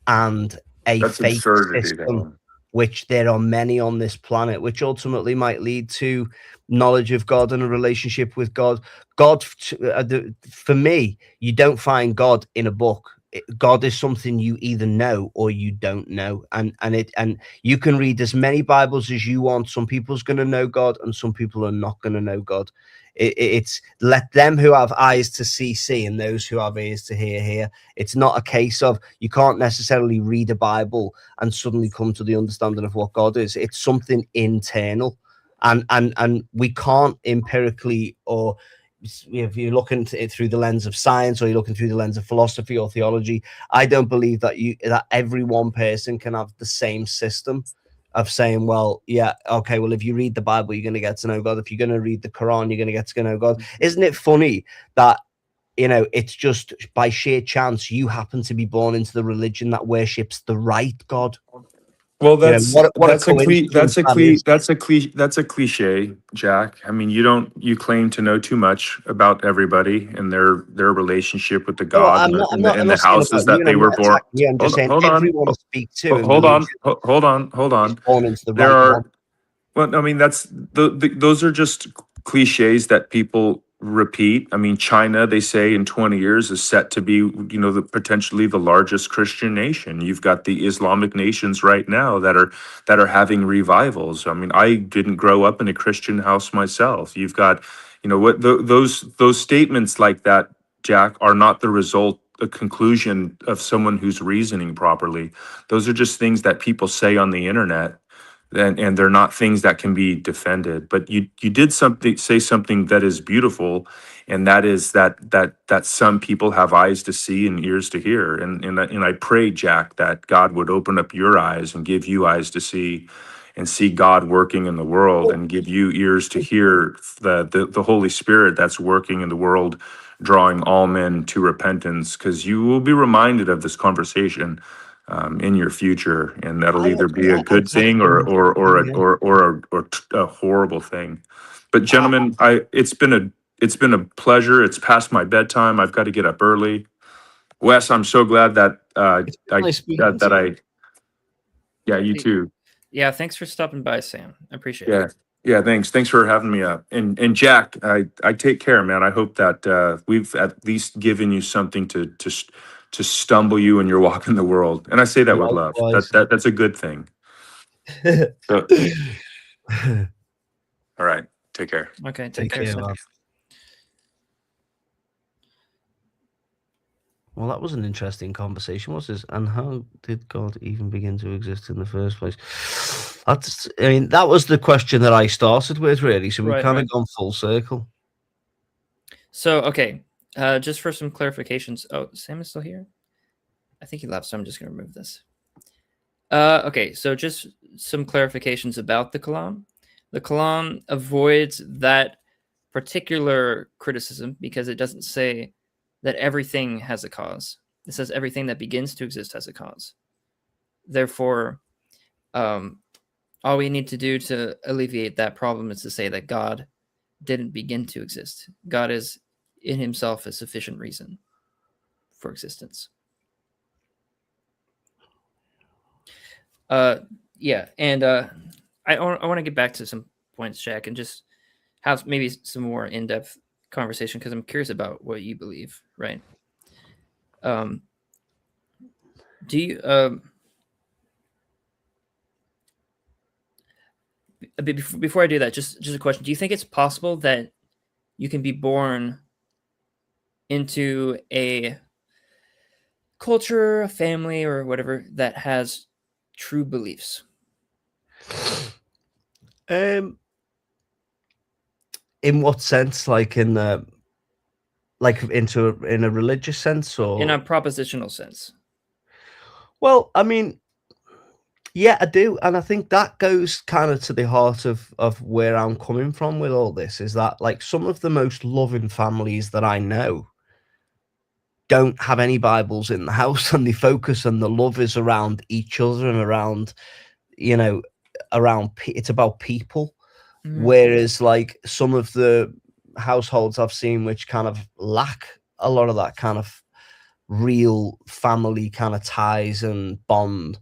and a That's faith absurdity, system, though. which there are many on this planet, which ultimately might lead to knowledge of God and a relationship with God. For me, you don't find God in a book. God is something you either know or you don't know, and you can read as many Bibles as you want. Some people's going to know God, and some people are not going to know God. It's let them who have eyes to see, and those who have ears to hear. It's not a case of you can't necessarily read a Bible and suddenly come to the understanding of what God is. It's something internal, and we can't empirically, or if you're looking at it through the lens of science, or you're looking through the lens of philosophy or theology, I don't believe that every one person can have the same system of saying, well, yeah, okay, well, if you read the Bible, you're going to get to know God. If you're going to read the Quran, you're going to get to know God. Isn't it funny that, it's just by sheer chance you happen to be born into the religion that worships the right God? Well, What a coincidence that's a cliche, Jack. I mean, you claim to know too much about everybody and their relationship with the No, God and I'm the not saying houses about you, that and they I'm were not born. attacking you. I'm just saying Hold on, everyone I speak to in hold on, religion hold is on. born into the There right one. are Well, I mean, those are just cliches that people repeat. I mean, China, they say in 20 years is set to be, potentially the largest Christian nation. You've got the Islamic nations right now that are having revivals. I mean, I didn't grow up in a Christian house myself. You've got, those statements like that, Jack, are not the result, the conclusion of someone who's reasoning properly. Those are just things that people say on the internet, and they're not things that can be defended. But you did say something that is beautiful, and that is that some people have eyes to see and ears to hear. And I pray, Jack, that God would open up your eyes and give you eyes to see, and see God working in the world, and give you ears to hear the Holy Spirit that's working in the world, drawing all men to repentance. Because you will be reminded of this conversation in your future, and that'll either be a good thing or a horrible thing. But gentlemen, it's been a pleasure. It's past my bedtime. I've got to get up early. Wes, I'm so glad that Nice speaking to you. yeah, you too. Yeah, thanks for stopping by, Sam. I appreciate Yeah. it. Yeah, thanks for having me up. And Jack, I take care, man. I hope that we've at least given you something to stumble you in your walk in the world. And I say that with love. Likewise. That's a good thing. So, all right, take care. Okay, Take take care, care, Sam. man. Well, that was an interesting conversation, was it? And how did God even begin to exist in the first place? That was the question that I started with, really. So we've kind of gone full circle. So, okay, just for some clarifications. Oh, Sam is still here? I think he left, so I'm just going to remove this. Okay, so just some clarifications about the Kalam. The Kalam avoids that particular criticism because it doesn't say that everything has a cause. It says everything that begins to exist has a cause. Therefore, all we need to do to alleviate that problem is to say that God didn't begin to exist. God is in himself a sufficient reason for existence. Yeah, and I want to get back to some points, Jack, and just have maybe some more in-depth conversation because I'm curious about what you believe, right? Do you before I do that, just a question: do you think it's possible that you can be born into a culture, a family, or whatever that has true beliefs? In what sense? Like in a religious sense, or in a propositional sense? Well, I mean, yeah, I do, and I think that goes kind of to the heart of where I'm coming from with all this. Is that like some of the most loving families that I know don't have any Bibles in the house, and they focus and the love is around each other and around, it's about people. Whereas like some of the households I've seen which kind of lack a lot of that kind of real family kind of ties and bond,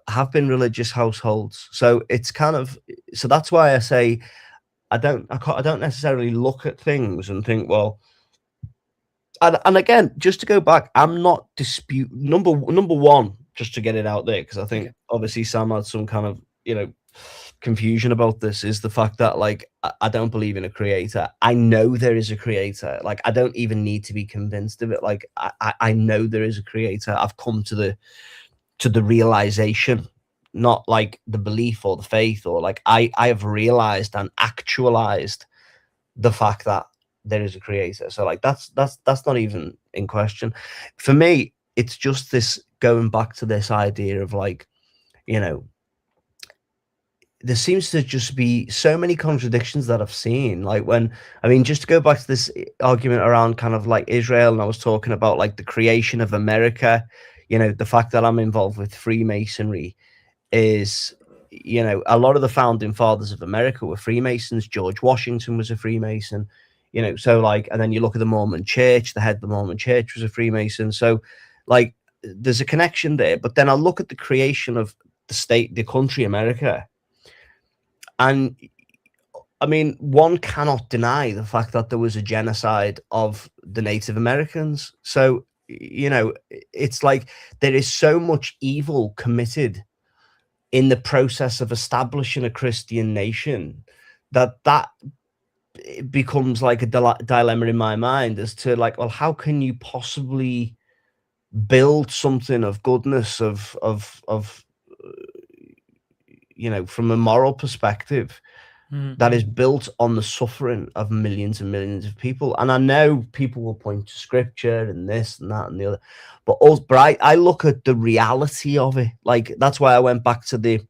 have been religious households. So it's kind of, so that's why I say I don't necessarily look at things and think, well, and again, just to go back, I'm not number one, just to get it out there, because I think obviously Sam had some kind of confusion about this is the fact that, like, I don't believe in a creator. I know there is a creator. Like, I don't even need to be convinced of it. Like, I know there is a creator. I've come to the realization, not like the belief or the faith, or like I have realized and actualized the fact that there is a creator. So like that's not even in question. For me, it's just this going back to this idea of, like, you know, there seems to just be so many contradictions that I've seen. Like, when, I mean, just to go back to this argument around kind of like Israel, and I was talking about like the creation of America, you know, the fact that I'm involved with Freemasonry is, you know, a lot of the founding fathers of America were Freemasons. George Washington was a Freemason, you know, so like, and then you look at the Mormon Church, the head of the Mormon Church was a Freemason. So like, there's a connection there. But then I look at the creation of the state, the country, America. And I mean, one cannot deny the fact that there was a genocide of the Native Americans. So, you know, it's like there is so much evil committed in the process of establishing a Christian nation that becomes like a dilemma in my mind as to, like, well, how can you possibly build something of goodness, of you know, from a moral perspective, that is built on the suffering of millions and millions of people? And I know people will point to scripture and this and that and the other, but I look at the reality of it. Like, that's why I went back to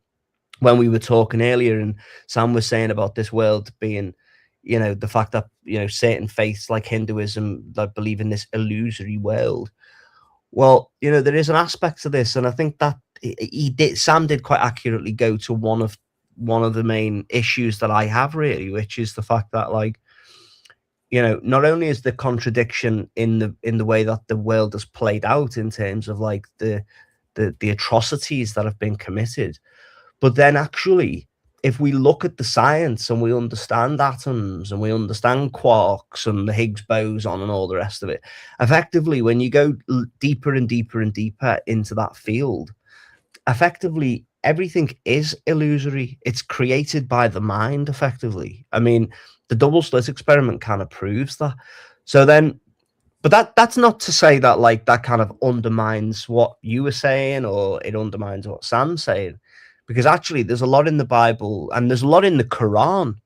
when we were talking earlier, and Sam was saying about this world being, you know, the fact that, you know, certain faiths like Hinduism that believe in this illusory world. Well, you know, there is an aspect to this, and I think that Sam did quite accurately go to one of the main issues that I have, really, which is the fact that, like, you know, not only is the contradiction in the way that the world has played out in terms of like the atrocities that have been committed, but then actually, if we look at the science and we understand atoms and we understand quarks and the Higgs boson and all the rest of it, effectively, when you go deeper and deeper and deeper into that field, effectively everything is illusory. It's created by the mind, effectively. I mean, the double slit experiment kind of proves that. So then, but that's not to say that, like, that kind of undermines what you were saying, or it undermines what Sam's saying, because actually there's a lot in the Bible and there's a lot in the Quran.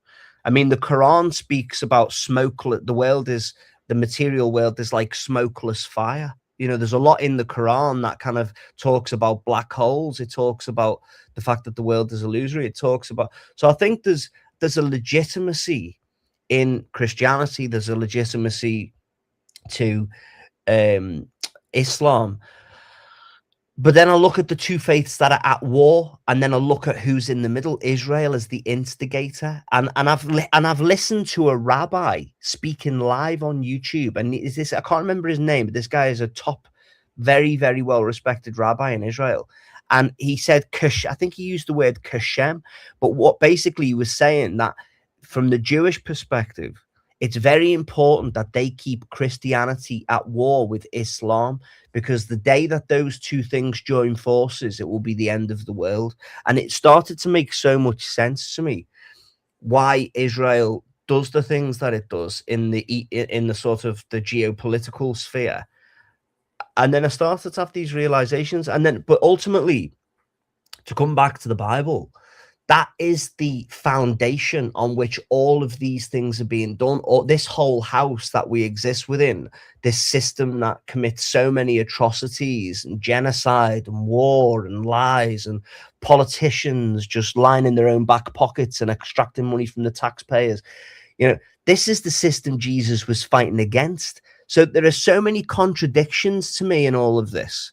I mean, the Quran speaks about the world is, the material world is like smokeless fire. You know, there's a lot in the Quran that kind of talks about black holes. It talks about the fact that the world is illusory. It talks about, so I think there's a legitimacy in Christianity. There's a legitimacy to Islam. But then I look at the two faiths that are at war, and then I look at who's in the middle. Israel as the instigator, and I've listened to a rabbi speaking live on YouTube, and is this, I can't remember his name, but this guy is a top, very, very well respected rabbi in Israel, and he said I think he used the word kashem, but what basically he was saying that from the Jewish perspective, it's very important that they keep Christianity at war with Islam, because the day that those two things join forces, it will be the end of the world. And it started to make so much sense to me why Israel does the things that it does in the sort of the geopolitical sphere. And then I started to have these realizations, and then, but ultimately, to come back to the Bible, that is the foundation on which all of these things are being done, or this whole house that we exist within, this system that commits so many atrocities and genocide and war and lies, and politicians just lining their own back pockets and extracting money from the taxpayers. You know, this is the system Jesus was fighting against. So there are so many contradictions to me in all of this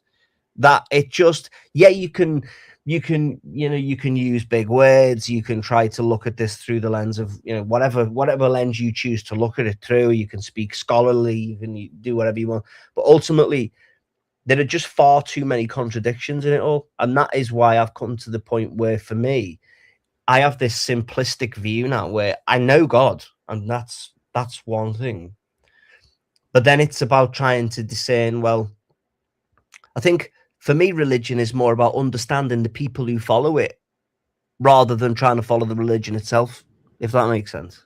that it just, yeah, you can use big words. You can try to look at this through the lens of, you know, whatever lens you choose to look at it through. You can speak scholarly, you can do whatever you want, but ultimately there are just far too many contradictions in it all. And that is why I've come to the point where, for me, I have this simplistic view now where I know God, and that's one thing. But then it's about trying to discern, well, I think for me, religion is more about understanding the people who follow it rather than trying to follow the religion itself, if that makes sense.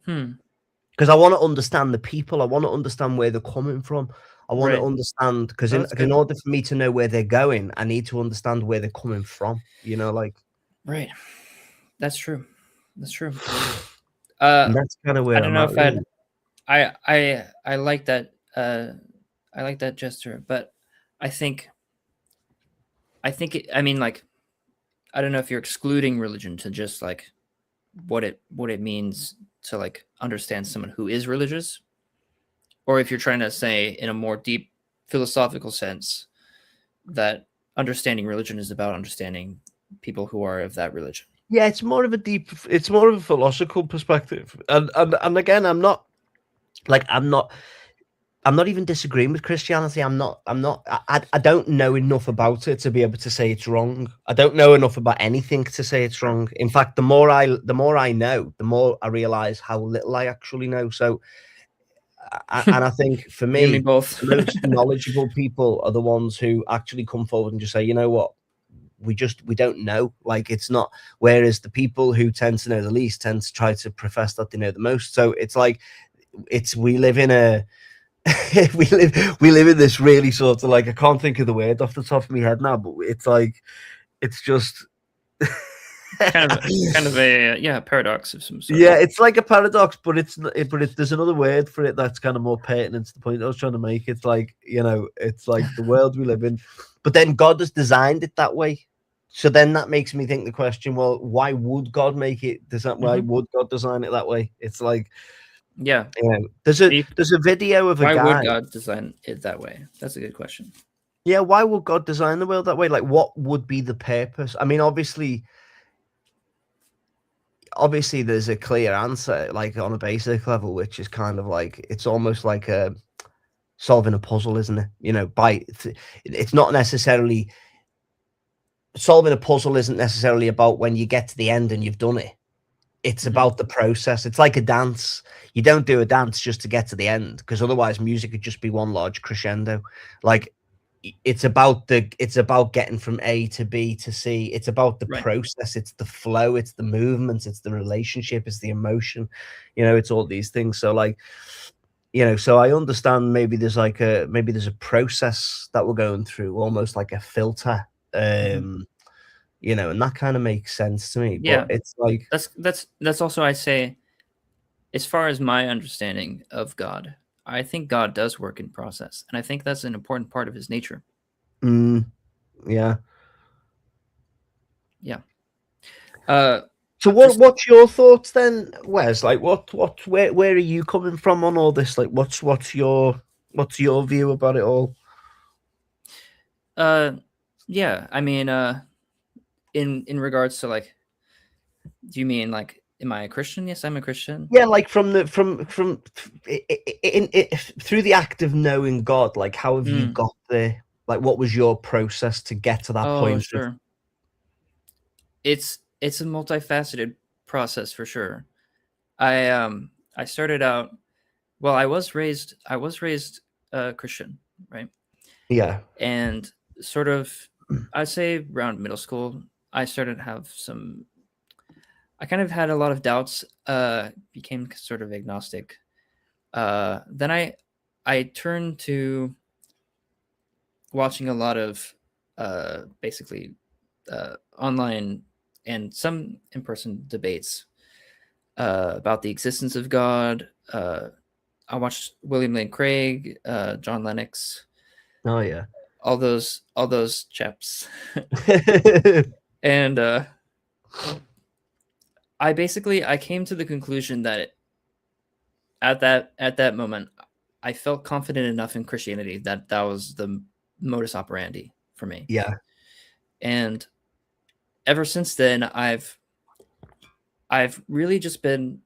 Because I want to understand the people. I want to understand where they're coming from. I want to Right. understand, because That's in good. order for me to know where they're going, I need to understand where they're coming from. Like Right. That's true. That's true. and that's kind of I where don't I'm know at. if Really. I like that I like that gesture, but I think I mean, like, I don't know if you're excluding religion to just like what it means to like understand someone who is religious, or if you're trying to say in a more deep philosophical sense that understanding religion is about understanding people who are of that religion. Yeah, it's more of a philosophical perspective, and again, I'm not even disagreeing with Christianity. I don't know enough about it to be able to say it's wrong. I don't know enough about anything to say it's wrong. In fact, the more I know, the more I realize how little I actually know. So, and I think for You and me me, both. the most knowledgeable people are the ones who actually come forward and just say, you know what, we don't know. Like, it's not. Whereas the people who tend to know the least tend to try to profess that they know the most. So it's like we live in a we live in this really sort of, like, I can't think of the word off the top of my head now, but it's like it's just kind of a paradox of some sort. yeah, it's like a paradox, but there's another word for it that's kind of more pertinent to the point I was trying to make. It's like, it's like the world we live in, but then God has designed it that way. So then that makes me think the question, well, why would God make it? Why would God design it that way? It's like, Yeah. There's a video of a Why guy. would God design it that way? That's a good question. Yeah, why would God design the world that way? Like, what would be the purpose? I mean, obviously there's a clear answer, like on a basic level, which is kind of like, it's almost like solving a puzzle, isn't it? It's not necessarily solving a puzzle isn't necessarily about when you get to the end and you've done it. It's about the process. It's like a dance. You don't do a dance just to get to the end, because otherwise music would just be one large crescendo. Like, it's about getting from A to B to C. It's about the process. It's the flow. It's the movement. It's the relationship. It's the emotion. It's all these things. So, like, so I understand maybe there's a process that we're going through, almost like a filter. And that kind of makes sense to me. Yeah, but it's like that's also, I say, as far as my understanding of God, I think God does work in process, and I think that's an important part of his nature. Yeah. Yeah. So what's your thoughts then, Wes? Like, where are you coming from on all this? Like, what's your view about it all? Yeah, I mean, in regards to, like, do you mean, like, am I a Christian? Yes, I'm a Christian. Yeah, like from through the act of knowing God, like, how have you got there? Like, what was your process to get to that point? Sure. It's a multifaceted process for sure. I started out, well, I was raised Christian, right? Yeah. And sort of, I'd say around middle school, I started to have I kind of had a lot of doubts, became sort of agnostic. Then I turned to watching a lot of basically online and some in-person debates about the existence of God. I watched William Lane Craig, John Lennox. Oh yeah. All those chaps. And I came to the conclusion that at that moment, I felt confident enough in Christianity that was the modus operandi for me. Yeah. And ever since then, I've really just been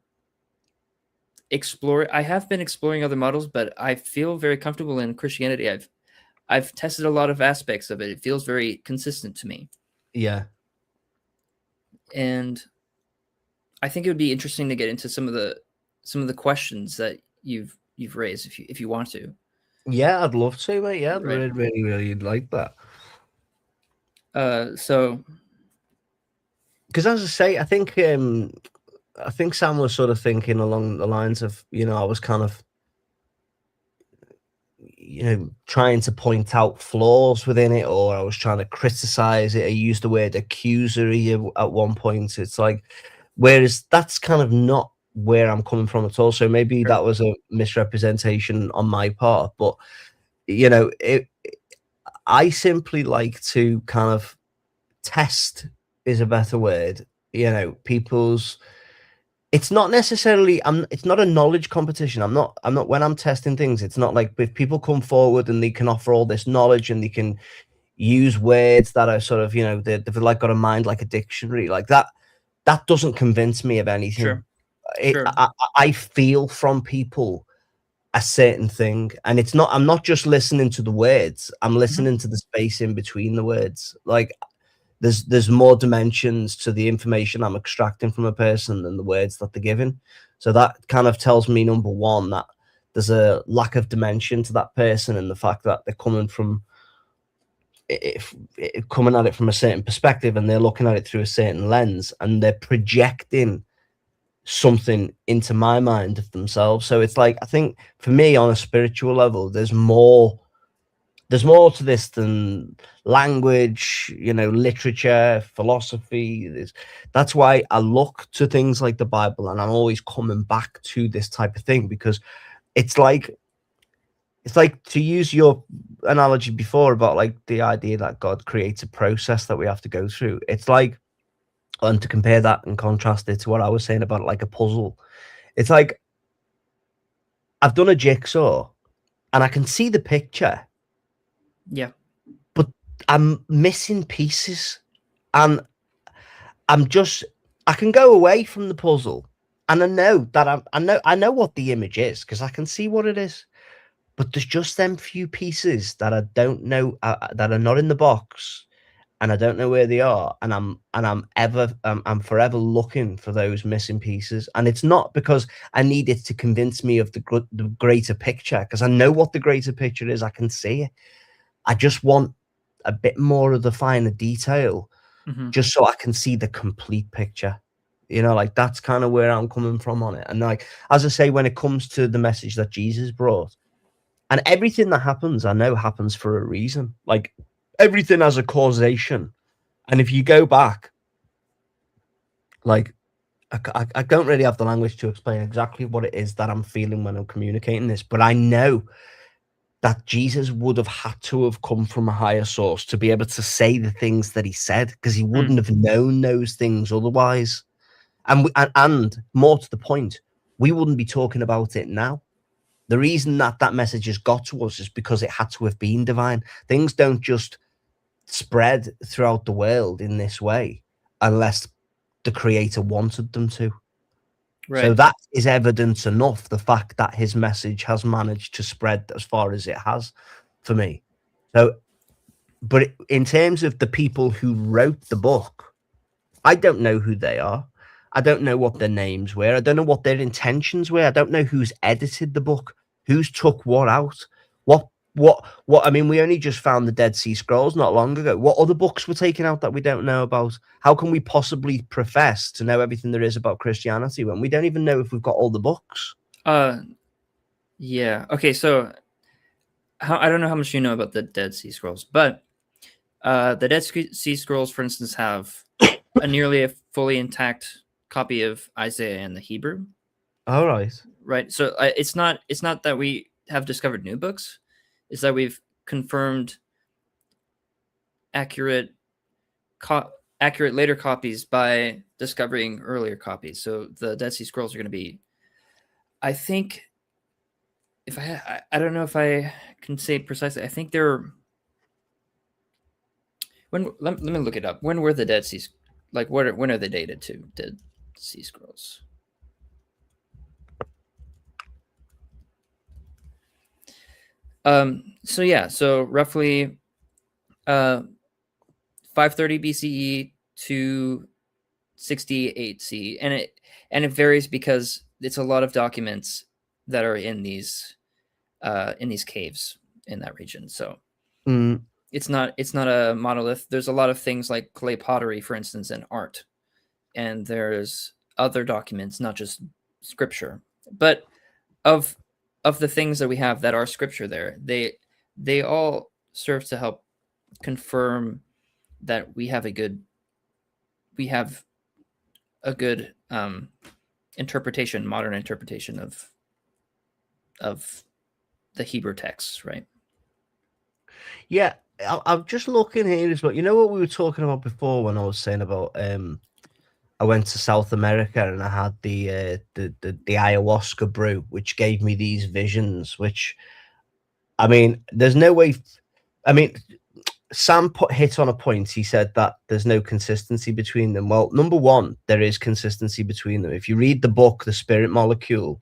I have been exploring other models, but I feel very comfortable in Christianity. I've tested a lot of aspects of it. It feels very consistent to me. Yeah. And I think it would be interesting to get into some of the questions that you've raised if you want to. Yeah, I'd love to, mate. Yeah, I'd Right. really like that. So because as I say, I think Sam was sort of thinking along the lines of, I was kind of, trying to point out flaws within it, or I was trying to criticize it. I used the word accusory at one point. It's like, whereas that's kind of not where I'm coming from at all. So maybe that was a misrepresentation on my part, but I simply like to kind of test is a better word. People's. It's not necessarily. It's not a knowledge competition. I'm not. When I'm testing things, it's not like if people come forward and they can offer all this knowledge and they can use words that are sort of, they've like got a mind like a dictionary, like that. That doesn't convince me of anything. Sure. I feel from people a certain thing, and it's not. I'm not just listening to the words. I'm listening to the space in between the words. Like there's more dimensions to the information I'm extracting from a person than the words that they're giving. So that kind of tells me, number one, that there's a lack of dimension to that person, and the fact that they're coming at it from a certain perspective, and they're looking at it through a certain lens, and they're projecting something into my mind of themselves. So it's like, I think for me on a spiritual level, there's more to this than language, literature, philosophy. That's why I look to things like the Bible, and I'm always coming back to this type of thing, because it's like to use your analogy before about like the idea that God creates a process that we have to go through. It's like, and to compare that and contrast it to what I was saying about like a puzzle, it's like I've done a jigsaw and I can see the picture. Yeah. But I'm missing pieces, and I can go away from the puzzle, and I know that I know what the image is because I can see what it is. But there's just them few pieces that I don't know, that are not in the box, and I don't know where they are, and I'm forever looking for those missing pieces. And it's not because I need it to convince me of the greater picture, because I know what the greater picture is. I can see it. I just want a bit more of the finer detail, just so I can see the complete picture. Like that's kind of where I'm coming from on it. And like, as I say, when it comes to the message that Jesus brought, and everything that happens, I know happens for a reason. Like everything has a causation. And if you go back, like, I don't really have the language to explain exactly what it is that I'm feeling when I'm communicating this, but I know that Jesus would have had to have come from a higher source to be able to say the things that he said, because he wouldn't have known those things otherwise. And more to the point, we wouldn't be talking about it now. The reason that message has got to us is because it had to have been divine. Things don't just spread throughout the world in this way unless the creator wanted them to. Right. So that is evidence enough, the fact that his message has managed to spread as far as it has, for me. So, but in terms of the people who wrote the book, I don't know who they are. I don't know what their names were. I don't know what their intentions were. I don't know who's edited the book, who's took what out, what. I mean, we only just found the Dead Sea Scrolls not long ago. What other books were taken out that we don't know about? How can we possibly profess to know everything there is about Christianity when we don't even know if we've got all the books? Yeah. Okay. So, I don't know how much you know about the Dead Sea Scrolls, but the Dead Sea Scrolls, for instance, have nearly a fully intact copy of Isaiah and the Hebrew. All right. Right. So it's not that we have discovered new books. It's that we've confirmed accurate later copies by discovering earlier copies. So the Dead Sea Scrolls are going to be, I think, if I don't know if I can say precisely. I think they're let me look it up. When were the Dead Sea, like when are they dated to, Dead Sea Scrolls? So yeah, so roughly 530 BCE to 68 CE, and it varies because it's a lot of documents that are in these caves in that region. So it's not a monolith. There's a lot of things like clay pottery, for instance, and art, and there's other documents, not just scripture. But of the things that we have that are scripture, there, they all serve to help confirm that we have a good interpretation, modern interpretation of the Hebrew texts, right? Yeah, I'm just looking here as well. You know what we were talking about before when I was saying about I went to South America and I had the ayahuasca brew, which gave me these visions. Which, I mean, there's no way. I mean, Sam hit on a point. He said that there's no consistency between them. Well, number one, there is consistency between them. If you read the book, The Spirit Molecule,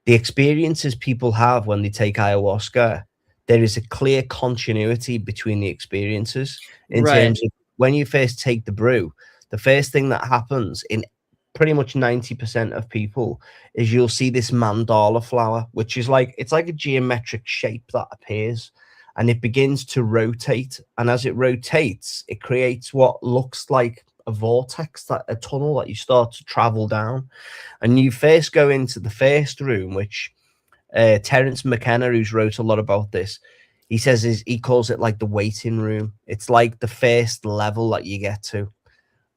the experiences people have when they take ayahuasca, there is a clear continuity between the experiences in terms of when you first take the brew. The first thing that happens in pretty much 90% of people is you'll see this mandala flower, which is like, it's like a geometric shape that appears and it begins to rotate. And as it rotates, it creates what looks like a vortex, a tunnel that you start to travel down. And you first go into the first room, which Terence McKenna, who's wrote a lot about this, he says he calls it like the waiting room. It's like the first level that you get to.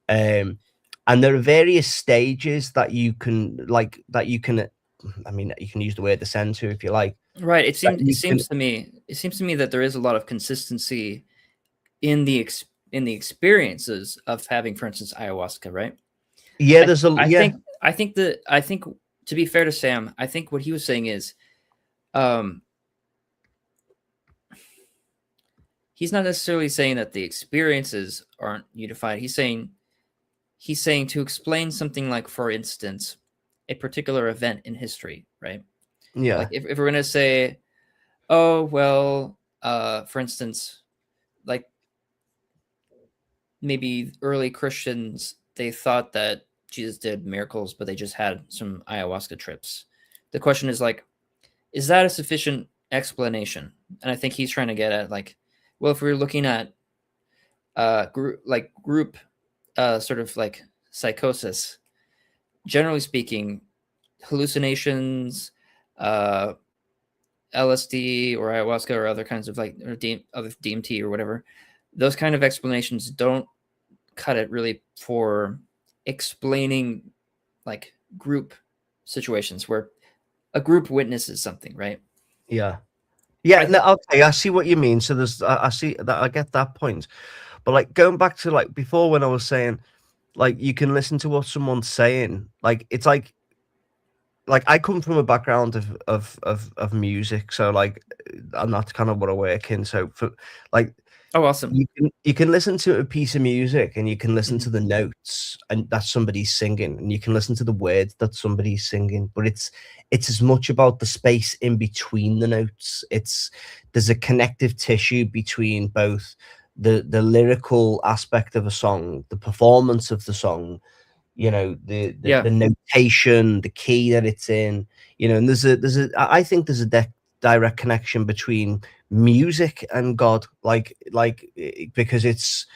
And there are various stages that you can I mean, you can use the word ascend to if you like. Right. It seems to me that there is a lot of consistency in the experiences of having, for instance, ayahuasca, right? Yeah, I think to be fair to Sam, I think what he was saying is he's not necessarily saying that the experiences aren't unified. He's saying to explain something like, for instance, a particular event in history, right? Yeah. Like if we're going to say, oh, well, for instance, like maybe early Christians, they thought that Jesus did miracles, but they just had some ayahuasca trips. The question is like, is that a sufficient explanation? And I think he's trying to get at like, well, if we're looking at group sort of like psychosis, generally speaking, hallucinations, LSD or ayahuasca or other kinds of like other DMT or whatever, those kind of explanations don't cut it really for explaining like group situations where a group witnesses something, right? Yeah. Okay, I see what you mean. So I see that, I get that point, but like going back to like before when I was saying, like you can listen to what someone's saying, like it's like I come from a background of music, so like, and that's kind of what I work in. So for like, oh, awesome, you can listen to a piece of music and you can listen to the notes and that somebody's singing, and you can listen to the words that somebody's singing, but it's as much about the space in between the notes. There's a connective tissue between both the lyrical aspect of a song, the performance of the song, you know, the notation, the key that it's in, you know, and I think there's a direct connection between music and God, because it's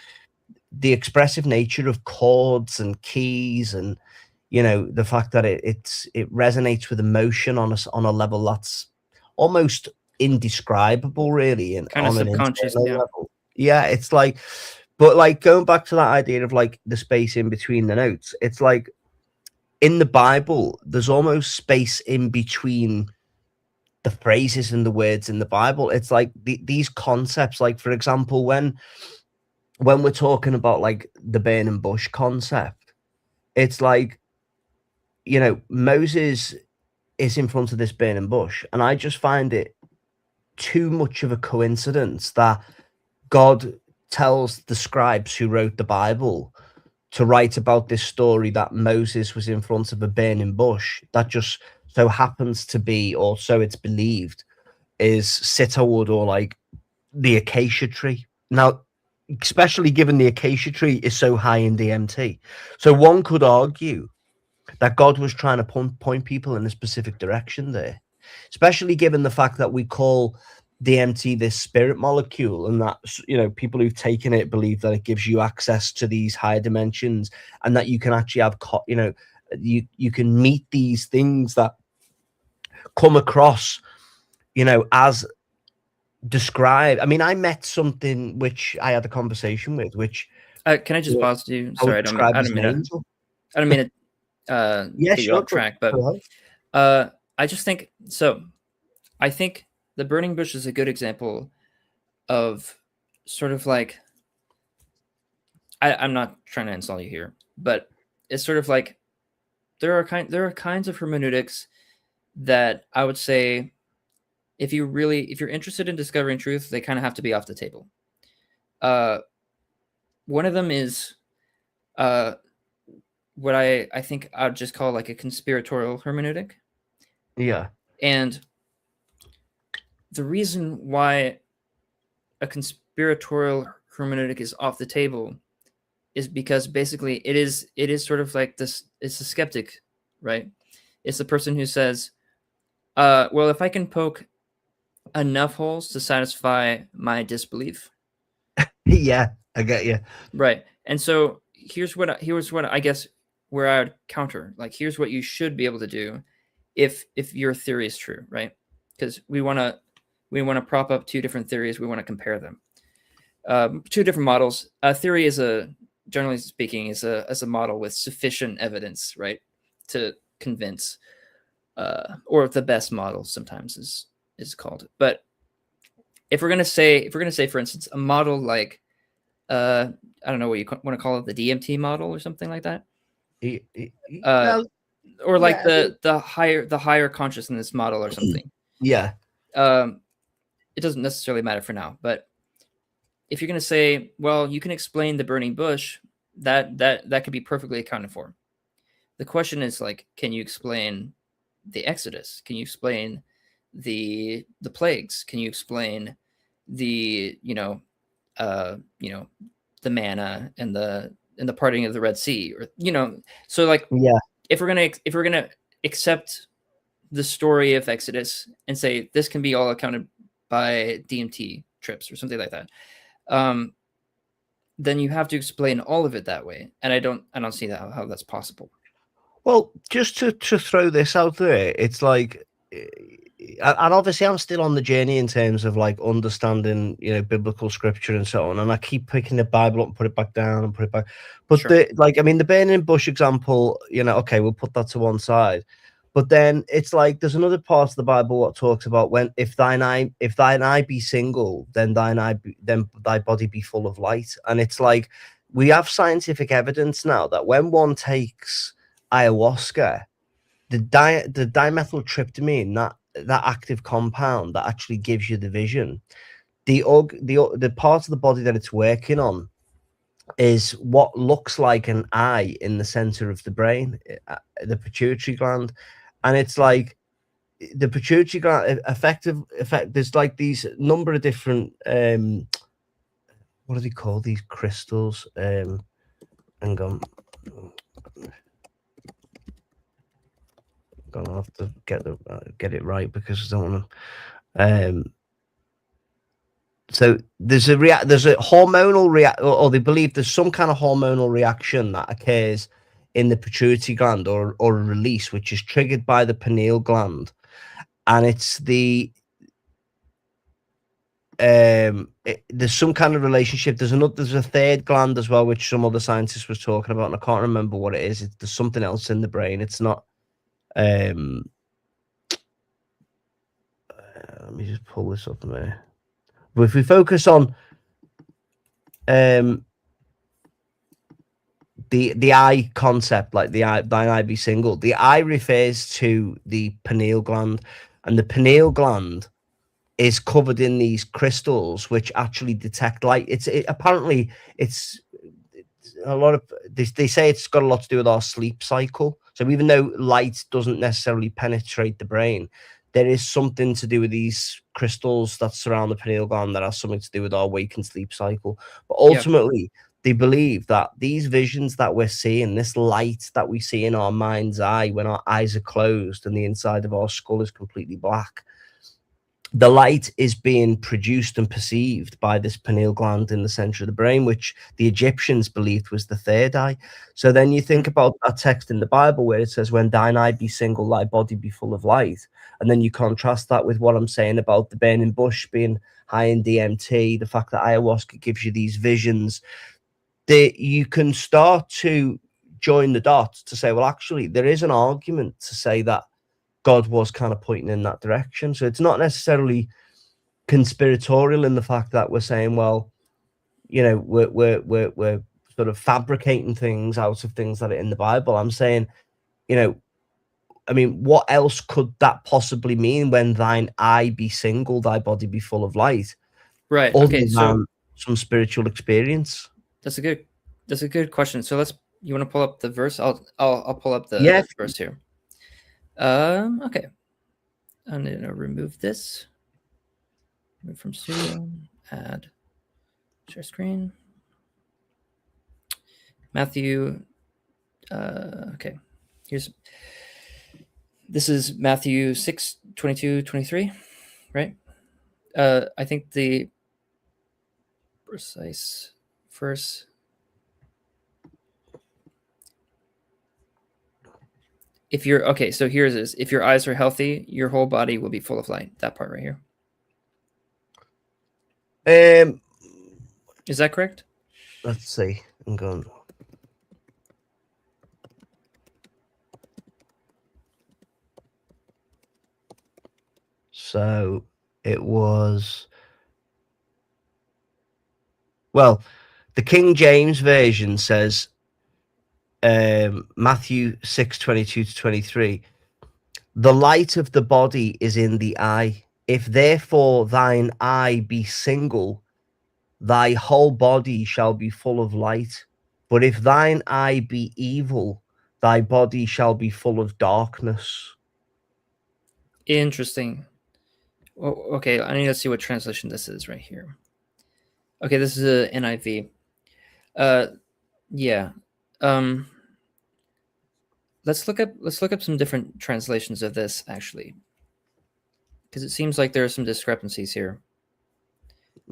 the expressive nature of chords and keys, and you know, the fact that it resonates with emotion on a level that's almost indescribable, really, and kind of on subconscious level. Yeah, it's like, but like going back to that idea of like the space in between the notes, it's like in the Bible, there's almost space in between the phrases and the words in the Bible. It's like these concepts, like for example, when we're talking about like the burning bush concept, it's like, you know, Moses is in front of this burning bush, and I just find it too much of a coincidence that God tells the scribes who wrote the Bible to write about this story that Moses was in front of a burning bush that just so happens to be, or so it's believed, is sitterwood, or like the acacia tree. Now, especially given the acacia tree is so high in DMT. So one could argue that God was trying to point people in a specific direction there, especially given the fact that we call DMT, this spirit molecule, and that, you know, people who've taken it believe that it gives you access to these higher dimensions, and that you can actually have, you know, you can meet these things that come across, you know, as described. I mean, I met something which I had a conversation with, which can I just pause you? I would Sorry, describe I as don't an mean to, angel. I don't mean to Yeah, get you sure. off track, but Go ahead. I just think so. I think the burning bush is a good example of sort of like, I'm not trying to insult you here, but it's sort of like there are kinds of hermeneutics that I would say, if you're interested in discovering truth, they kind of have to be off the table. One of them is what I think I'd just call like a conspiratorial hermeneutic. Yeah. And the reason why a conspiratorial hermeneutic is off the table is because basically it is sort of like this. It's a skeptic, right? It's the person who says, well, if I can poke enough holes to satisfy my disbelief. Yeah, I get you. Right. And so here's what I guess where I would counter. Like, here's what you should be able to do if your theory is true, right? Because we want to prop up two different theories. We want to compare them. Two different models. A theory is generally speaking, is a model with sufficient evidence, right, to convince, or the best model sometimes is called. But if we're gonna say, for instance, a model like, I don't know what you want to call it, the DMT model or something like that, or like the higher consciousness model or something. Yeah. It doesn't necessarily matter for now, but if you're going to say, well, you can explain the burning bush, that could be perfectly accounted for. The question is, like, can you explain the Exodus? Can you explain the plagues? Can you explain the the manna and the parting of the Red Sea, or so, like, yeah, if we're gonna accept the story of Exodus and say this can be all accounted by DMT trips or something like that, then you have to explain all of it that way, and I don't see that how that's possible. Well, just to throw this out there, it's like, and obviously I'm still on the journey in terms of like understanding, biblical scripture and so on. And I keep picking the Bible up and put it back down and put it back. But Sure. the burning bush example, okay, we'll put that to one side. But then it's like there's another part of the Bible what talks about if thine eye be single, then thy body be full of light. And it's like we have scientific evidence now that when one takes ayahuasca, the dimethyltryptamine, that active compound that actually gives you the vision, the part of the body that it's working on is what looks like an eye in the center of the brain, the pituitary gland. And it's like the pituitary gland effect. There's like these number of different what do they call these crystals? Hang on. Gonna have to get it right because I don't want to. So there's a hormonal or they believe there's some kind of hormonal reaction that occurs in the pituitary gland, or a release which is triggered by the pineal gland, and it's there's some kind of relationship. There's a third gland as well, which some other scientists was talking about, and I can't remember what it is. There's something else in the brain. It's not. Let me just pull this up there. But if we focus on the eye concept, like thine eye be single, the eye refers to the pineal gland, and the pineal gland is covered in these crystals which actually detect light. Apparently it's a lot of they say it's got a lot to do with our sleep cycle. So even though light doesn't necessarily penetrate the brain, there is something to do with these crystals that surround the pineal gland that has something to do with our wake and sleep cycle. But ultimately, they believe that these visions that we're seeing, this light that we see in our mind's eye when our eyes are closed and the inside of our skull is completely black, the light is being produced and perceived by this pineal gland in the center of the brain, which the Egyptians believed was the third eye. So then you think about that text in the Bible where it says, when thine eye be single, thy body be full of light. And then you contrast that with what I'm saying about the burning bush being high in DMT, the fact that ayahuasca gives you these visions, that you can start to join the dots to say, well, actually, there is an argument to say that God was kind of pointing in that direction. So it's not necessarily conspiratorial in the fact that we're saying, well, you know, we're sort of fabricating things out of things that are in the Bible. I'm saying, you know, I mean, what else could that possibly mean when thine eye be single, thy body be full of light? Right. Other Okay. So than some spiritual experience. that's a good question. So you want to pull up the verse? I'll pull up the Yeah. verse here. Okay. I'm gonna remove this. Move from studio. Add share screen. Matthew. Okay. This is Matthew 6, 22, 23, right? I think the precise verse. If you're okay, so here's this. If your eyes are healthy, your whole body will be full of light. That part right here. Is that correct? Let's see. I'm going. So it was, well, the King James version says, Matthew 6, 22 to 23, the light of the body is in the eye. If therefore thine eye be single, thy whole body shall be full of light. But if thine eye be evil, thy body shall be full of darkness. Interesting. Well, okay, I need to see what translation this is right here. Okay, this is a NIV. Yeah. Let's look up some different translations of this actually, because it seems like there are some discrepancies here.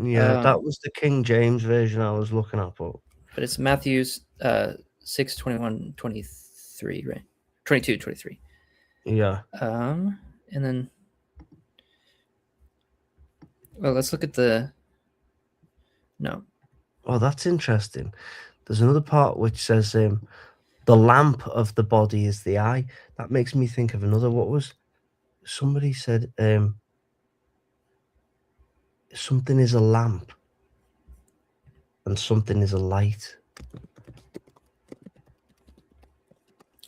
Yeah, that was the King James version I was looking at. But it's Matthew's 6, 21, 23, right? 22, 23. Yeah. And then, well, let's look at the. No. Oh, that's interesting. There's another part which says, the lamp of the body is the eye. That makes me think of another. What was somebody said? Something is a lamp and something is a light.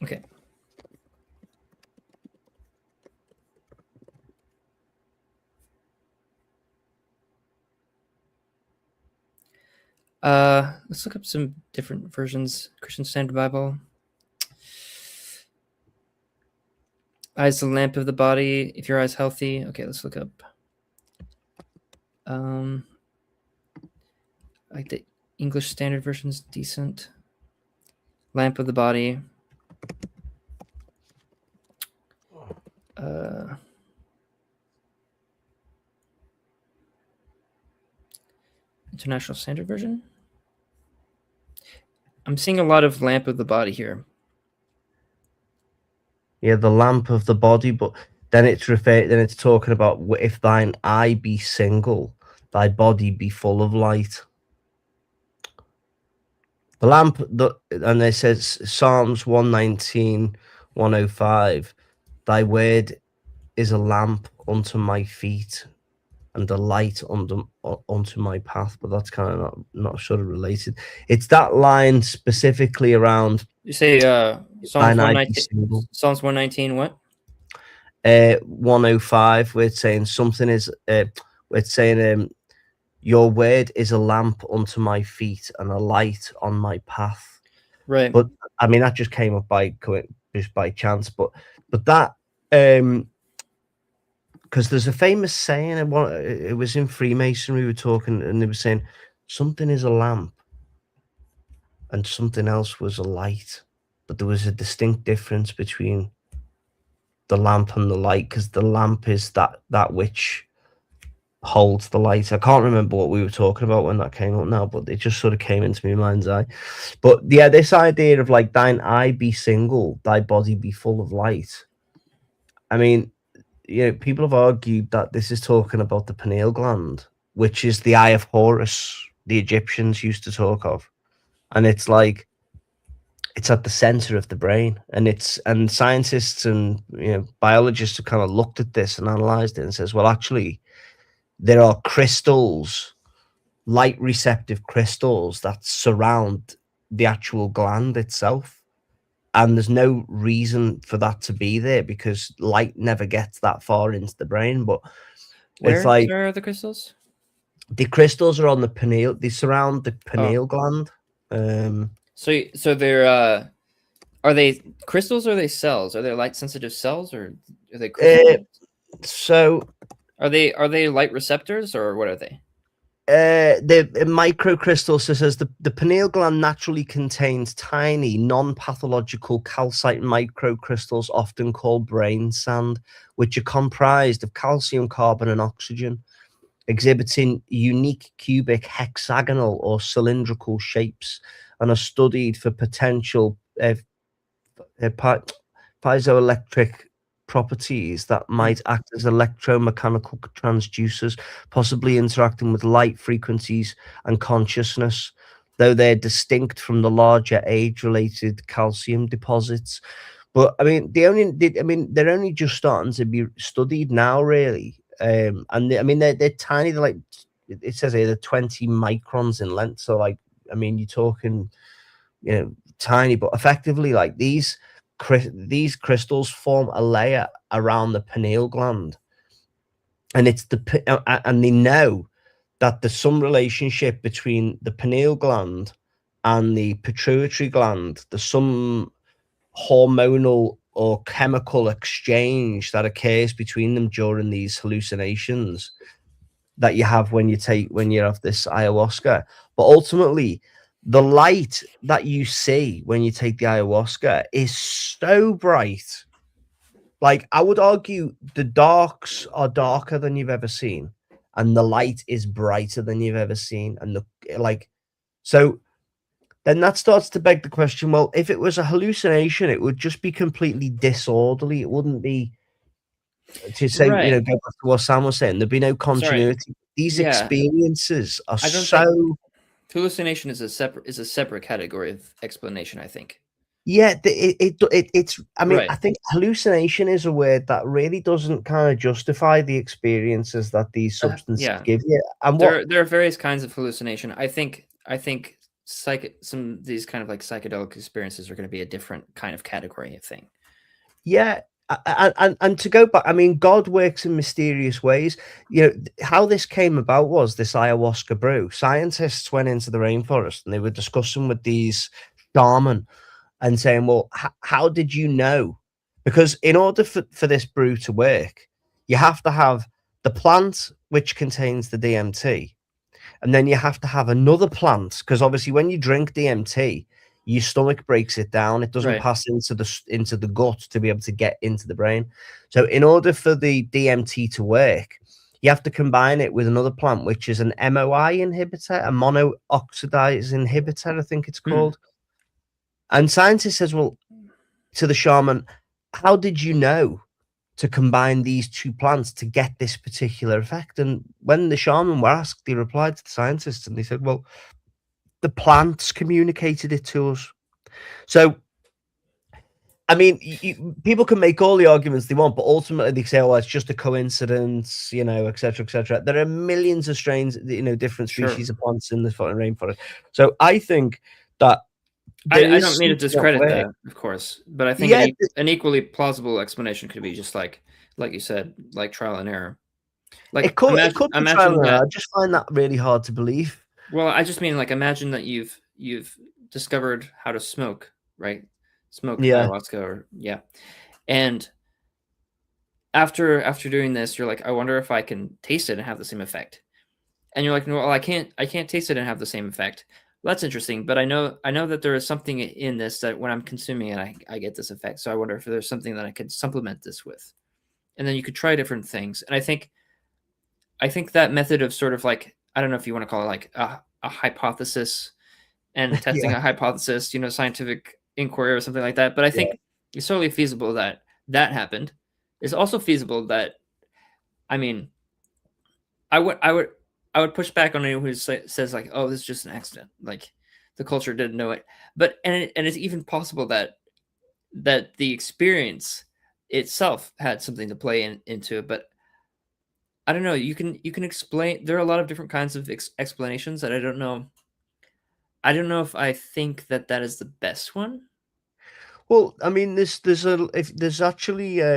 Okay. Let's look up some different versions. Christian Standard Bible. Eyes the lamp of the body. If your eye's healthy. Okay, let's look up. Like the English Standard Version's decent. Lamp of the body. International Standard Version. I'm seeing a lot of lamp of the body here. Yeah, the lamp of the body, but then it's talking about if thine eye be single, thy body be full of light. The lamp, and it says Psalms 119, 105, thy word is a lamp unto my feet and a light unto my path. But that's kind of not sort of related. It's that line specifically around. You say Psalms 119. Psalms 119. What? 105. Where it's saying something is. Where it's saying your word is a lamp unto my feet and a light on my path. Right. But I mean that just came up just by chance. But that because there's a famous saying, it was in Freemasonry, we were talking, and they were saying something is a lamp and something else was a light, but there was a distinct difference between the lamp and the light, because the lamp is that which holds the light. I can't remember what we were talking about when that came up now, but it just sort of came into my mind's eye. But yeah, this idea of like thine eye be single, thy body be full of light. I mean, you know, people have argued that this is talking about the pineal gland, which is the eye of Horus, the Egyptians used to talk of. And it's like, it's at the center of the brain, and scientists and, you know, biologists have kind of looked at this and analyzed it and says, well, actually, there are crystals, light receptive crystals that surround the actual gland itself. And there's no reason for that to be there because light never gets that far into the brain. But it's like Where are the crystals? the crystals are on the pineal, they surround the pineal Oh. gland. So they're are they crystals or are they cells? Are they light sensitive cells or are they crystals? So Are they light receptors or what are they? the microcrystals, so says the pineal gland naturally contains tiny non-pathological calcite microcrystals, often called brain sand, which are comprised of calcium, carbon, and oxygen, exhibiting unique cubic, hexagonal, or cylindrical shapes, and are studied for potential piezoelectric properties that might act as electromechanical transducers, possibly interacting with light frequencies and consciousness, though they're distinct from the larger age-related calcium deposits. But I mean, they're only just starting to be studied now, really. They're tiny. They're like, it says here, they're 20 microns in length. So, like, I mean, you're talking, you know, tiny, but effectively, like these crystals form a layer around the pineal gland, and and they know that there's some relationship between the pineal gland and the pituitary gland. There's some hormonal or chemical exchange that occurs between them during these hallucinations that you have when you have this ayahuasca. But ultimately, the light that you see when you take the ayahuasca is so bright. Like, I would argue the darks are darker than you've ever seen, and the light is brighter than you've ever seen. And so then that starts to beg the question, well, if it was a hallucination, it would just be completely disorderly. It wouldn't be, to say, you know, Right. go back to what Sam was saying, there'd be no Sorry. continuity. These Yeah. experiences are I don't so think hallucination is a separate category of explanation, I think. yeah, it's I mean, Right. I think hallucination is a word that really doesn't kind of justify the experiences that these substances Yeah. give you. And There are various kinds of hallucination. I think some of these kind of like psychedelic experiences are going to be a different kind of category of thing. yeah, and to go back, I mean, God works in mysterious ways. You know, how this came about was this ayahuasca brew. Scientists went into the rainforest and they were discussing with these shaman and saying, well, how did you know? Because in order for this brew to work, you have to have the plant which contains the DMT, and then you have to have another plant, because obviously when you drink DMT, your stomach breaks it down. It doesn't Right. pass into the gut to be able to get into the brain. So in order for the DMT to work, you have to combine it with another plant, which is an MOI inhibitor, a monooxidase inhibitor, I think it's called. And scientist says, well, to the shaman, how did you know to combine these two plants to get this particular effect? And when the shaman were asked, they replied to the scientists and they said, well, the plants communicated it to us. So, I mean, people can make all the arguments they want, but ultimately they say, oh, it's just a coincidence, you know, et cetera, et cetera. There are millions of strains, you know, different species of plants in the rainforest. So I think that I don't mean to discredit that, of course, but I think an equally plausible explanation could be just like you said, like trial and error. Like it could be trial and error. I just find that really hard to believe. Well, I just mean like imagine that you've discovered how to smoke, right? Smoke ayahuasca or and after doing this, you're like, I wonder if I can taste it and have the same effect. And you're like, no, well, I can't taste it and have the same effect. Well, that's interesting, but I know that there is something in this that when I'm consuming it, I get this effect. So I wonder if there's something that I could supplement this with. And then you could try different things. And I think I think that method of sort of like, I don't know if you want to call it like a hypothesis and testing Yeah. a hypothesis, scientific inquiry or something like that. But I think it's totally feasible that that happened. It's also feasible that, I mean, I would push back on anyone who says like, oh, this is just an accident. Like the culture didn't know it. But and it's even possible that the experience itself had something to play into it. But I don't know. You can explain. There are a lot of different kinds of explanations that I don't know. I don't know if I think that that is the best one. Well, I mean, there's actually I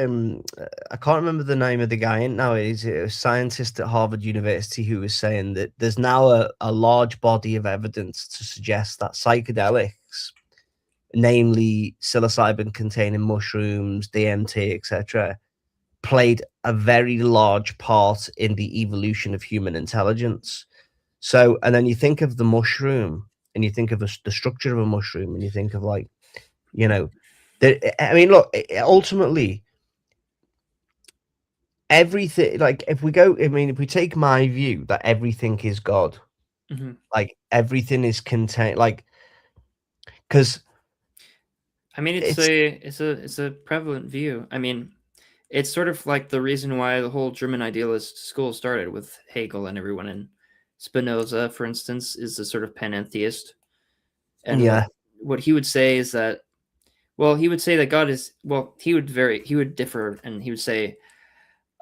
can't remember the name of the guy now. He's a scientist at Harvard University who was saying that there's now a large body of evidence to suggest that psychedelics, namely psilocybin containing mushrooms, DMT, etc., played a very large part in the evolution of human intelligence. So, and then you think of the mushroom, and you think of the structure of a mushroom, and you think of like, you know, I mean, look, ultimately, everything, like, if we take my view that everything is God, Mm-hmm. like, everything is contained, like, because I mean, it's a prevalent view. I mean, it's sort of like the reason why the whole German idealist school started with Hegel and everyone. And Spinoza, for instance, is a sort of panentheist. And yeah, what he would say is that, well, he would say that God is, well, he would differ, and he would say,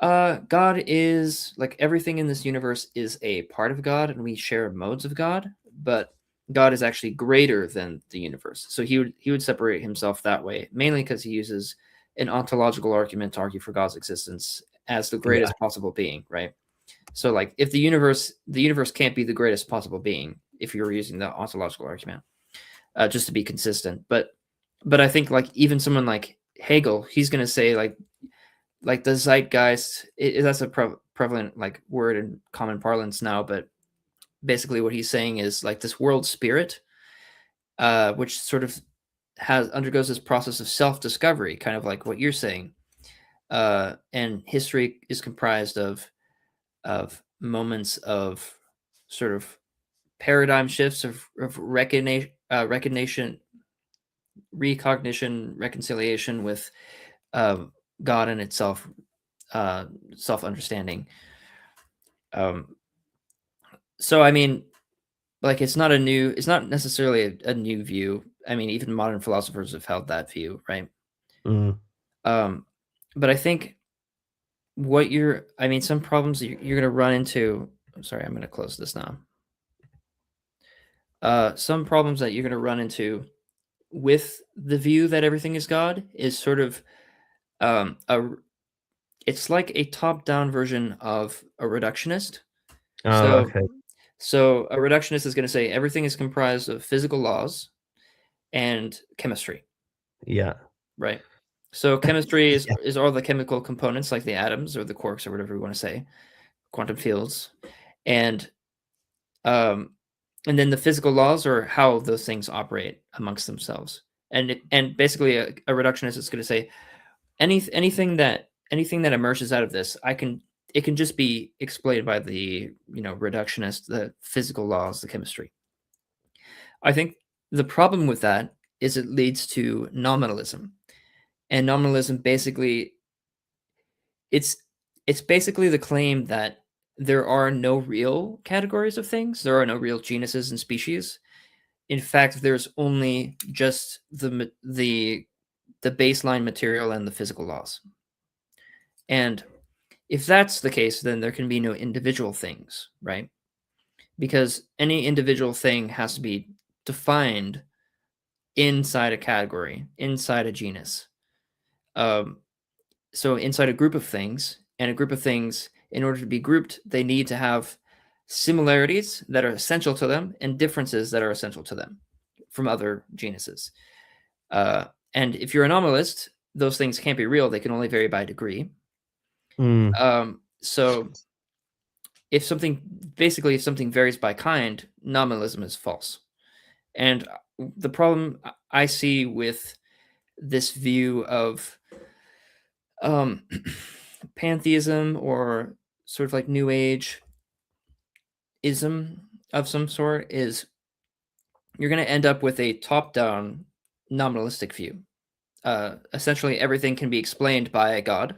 God is like everything in this universe is a part of God, and we share modes of God, but God is actually greater than the universe. So he would separate himself that way, mainly because he uses an ontological argument to argue for God's existence as the yeah, greatest possible being, right? So like if the universe can't be the greatest possible being if you're using the ontological argument, just to be consistent. But I think like even someone like Hegel, he's going to say like the zeitgeist, that's a prevalent like word in common parlance now, but basically what he's saying is like this world spirit, which sort of undergoes this process of self-discovery, kind of like what you're saying, and history is comprised of moments of sort of paradigm shifts of recognition, reconciliation with God and itself, self-understanding. So I mean, like it's not necessarily a new view. I mean, even modern philosophers have held that view, right? mm, Um, but I think I mean, some problems you're going to run into. I'm sorry, I'm going to close this now. Some problems that you're going to run into with the view that everything is God is sort of a it's like a top-down version of a reductionist. oh, So okay, so a reductionist is going to say everything is comprised of physical laws and chemistry, yeah, right? So chemistry yeah, is all the chemical components like the atoms or the quarks or whatever you want to say, quantum fields, and um, and then the physical laws are how those things operate amongst themselves. And basically a reductionist is going to say anything that emerges out of this, it can just be explained by the reductionist, the physical laws, the chemistry. I think the problem with that is it leads to nominalism, and nominalism basically it's it's basically the claim that there are no real categories of things, there are no real genuses and species. In fact, there's only just the baseline material and the physical laws. And if that's the case, then there can be no individual things, right? Because any individual thing has to be defined inside a category, inside a genus. Um, so inside a group of things, and a group of things, in order to be grouped, they need to have similarities that are essential to them and differences that are essential to them from other genuses. And if you're an anomalist, those things can't be real. They can only vary by degree. mm, So if something varies by kind, nominalism is false. And the problem I see with this view of pantheism or sort of like New Age ism of some sort is you're going to end up with a top-down nominalistic view. Essentially, everything can be explained by a god,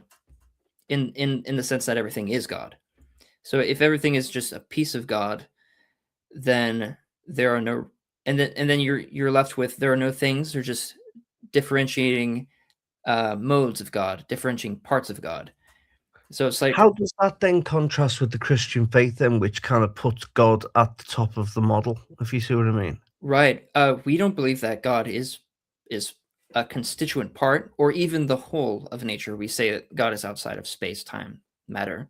in the sense that everything is God. So if everything is just a piece of God, then there are no, and then you're left with there are no things. They're just differentiating modes of God, differentiating parts of God. So it's like, How does that then contrast with the Christian faith then, which kind of puts God at the top of the model, if you see what I mean? right? We don't believe that God is a constituent part or even the whole of nature. We say that God is outside of space, time, matter.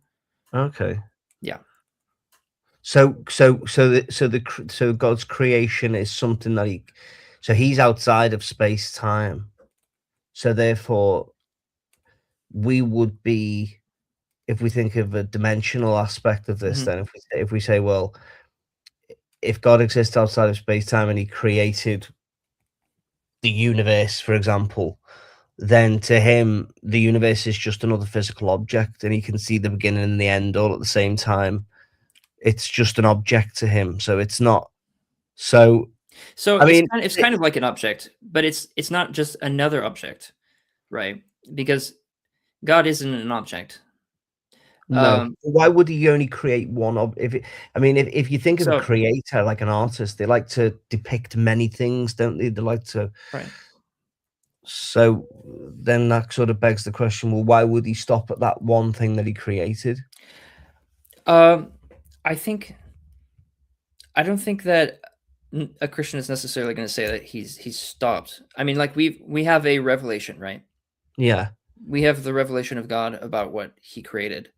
Okay. Yeah. So God's creation is something that he's outside of space time. So therefore, we would be, if we think of a dimensional aspect of this, then if we say, well, if God exists outside of space time and he created the universe, for example, then to him the universe is just another physical object, and he can see the beginning and the end all at the same time. It's just an object to him, so it's not. So So I mean, it's kind of like an object, but it's not just another object, right? Because God isn't an object. no. Why would he only create one? If you think of a So creator like an artist, they like to depict many things, don't they? They like to. right. So then that sort of begs the question: well, why would he stop at that one thing that he created? I don't think that a Christian is necessarily going to say that he's stopped. I mean, like we have a revelation, right? Yeah. We have the revelation of God about what he created.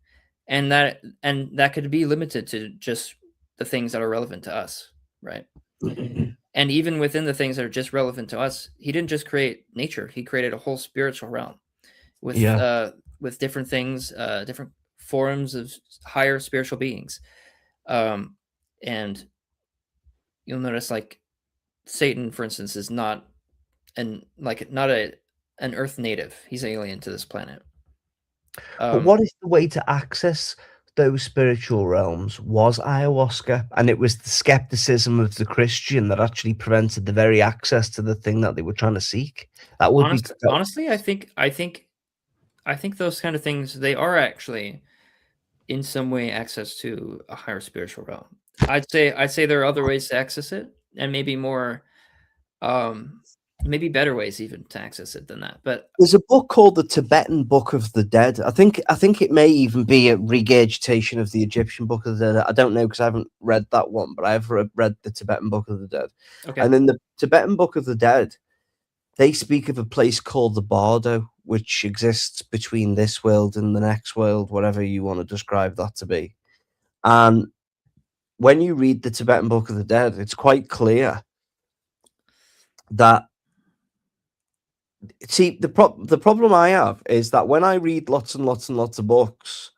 And that could be limited to just the things that are relevant to us, right? And even within the things that are just relevant to us, he didn't just create nature. He created a whole spiritual realm with different things, different forms of higher spiritual beings. And you'll notice, like, Satan, for instance, is not an Earth native. He's alien to this planet. But what is the way to access those spiritual realms? Was ayahuasca, and it was the skepticism of the Christian that actually prevented the very access to the thing that they were trying to seek. That would be honestly, I think those kind of things, they are actually in some way access to a higher spiritual realm. I'd say there are other ways to access it, and maybe more, maybe better ways even to access it than that. But there's a book called the Tibetan Book of the Dead. I think it may even be a regurgitation of the Egyptian Book of the Dead. I don't know because I haven't read that one, but I've read the Tibetan Book of the Dead. okay. And in the Tibetan Book of the Dead, they speak of a place called the Bardo, which exists between this world and the next world, whatever you want to describe that to be. And when you read the Tibetan Book of the Dead, it's quite clear that, see, the problem I have is that when I read lots and lots and lots of books,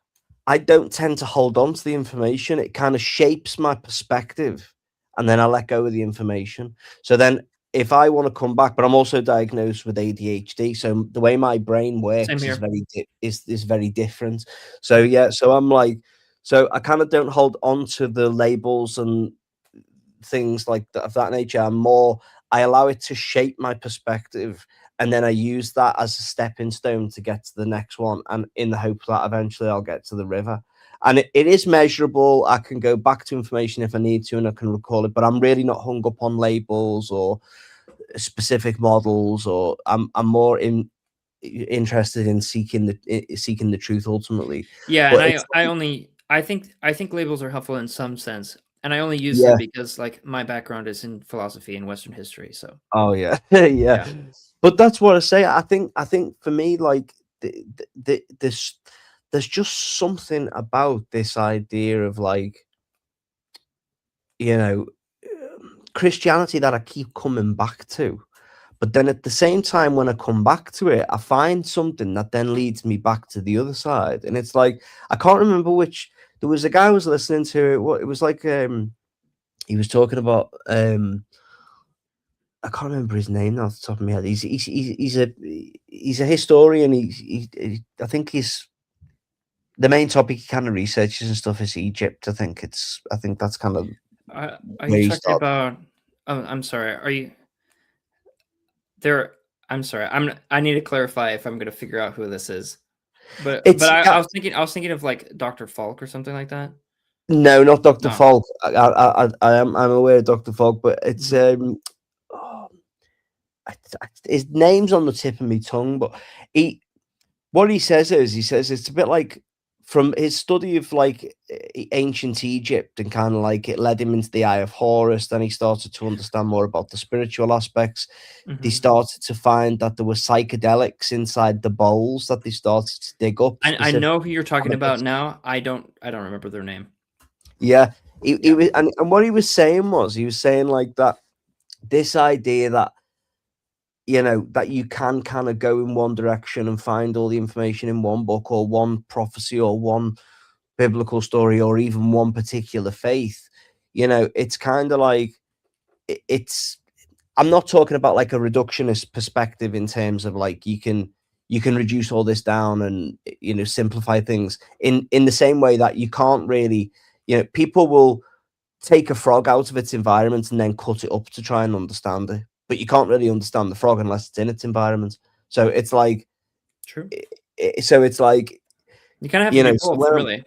I don't tend to hold on to the information. It kind of shapes my perspective, and then I let go of the information. So then if I want to come back, but I'm also diagnosed with ADHD, so the way my brain works is very different. So yeah, so I'm like, so I kind of don't hold on to the labels and things like that of that nature. I allow it to shape my perspective, and then I use that as a stepping stone to get to the next one, and in the hope that eventually I'll get to the river. And it is measurable. I can go back to information if I need to, and I can recall it, but I'm really not hung up on labels or specific models, or I'm more interested in seeking the truth ultimately. Yeah, But and I think labels are helpful in some sense, and I only use them because, like, my background is in philosophy and Western history. So oh yeah. Yeah. But that's what I say. I think for me, like, there's just something about this idea of, like, Christianity that I keep coming back to. But then at the same time, when I come back to it, I find something that then leads me back to the other side. And it's like, I can't remember which. There was a guy I was listening to. It was like, he was talking about, I can't remember his name off the top of my head. He's a historian. I think the main topic he kind of researches and stuff is Egypt. I think that's kind of Are where you he talking started. about? Oh, I'm sorry. Are you there? I'm sorry. I need to clarify if I'm going to figure out who this is. But It's I was thinking of like Dr. Falk or something like that. no, not Dr. No. Falk. I'm aware of Dr. Falk, but it's oh, his name's on the tip of my tongue. But what he says it's a bit like from his study of like ancient Egypt and kind of like it led him into the Eye of Horus. Then he started to understand more about the spiritual aspects. They started to find that there were psychedelics inside the bowls that they started to dig up. I Specific know who you're talking about cannabis. now. I don't remember their name. Yeah, he Yeah. was, and what he was saying like that this idea that that you can kind of go in one direction and find all the information in one book or one prophecy or one biblical story or even one particular faith. It's kind of like it's I'm not talking about like a reductionist perspective in terms of like you can reduce all this down and simplify things in the same way that you can't really, people will take a frog out of its environment and then cut it up to try and understand it, but you can't really understand the frog unless it's in its environment. So it's like True. so it's like You kind of have to do so both, really.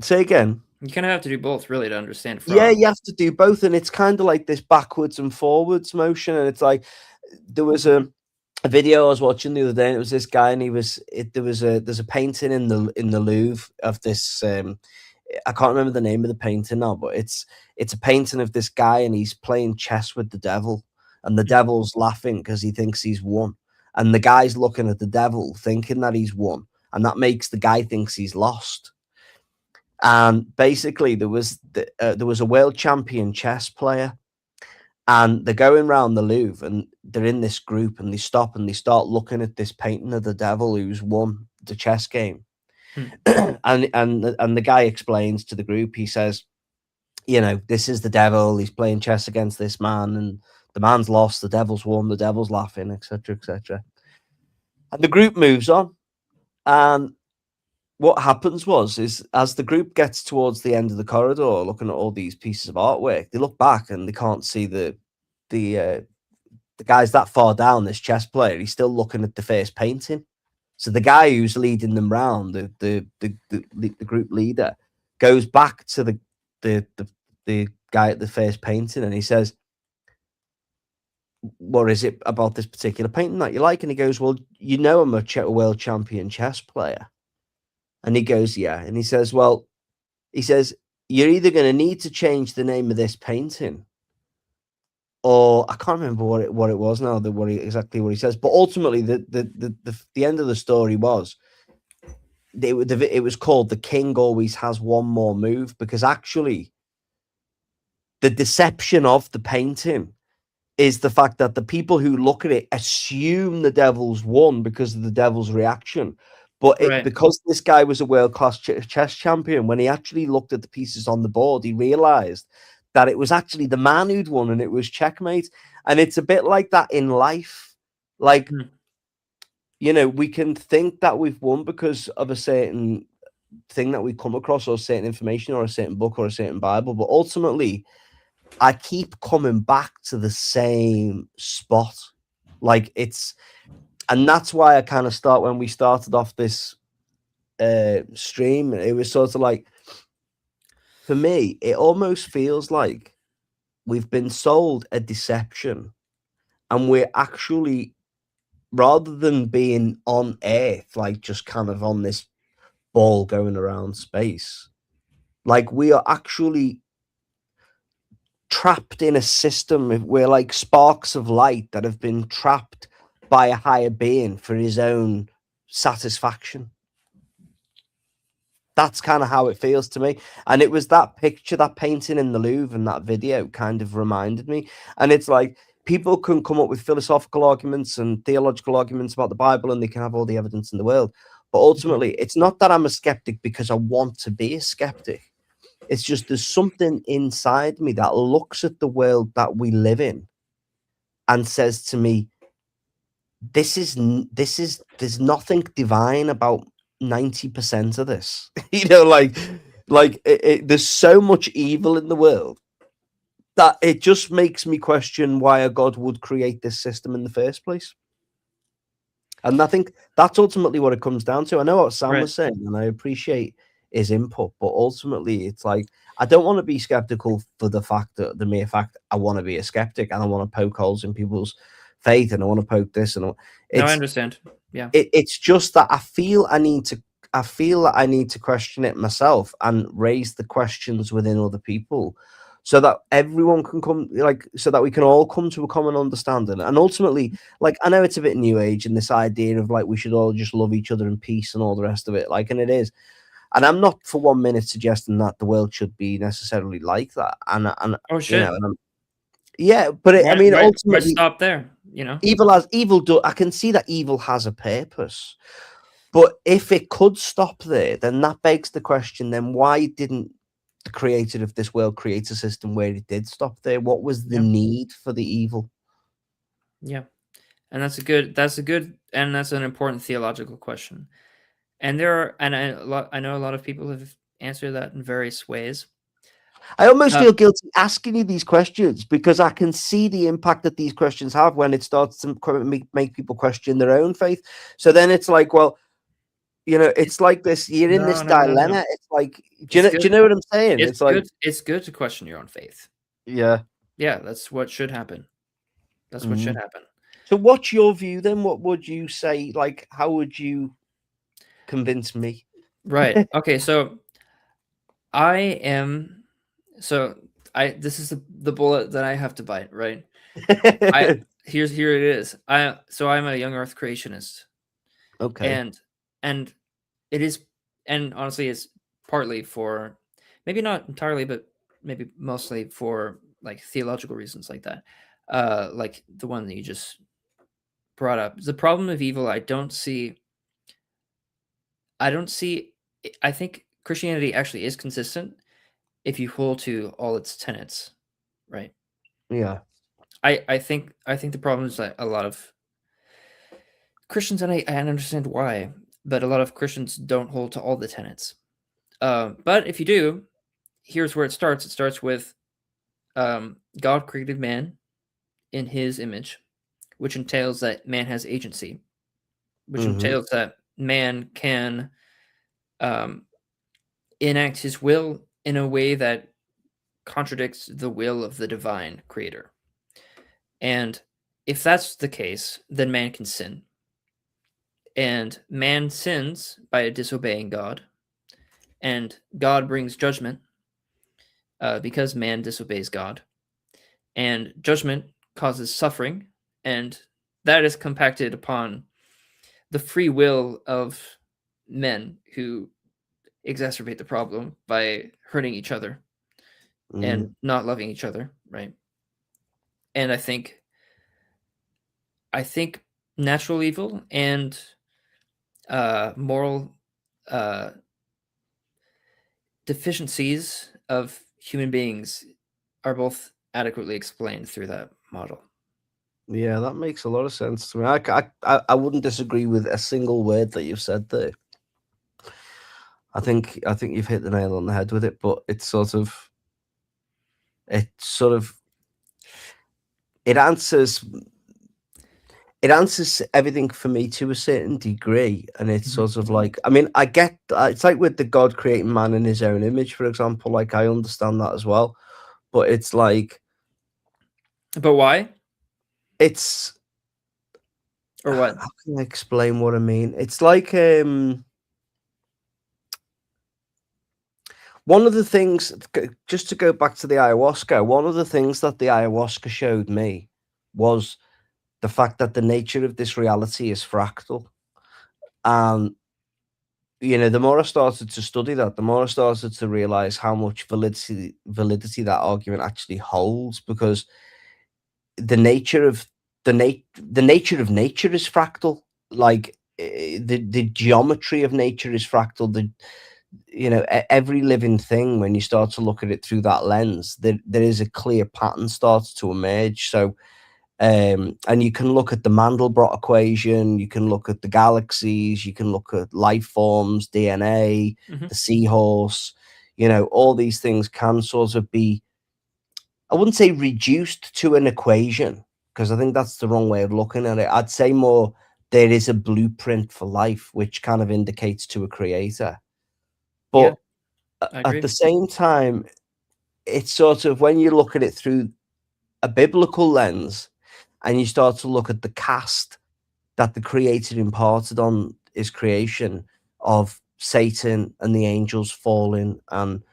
say again. You kind of have to do both, really, to understand Yeah, frog. you have to do both, and it's kind of like this backwards and forwards motion. And it's like there was a video I was watching the other day, and it was this guy, and there's a painting in the Louvre of this. I can't remember the name of the painting now, but it's a painting of this guy, and he's playing chess with the devil, and the devil's laughing because he thinks he's won, and the guy's looking at the devil thinking that he's won, and that makes the guy thinks he's lost. And basically, there was a world champion chess player, and they're going around the Louvre, and they're in this group, and they stop and they start looking at this painting of the devil who's won the chess game. Hmm. and the guy explains to the group. He says, this is the devil. He's playing chess against this man, and the man's lost. The devil's won. The devil's laughing, etc., etc. And the group moves on, and what happens is as the group gets towards the end of the corridor looking at all these pieces of artwork, they look back and they can't see the guy's that far down, this chess player. He's still looking at the first painting. So the guy who's leading them round, the group leader, goes back to the guy at the first painting, and he says, what is it about this particular painting that you like? And he goes, well, I'm a world champion chess player. And he goes, yeah. And he says, you're either going to need to change the name of this painting, or I can't remember what it was now, exactly what he says. But ultimately, the end of the story was, it was called "The King Always Has One More Move," because actually, the deception of the painting is the fact that the people who look at it assume the devil's won because of the devil's reaction. But because this guy was a world-class chess champion, when he actually looked at the pieces on the board, he realized that it was actually the man who'd won, and it was checkmate. And it's a bit like that in life. Like, we can think that we've won because of a certain thing that we come across, or certain information, or a certain book, or a certain Bible. But ultimately, I keep coming back to the same spot. Like, and that's why I kind of start when we started off this stream. It was sort of like, for me, it almost feels like we've been sold a deception, and we're actually, rather than being on Earth, like just kind of on this ball going around space, like we are actually trapped in a system. We're like sparks of light that have been trapped by a higher being for his own satisfaction. That's kind of how it feels to me. And it was that picture, that painting in the Louvre, and that video kind of reminded me. And it's like, people can come up with philosophical arguments and theological arguments about the Bible, and they can have all the evidence in the world. But ultimately, it's not that I'm a skeptic because I want to be a skeptic. It's just there's something inside me that looks at the world that we live in and says to me, there's nothing divine about 90% of this. There's so much evil in the world that it just makes me question why a god would create this system in the first place. And I think that's ultimately what it comes down to. I know what Sam was saying, and I appreciate his input, but ultimately it's like, I don't want to be skeptical for the mere fact I want to be a skeptic and I want to poke holes in people's faith and I want to poke this and no, I understand. Yeah. It's just that I feel that I need to question it myself and raise the questions within other people so that everyone can come, so that we can all come to a common understanding. And ultimately, I know it's a bit new age and this idea of we should all just love each other in peace and all the rest of it. And it is. And I'm not for 1 minute suggesting that the world should be necessarily like that. And oh shit. Yeah, but ultimately, stop there. Evil. I can see that evil has a purpose, but if it could stop there, then that begs the question: then why didn't the creator of this world create a system where it did stop there? What was the need for the evil? Yeah, and that's an important theological question. And I know a lot of people have answered that in various ways. I almost feel guilty asking you these questions because I can see the impact that these questions have when it starts to make people question their own faith. So then it's like, well, it's like this. You're in this dilemma. No. It's like, do you know what I'm saying? It's good to question your own faith. Yeah, that's what should happen. That's what should happen. So, what's your view then? What would you say? How would you convince me? Right. Okay. So, this is the bullet that I have to bite, right? Here it is. I'm a young earth creationist. Okay. And it is, and honestly it's partly for, maybe not entirely, but maybe mostly for theological reasons like that. Like the one that you just brought up. The problem of evil, I think Christianity actually is consistent if you hold to all its tenets, right? Yeah. I think the problem is that a lot of Christians, and I understand why, but a lot of Christians don't hold to all the tenets. But if you do, here's where it starts. It starts with God created man in his image, which entails that man has agency, which entails that man can enact his will in a way that contradicts the will of the divine creator. And if that's the case, then man can sin. And man sins by disobeying God. And God brings judgment because man disobeys God. And judgment causes suffering. And that is compacted upon the free will of men who exacerbate the problem by hurting each other and not loving each other, right? And I think natural evil and moral deficiencies of human beings are both adequately explained through that model. Yeah, that makes a lot of sense to me. I wouldn't disagree with a single word that you've said there. I think you've hit the nail on the head with it, but it answers everything for me to a certain degree, and it's sort of like, I mean, I get it's like with the God creating man in his own image, for example. I understand that as well, but it's like, but why? It's or what? How can I explain what I mean? It's like one of the things, just to go back to the ayahuasca, one of the things that the ayahuasca showed me was the fact that the nature of this reality is fractal. And, the more I started to study that, the more I started to realize how much validity that argument actually holds, because the nature of nature of nature is fractal. The geometry of nature is fractal. Every living thing, when you start to look at it through that lens, there is a clear pattern starts to emerge. So And you can look at the Mandelbrot equation, you can look at the galaxies, you can look at life forms, DNA, Mhm. the seahorse, all these things can sort of be, I wouldn't say reduced to an equation, because I think that's the wrong way of looking at it. I'd say more there is a blueprint for life, which kind of indicates to a creator. Yeah, But I at agree. the same time, it's sort of when you look at it through a biblical lens and you start to look at the cast that the creator imparted on his creation of Satan and the angels falling, and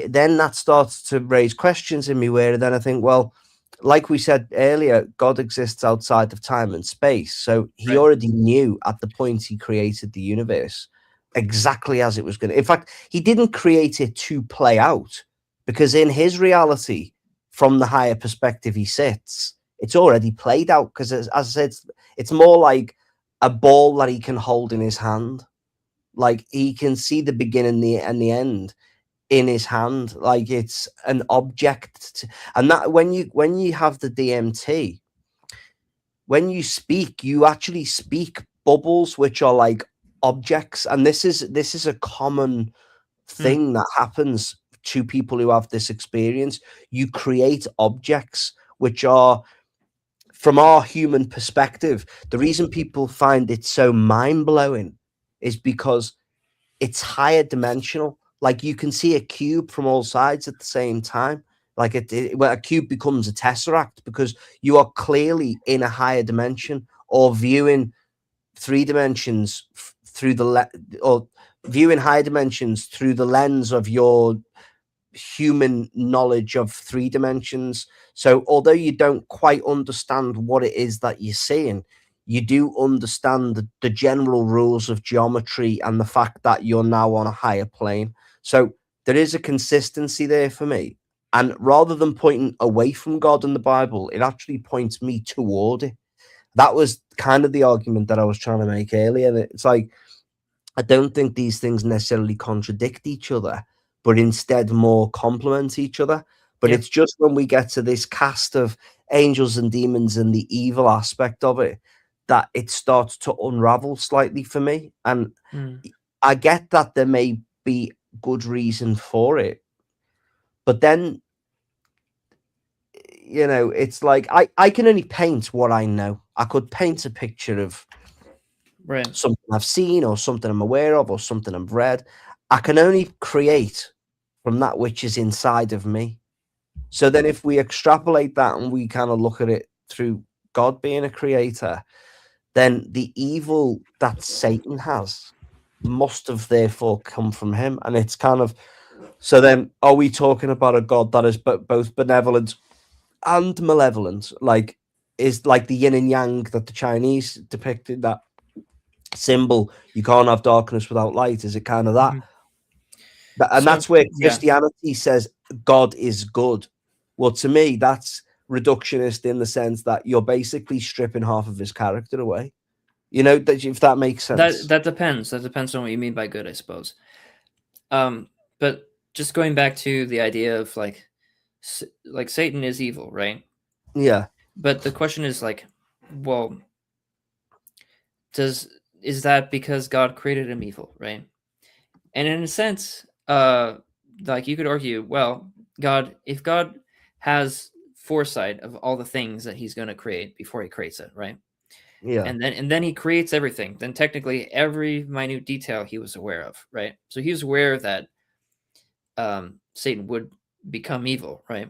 then that starts to raise questions in me, where then I think, well, like we said earlier, God exists outside of time and space, so he Right. already knew at the point he created the universe exactly as it was going to. In fact, he didn't create it to play out, because in his reality, from the higher perspective he sits, it's already played out, because as I said, it's more like a ball that he can hold in his hand. Like, he can see the beginning and the end in his hand, like it's an object. And that when you have the DMT, when you speak, you actually speak bubbles which are like objects, and this is a common Hmm. thing that happens to people who have this experience. You create objects which are, from our human perspective, the reason people find it so mind-blowing is because it's higher dimensional. Like, you can see a cube from all sides at the same time. Like, well, a cube becomes a tesseract because you are clearly in a higher dimension, or viewing three dimensions through or viewing higher dimensions through the lens of your human knowledge of three dimensions. So although you don't quite understand what it is that you're seeing, you do understand the general rules of geometry and the fact that you're now on a higher plane. So there is a consistency there for me. And rather than pointing away from God in the Bible, it actually points me toward it. That was kind of the argument that I was trying to make earlier. It's like, I don't think these things necessarily contradict each other, but instead more complement each other. But Yeah. it's just when we get to this cast of angels and demons and the evil aspect of it that it starts to unravel slightly for me. And Hmm. I get that there may be good reason for it, but then, it's like I can only paint what I know. I could paint a picture of Right. something I've seen, or something I'm aware of, or something I've read. I can only create from that which is inside of me. So then if we extrapolate that and we kind of look at it through God being a creator, then the evil that Satan has must have therefore come from him. And it's kind of, so then are we talking about a God that is both benevolent and malevolent? Like, is like the yin and yang that the Chinese depicted, that symbol, you can't have darkness without light? Is it kind of that? Mhm. And So that's where yeah, Christianity says God is good. Well, to me, that's reductionist in the sense that you're basically stripping half of his character away. If that makes sense. that depends. That depends on what you mean by good, I suppose. But just going back to the idea of like Satan is evil, right? Yeah, But the question is like, well, does is that because God created him evil, right? And in a sense, like you could argue, well, if God has foresight of all the things that he's going to create before he creates it, right? yeah, And then he creates everything, then technically every minute detail he was aware of, right? So he was aware that Satan would become evil, right?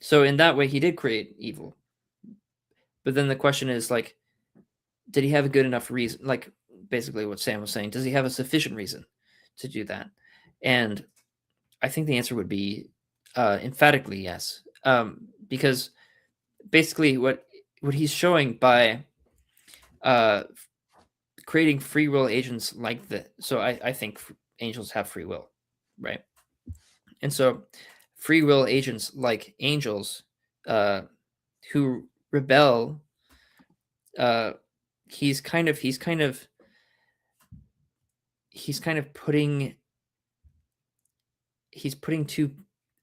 So in that way, he did create evil. But then the question is like, did he have a good enough reason? Like basically what Sam was saying, does he have a sufficient reason to do that? And I think the answer would be emphatically yes, because basically what he's showing by uh, creating free will agents like the so I think angels have free will, right? And so free will agents like angels uh, who rebel, uh, he's kind of he's kind of he's kind of putting he's putting two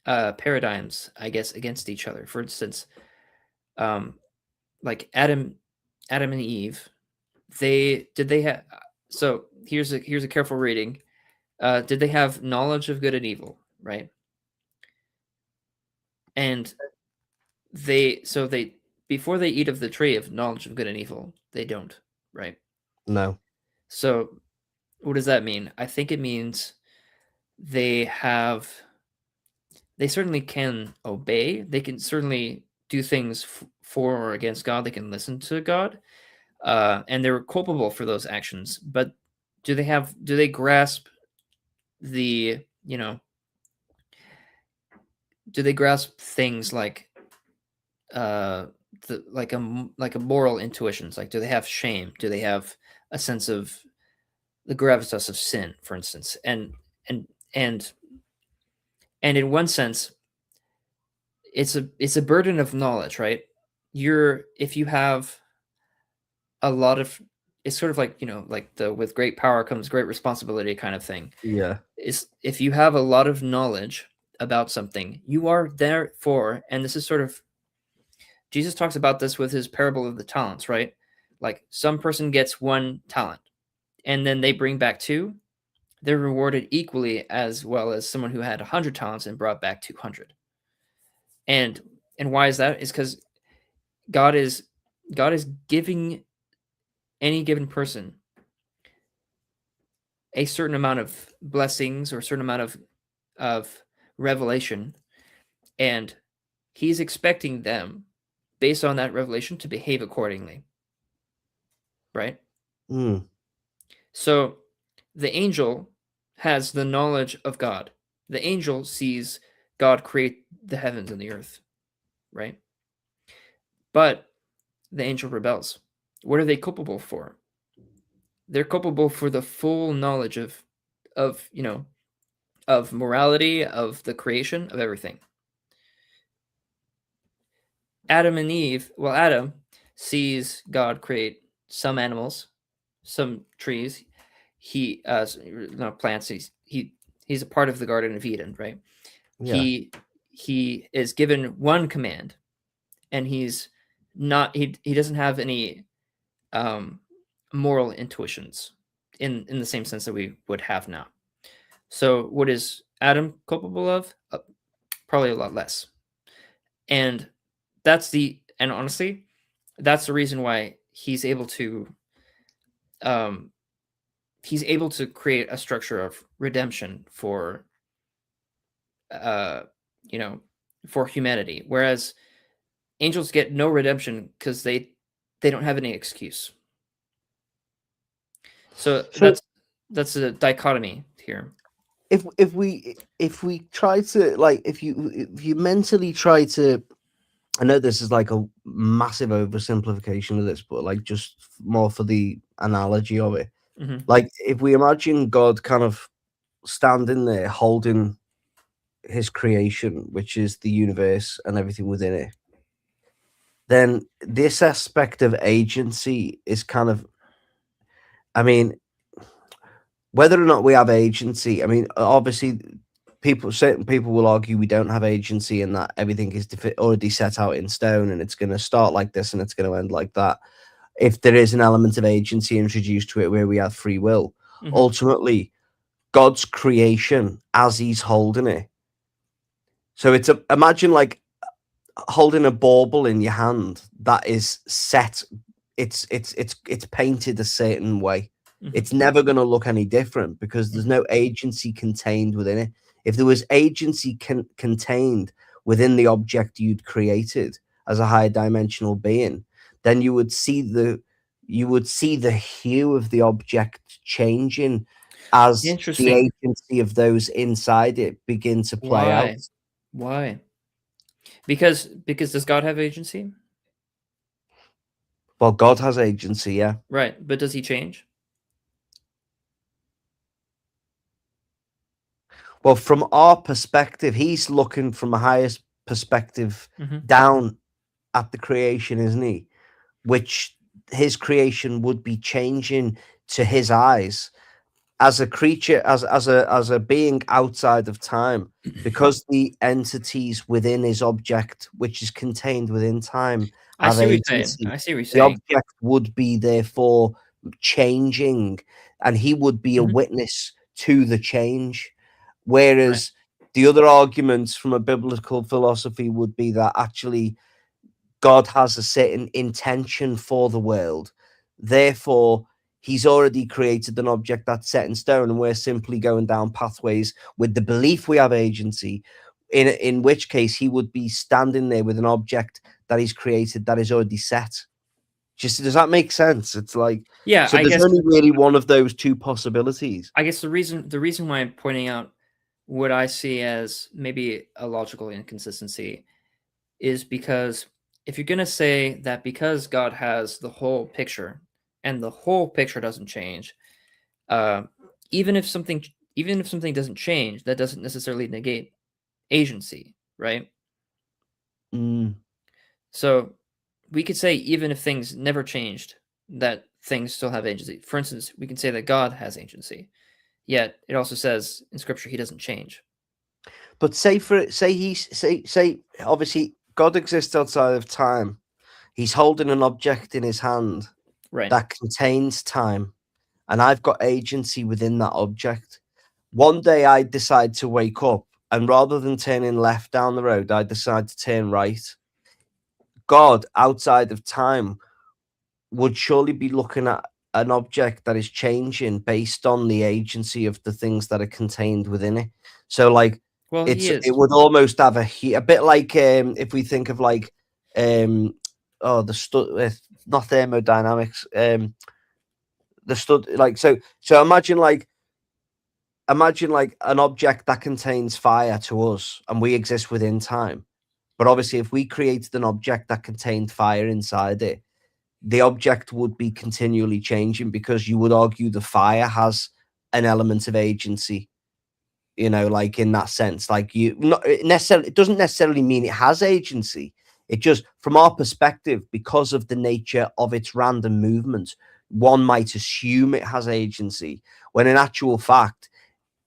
paradigms, I guess, against each other. For instance, like Adam and Eve, they have. So here's a careful reading. Did they have knowledge of good and evil? Right. And they before they eat of the tree of knowledge of good and evil, they don't. Right. No. So what does that mean? I think it means they certainly can obey. They can certainly do things for or against God. They can listen to God, and they're culpable for those actions. But do they grasp the do they grasp things like like a moral intuitions? Like, do they have shame? Do they have a sense of the gravitas of sin, for instance? And and in one sense, it's a burden of knowledge, right? If you have a lot of, it's sort of like, like the with great power comes great responsibility kind of thing. Yeah. Is if you have a lot of knowledge about something, you are therefore, and this is sort of, Jesus talks about this with his parable of the talents, right? Like, some person gets 1 talent and then they bring back 2, they're rewarded equally as well as someone who had 100 talents and brought back 200. And why is that? Is because God is giving any given person a certain amount of blessings or a certain amount of revelation, and he's expecting them, based on that revelation, to behave accordingly. Right? So the angel has the knowledge of God. The angel sees God create the heavens and the earth, right? But the angel rebels. What are they culpable for? They're culpable for the full knowledge of morality, of the creation, of everything. Adam and Eve, well, Adam sees God create some animals, some trees. He plants. He's a part of the Garden of Eden, right? Yeah. He is given 1 command, and he's not. He doesn't have any moral intuitions in the same sense that we would have now. So what is Adam culpable of? Probably a lot less. And honestly, that's the reason why he's able to create a structure of redemption for for humanity, whereas angels get no redemption because they don't have any excuse. So that's a dichotomy here. If we try to, like, if you mentally try to, I know this is like a massive oversimplification of this, but like just more for the analogy of it. Mm-hmm. Like, if we imagine God kind of standing there holding his creation, which is the universe and everything within it, then this aspect of agency is kind of, I mean, whether or not we have agency, I mean, obviously certain people will argue we don't have agency and that everything is already set out in stone and it's going to start like this and it's going to end like that. If there is an element of agency introduced to it where we have free will, ultimately God's creation as he's holding it. So it's imagine like holding a bauble in your hand that is set. It's painted a certain way. It's never going to look any different because there's no agency contained within it. If there was agency contained within the object you'd created as a higher dimensional being, then you would see the hue of the object changing as the agency of those inside it begin to play out. Why? Because does God have agency? Well, God has agency, yeah. Right, but does he change? Well, from our perspective, he's looking from a highest perspective down at the creation, isn't he? Which his creation would be changing to his eyes as a creature, as a being outside of time, because the entities within his object, which is contained within time, I have see what you're saying. agency. I see what you're The saying. object would be therefore changing, and he would be a Mhm. witness to the change. Whereas the other arguments from a biblical philosophy would be that actually God has a certain intention for the world. Therefore, he's already created an object that's set in stone, and we're simply going down pathways with the belief we have agency, in which case he would be standing there with an object that he's created that is already set. Just does that make sense? It's like, Yeah, so I there's guess only really one of those two possibilities. the reason why I'm pointing out what I see as maybe a logical inconsistency is because if you're going to say that because God has the whole picture and the whole picture doesn't change, uh, even if something doesn't change, that doesn't necessarily negate agency, right? Mm. So we could say even if things never changed, that things still have agency. For instance, we can say that God has agency, yet it also says in Scripture he doesn't change. But say obviously God exists outside of time. He's holding an object in his hand Right. that contains time, and I've got agency within that object. One day I decide to wake up, and rather than turning left down the road, I decide to turn right. God, outside of time, would surely be looking at an object that is changing based on the agency of the things that are contained within it. So, like, Well, he is. it would almost have a bit like if we think of like not thermodynamics, the stud like so imagine like an object that contains fire to us, and we exist within time. But obviously, if we created an object that contained fire inside it, the object would be continually changing, because you would argue the fire has an element of agency, like in that sense. Like, it doesn't necessarily mean it has agency. It just, from our perspective, because of the nature of its random movement, one might assume it has agency, when in actual fact,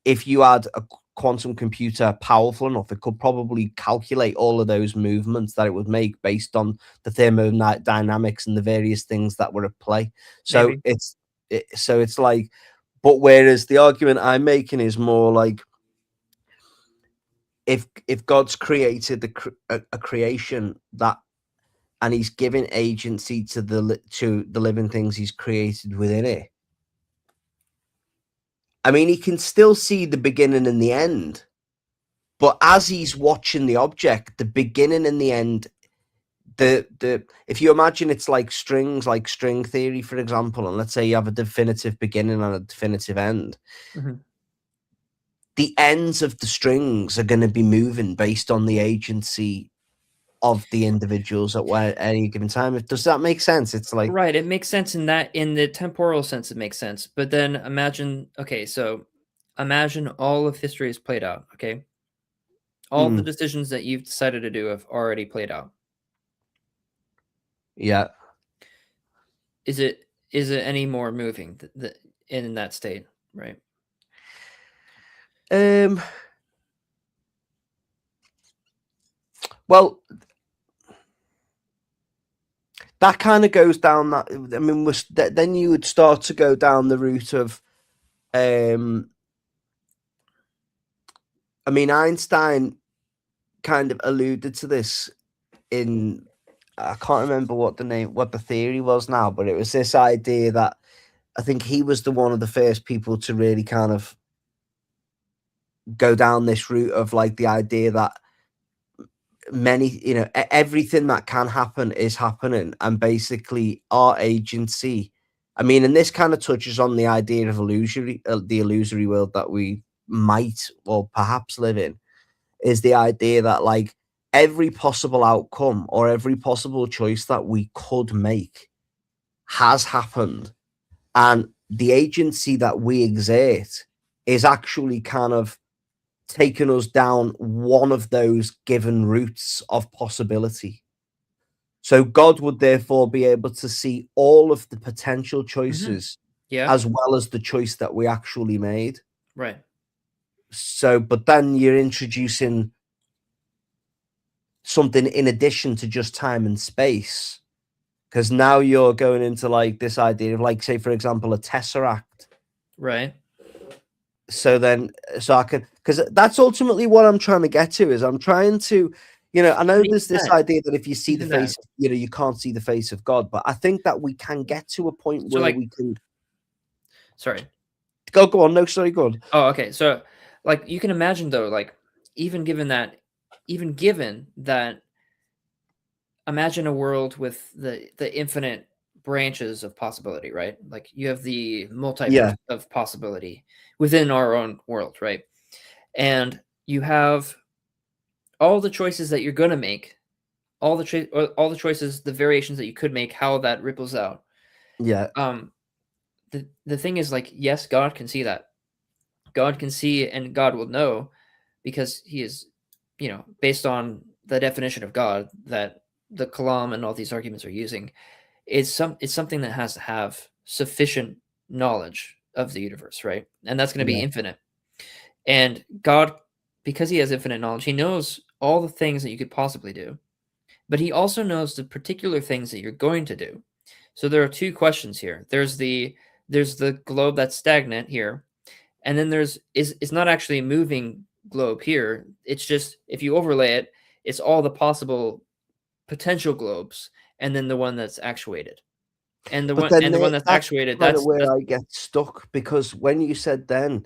if you had a quantum computer powerful enough, it could probably calculate all of those movements that it would make based on the thermodynamics and the various things that were at play. So Maybe. it's like, but whereas the argument I'm making is more like, if God's created a creation that, and he's given agency to the living things he's created within it, I mean, he can still see the beginning and the end. But as he's watching the object, the beginning and the end, if you imagine it's like strings, like string theory, for example, and let's say you have a definitive beginning and a definitive end, Mhm. the ends of the strings are going to be moving based on the agency of the individuals at any given time. Does that make sense? It's like, Right, it makes sense in the temporal sense, it makes sense. But then imagine all of history is played out, okay? All the decisions that you've decided to do have already played out. yeah. Is it any more moving in that state, right? Well, that kind of goes down that. I mean, then you would start to go down the route of, I mean, Einstein kind of alluded to this in, I can't remember what the theory was now, but it was this idea that I think he was one of the first people to really kind of go down this route of like the idea that everything that can happen is happening, and basically our agency. I mean, and this kind of touches on the idea of the illusory world that we might or perhaps live in, is the idea that like every possible outcome or every possible choice that we could make has happened, and the agency that we exert is actually kind of taken us down one of those given routes of possibility. So God would therefore be able to see all of the potential choices Yeah. as well as the choice that we actually made. Right. So, but then you're introducing something in addition to just time and space, because now you're going into like this idea of, like, say, for example, a tesseract. Right. So then, so I can, because that's ultimately what I'm trying to get to, is I'm trying to, I know Even there's this that, idea that if you see the even that. face, you can't see the face of God, but I think that we can get to a point So where like, we can sorry. go on. No, sorry, go on. Oh, okay. So like you can imagine though, like even given that, imagine a world with the infinite branches of possibility, right? Like you have the multiverse Yeah, of possibility within our own world, right? And you have all the choices that you're going to make, all the choices, the variations that you could make, how that ripples out. yeah, Um the thing is, like, yes, God can see that. God can see and God will know, because he is, based on the definition of God that the Kalam and all these arguments are using, it's something that has to have sufficient knowledge of the universe, right? And that's going to be yeah, infinite. And God, because he has infinite knowledge, he knows all the things that you could possibly do, but he also knows the particular things that you're going to do. So there are two questions here. There's the globe that's stagnant here, and then it's not actually a moving globe here. It's just, if you overlay it, it's all the possible potential globes, and then the one that's actuated. And the but one then and the one that's that's actuated, kind of that's where I get stuck, because when you said then,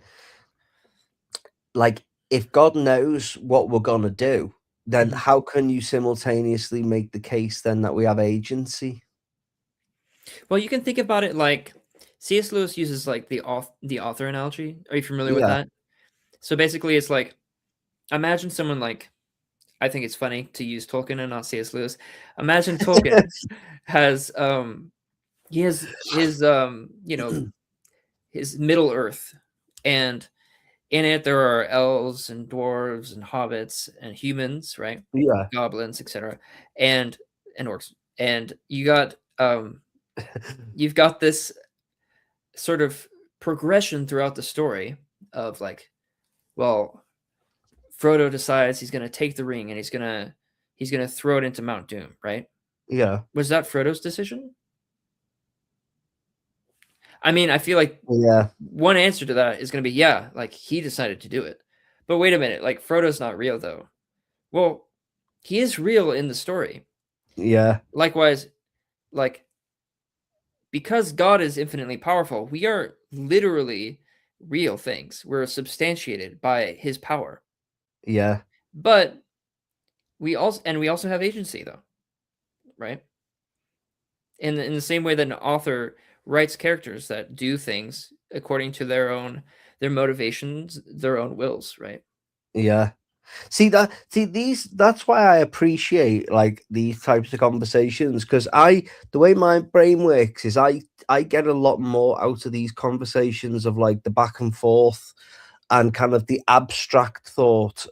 like, if God knows what we're gonna do, then Mhm. how can you simultaneously make the case then that we have agency? Well, you can think about it like C.S. Lewis uses like the author analogy. Are you familiar with Yeah, that? So basically, it's like, imagine someone like, I think it's funny to use Tolkien and not C.S. Lewis. Imagine Tolkien has he has his Middle Earth, and in it there are elves and dwarves and hobbits and humans, right? yeah, Goblins, etc., and orcs. And you've got this sort of progression throughout the story of like, well, Frodo decides he's going to take the ring and he's going to throw it into Mount Doom, right? yeah, Was that Frodo's decision? I mean, I feel like yeah, one answer to that is going to be, yeah, like he decided to do it. But wait a minute, like Frodo's not real though. Well, he is real in the story. yeah, Likewise, like, because God is infinitely powerful, we are literally real things. We're substantiated by his power. yeah, But we also have agency though, right? In the same way that an author writes characters that do things according to their motivations, their own wills, right? yeah. That's why I appreciate like these types of conversations, because the way my brain works is I get a lot more out of these conversations of like the back and forth and kind of the abstract thought,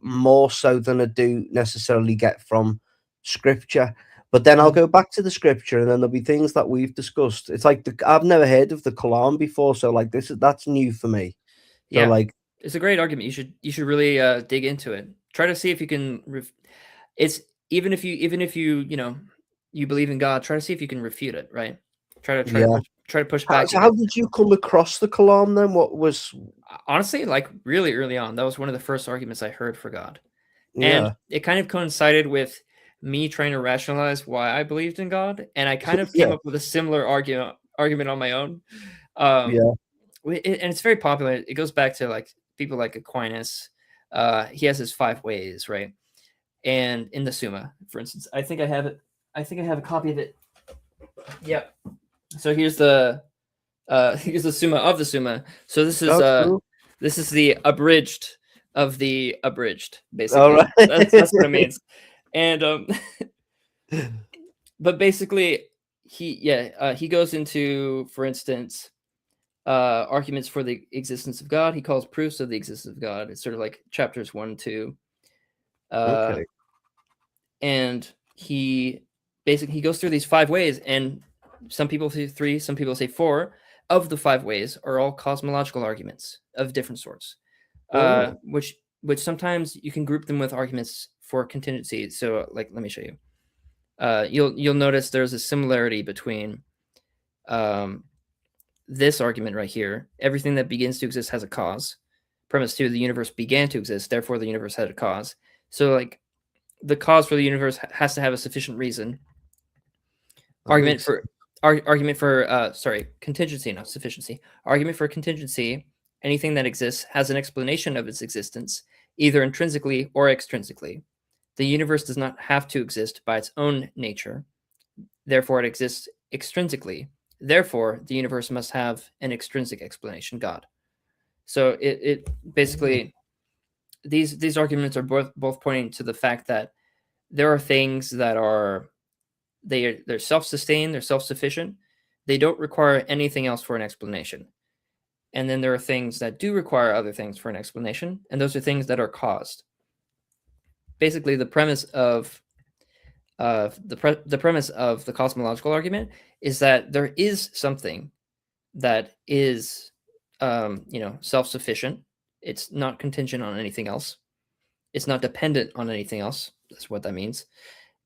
more so than I do necessarily get from scripture. But then I'll Mhm. go back to the scripture, and then there'll be things that we've discussed. It's like I've never heard of the Kalam before, so like that's new for me. So Yeah, like, it's a great argument. You should really dig into it. Try to see if you can. It's even if you you believe in God. Try to see if you can refute it. Right. yeah. Try to push How, back so how against it. did you come across the Kalam then? What was? Honestly, like really early on, that was one of the first arguments I heard for God, and Yeah, it kind of coincided with me trying to rationalize why I believed in God, and I kind of came yeah, up with a similar argument on my own. Um, yeah. and it's very popular. It goes back to like people like Aquinas. He has his five ways, right? And in the Summa, for instance, I think I have it. I think I have a copy of it. Yep. So here's the Summa of the Summa. So Oh, cool. this is the abridged of the abridged, All basically. right. That's what it means. And but basically he goes into, for instance, arguments for the existence of God. He calls proofs of the existence of God. It's sort of like chapters 1, 2. Uh, Okay. and he goes through these five ways, and some people say three, some people say four. of the 5 ways are all cosmological arguments of different sorts, Oh. which sometimes you can group them with arguments for contingency. So, like, let me show you. You'll notice there's a similarity between this argument right here. Everything that begins to exist has a cause. Premise 2, the universe began to exist, therefore the universe had a cause. So, like, the cause for the universe has to have a sufficient reason. Argument for contingency, not sufficiency. Argument for contingency: anything that exists has an explanation of its existence, either intrinsically or extrinsically. The universe does not have to exist by its own nature, therefore it exists extrinsically. Therefore, the universe must have an extrinsic explanation, God. So it basically, these arguments are both pointing to the fact that there are things that are they're self-sustained, they're self-sufficient, they don't require anything else for an explanation. And then there are things that do require other things for an explanation, and those are things that are caused. Basically, the premise of the premise of the cosmological argument is that there is something that is self-sufficient. It's not contingent on anything else. It's not dependent on anything else. That's what that means.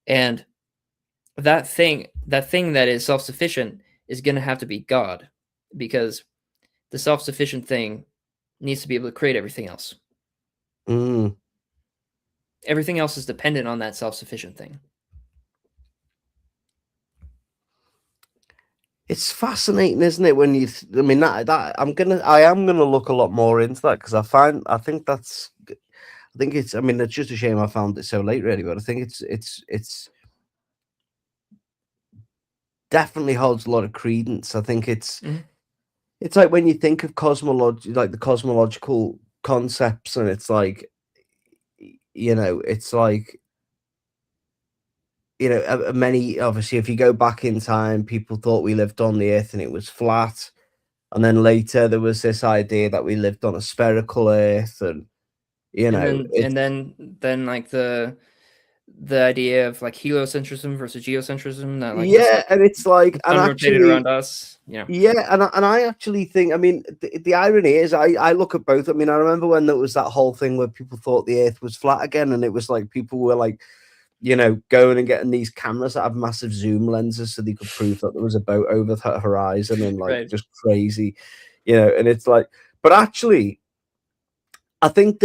And that thing that is self-sufficient is going to have to be God, because the self-sufficient thing needs to be able to create everything else. Everything else is dependent on that self-sufficient thing. It's fascinating, isn't it? When you, I mean, that I am gonna look a lot more into that, because I think it's. I mean, it's just a shame I found it so late, really. But I think it's definitely holds a lot of credence. I think it's like when you think of cosmology, like the cosmological concepts, and it's like, it's like, many, obviously, if you go back in time, people thought we lived on the earth and it was flat. And then later there was this idea that we lived on a spherical earth, and, then like the idea of like heliocentrism versus geocentrism, that like and it's like, the sun rotated around us. And I actually think, I mean, the irony is, I look at both. I mean, I remember when there was that whole thing where people thought the earth was flat again, and it was like people were like, going and getting these cameras that have massive zoom lenses so they could prove that there was a boat over the horizon, and like just crazy, and it's like, but actually, I think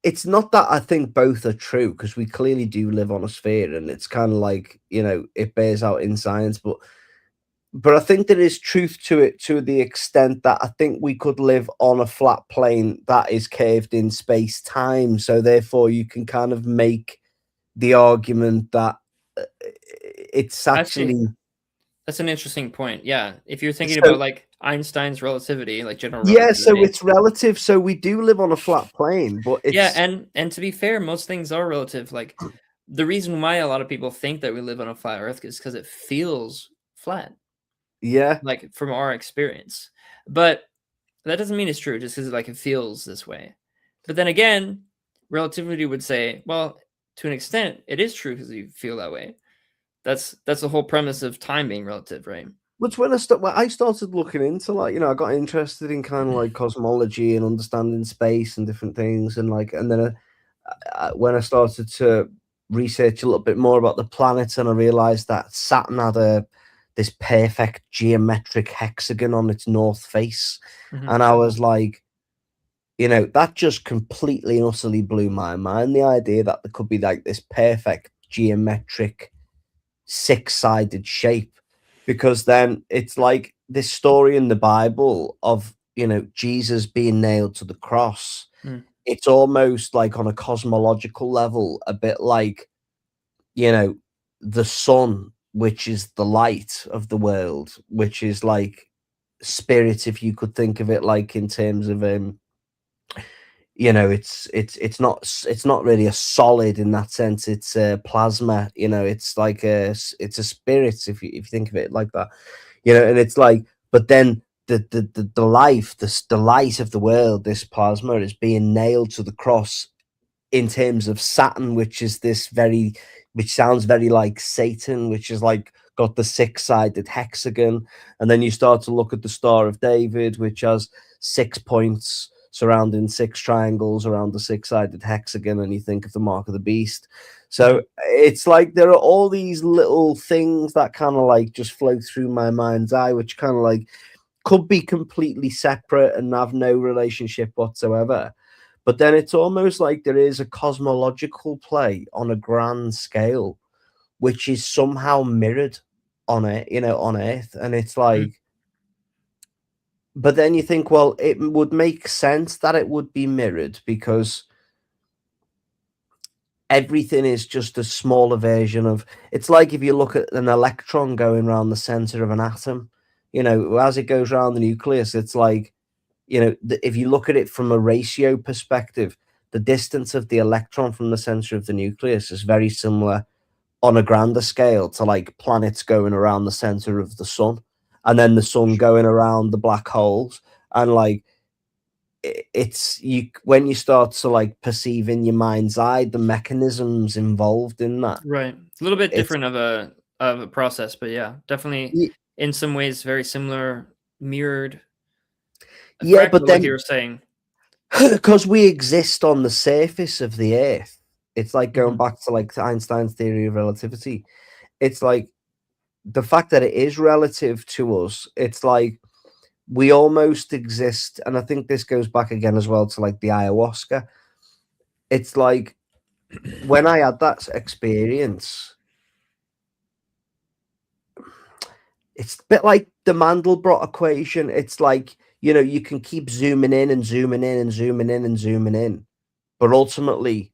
it's not that I think both are true, because we clearly do live on a sphere, and it's kind of like, it bears out in science, but I think there is truth to it, to the extent that I think we could live on a flat plane that is curved in space time. So therefore you can kind of make the argument that it's actually, that's an interesting point. Yeah, if you're thinking about like Einstein's relativity, like general relativity. So it's relative. So we do live on a flat plane, but it's, and to be fair, most things are relative. Like the reason why a lot of people think that we live on a flat Earth is because it feels flat. Like from our experience, but that doesn't mean it's true just because like it feels this way. But then again, relativity would say, well, to an extent, it is true because you feel that way. That's the whole premise of time being relative, right? Which when I started looking into, like, I got interested in kind of like cosmology and understanding space and different things, and like, and then when I started to research a little bit more about the planets, and I realized that Saturn had this perfect geometric hexagon on its north face, and I was like, that just completely and utterly blew my mind. The idea that there could be like this perfect geometric six-sided shape, because then it's like this story in the Bible of, Jesus being nailed to the cross. It's almost like on a cosmological level, a bit like, the sun, which is the light of the world, which is like spirit, if you could think of it like in terms of it's not really a solid in that sense. It's a plasma, it's like it's a spirit, if you think of it like that, and it's like, but then the light of the world, this plasma, is being nailed to the cross in terms of Saturn, which is which sounds very like Satan, which is like got the six-sided hexagon. And then you start to look at the Star of David, which has 6 points surrounding 6 triangles around the six-sided hexagon, and you think of the mark of the beast. So it's like there are all these little things that kind of like just flow through my mind's eye, which kind of like could be completely separate and have no relationship whatsoever. But then it's almost like there is a cosmological play on a grand scale, which is somehow mirrored on it, on Earth. And it's like, but then you think, well, it would make sense that it would be mirrored because everything is just a smaller version of. It's like if you look at an electron going around the center of an atom, as it goes around the nucleus, it's like, if you look at it from a ratio perspective, the distance of the electron from the center of the nucleus is very similar on a grander scale to like planets going around the center of the sun, and then the sun going around the black holes. And like, it's you when you start to like perceive in your mind's eye the mechanisms involved in that. Right. It's a little bit different of a process, but yeah, definitely in some ways very similar, mirrored. Yeah, but like then you were saying, because we exist on the surface of the Earth, it's like going back to like Einstein's theory of relativity. It's like the fact that it is relative to us. It's like we almost exist, and I think this goes back again as well to like the ayahuasca. It's like when I had that experience, it's a bit like the Mandelbrot equation. It's like, you can keep zooming in and zooming in and zooming in and zooming in, but ultimately,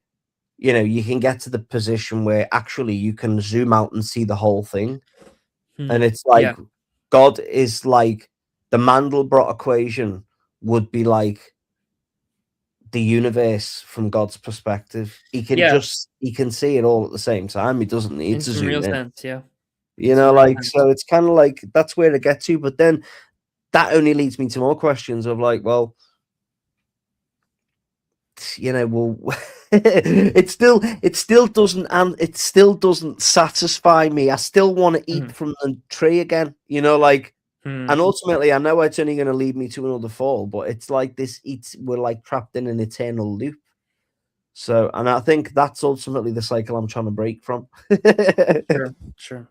you can get to the position where actually you can zoom out and see the whole thing. And it's like God is like the Mandelbrot equation would be like the universe from God's perspective. He can see it all at the same time. He doesn't need in to some zoom real in. sense, yeah. So it's kind of like that's where to get to. But then that only leads me to more questions of like, well, it still doesn't satisfy me. I still want to eat from the tree again, and ultimately I know it's only going to lead me to another fall, but it's like we're like trapped in an eternal loop. So, and I think that's ultimately the cycle I'm trying to break from. Sure.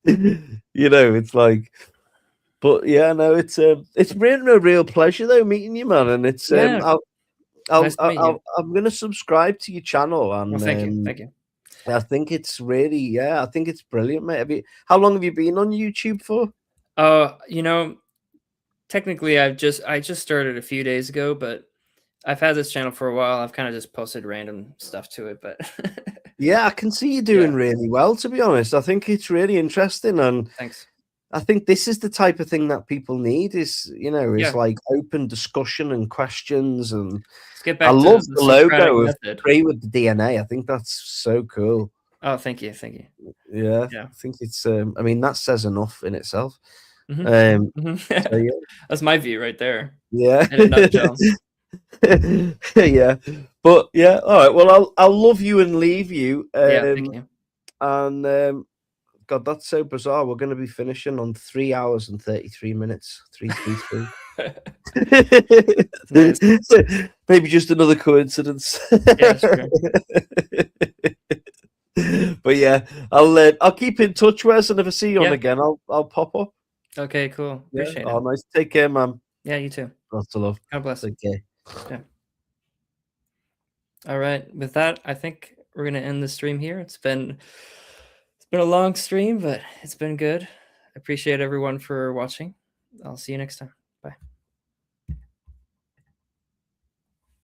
It's like, but yeah, no, it's been a real pleasure though meeting you, man, and it's nice to meet you. I'm gonna subscribe to your channel, and Well, thank you. I think it's really, I think it's brilliant, mate. How long have you been on YouTube for? Technically, I just started a few days ago, but I've had this channel for a while. I've kind of just posted random stuff to it, but yeah, I can see you doing really well. To be honest, I think it's really interesting, and thanks. I think this is the type of thing that people need. Is like open discussion and questions, and let's get back I to love the logo of method. Pray with the DNA. I think that's so cool. Oh, thank you. Yeah, I think it's. I mean, that says enough in itself. So, yeah. That's my view right there. Yeah, in a nutshell. Yeah, but yeah, all right. Well, I'll love you and leave you. Thank you. And God, that's so bizarre. We're going to be finishing on 3 hours and 33 minutes. 333. Nice. Maybe just another coincidence. Yeah, sure. But yeah, I'll keep in touch, Wes, and if I see you on again, I'll pop up. Okay, cool. Appreciate it. Oh, nice. Take care, man. Yeah, you too. Lots of love. God bless. Take care. Yeah. All right. With that, I think we're gonna end the stream here. It's been a long stream, but it's been good. I appreciate everyone for watching. I'll see you next time.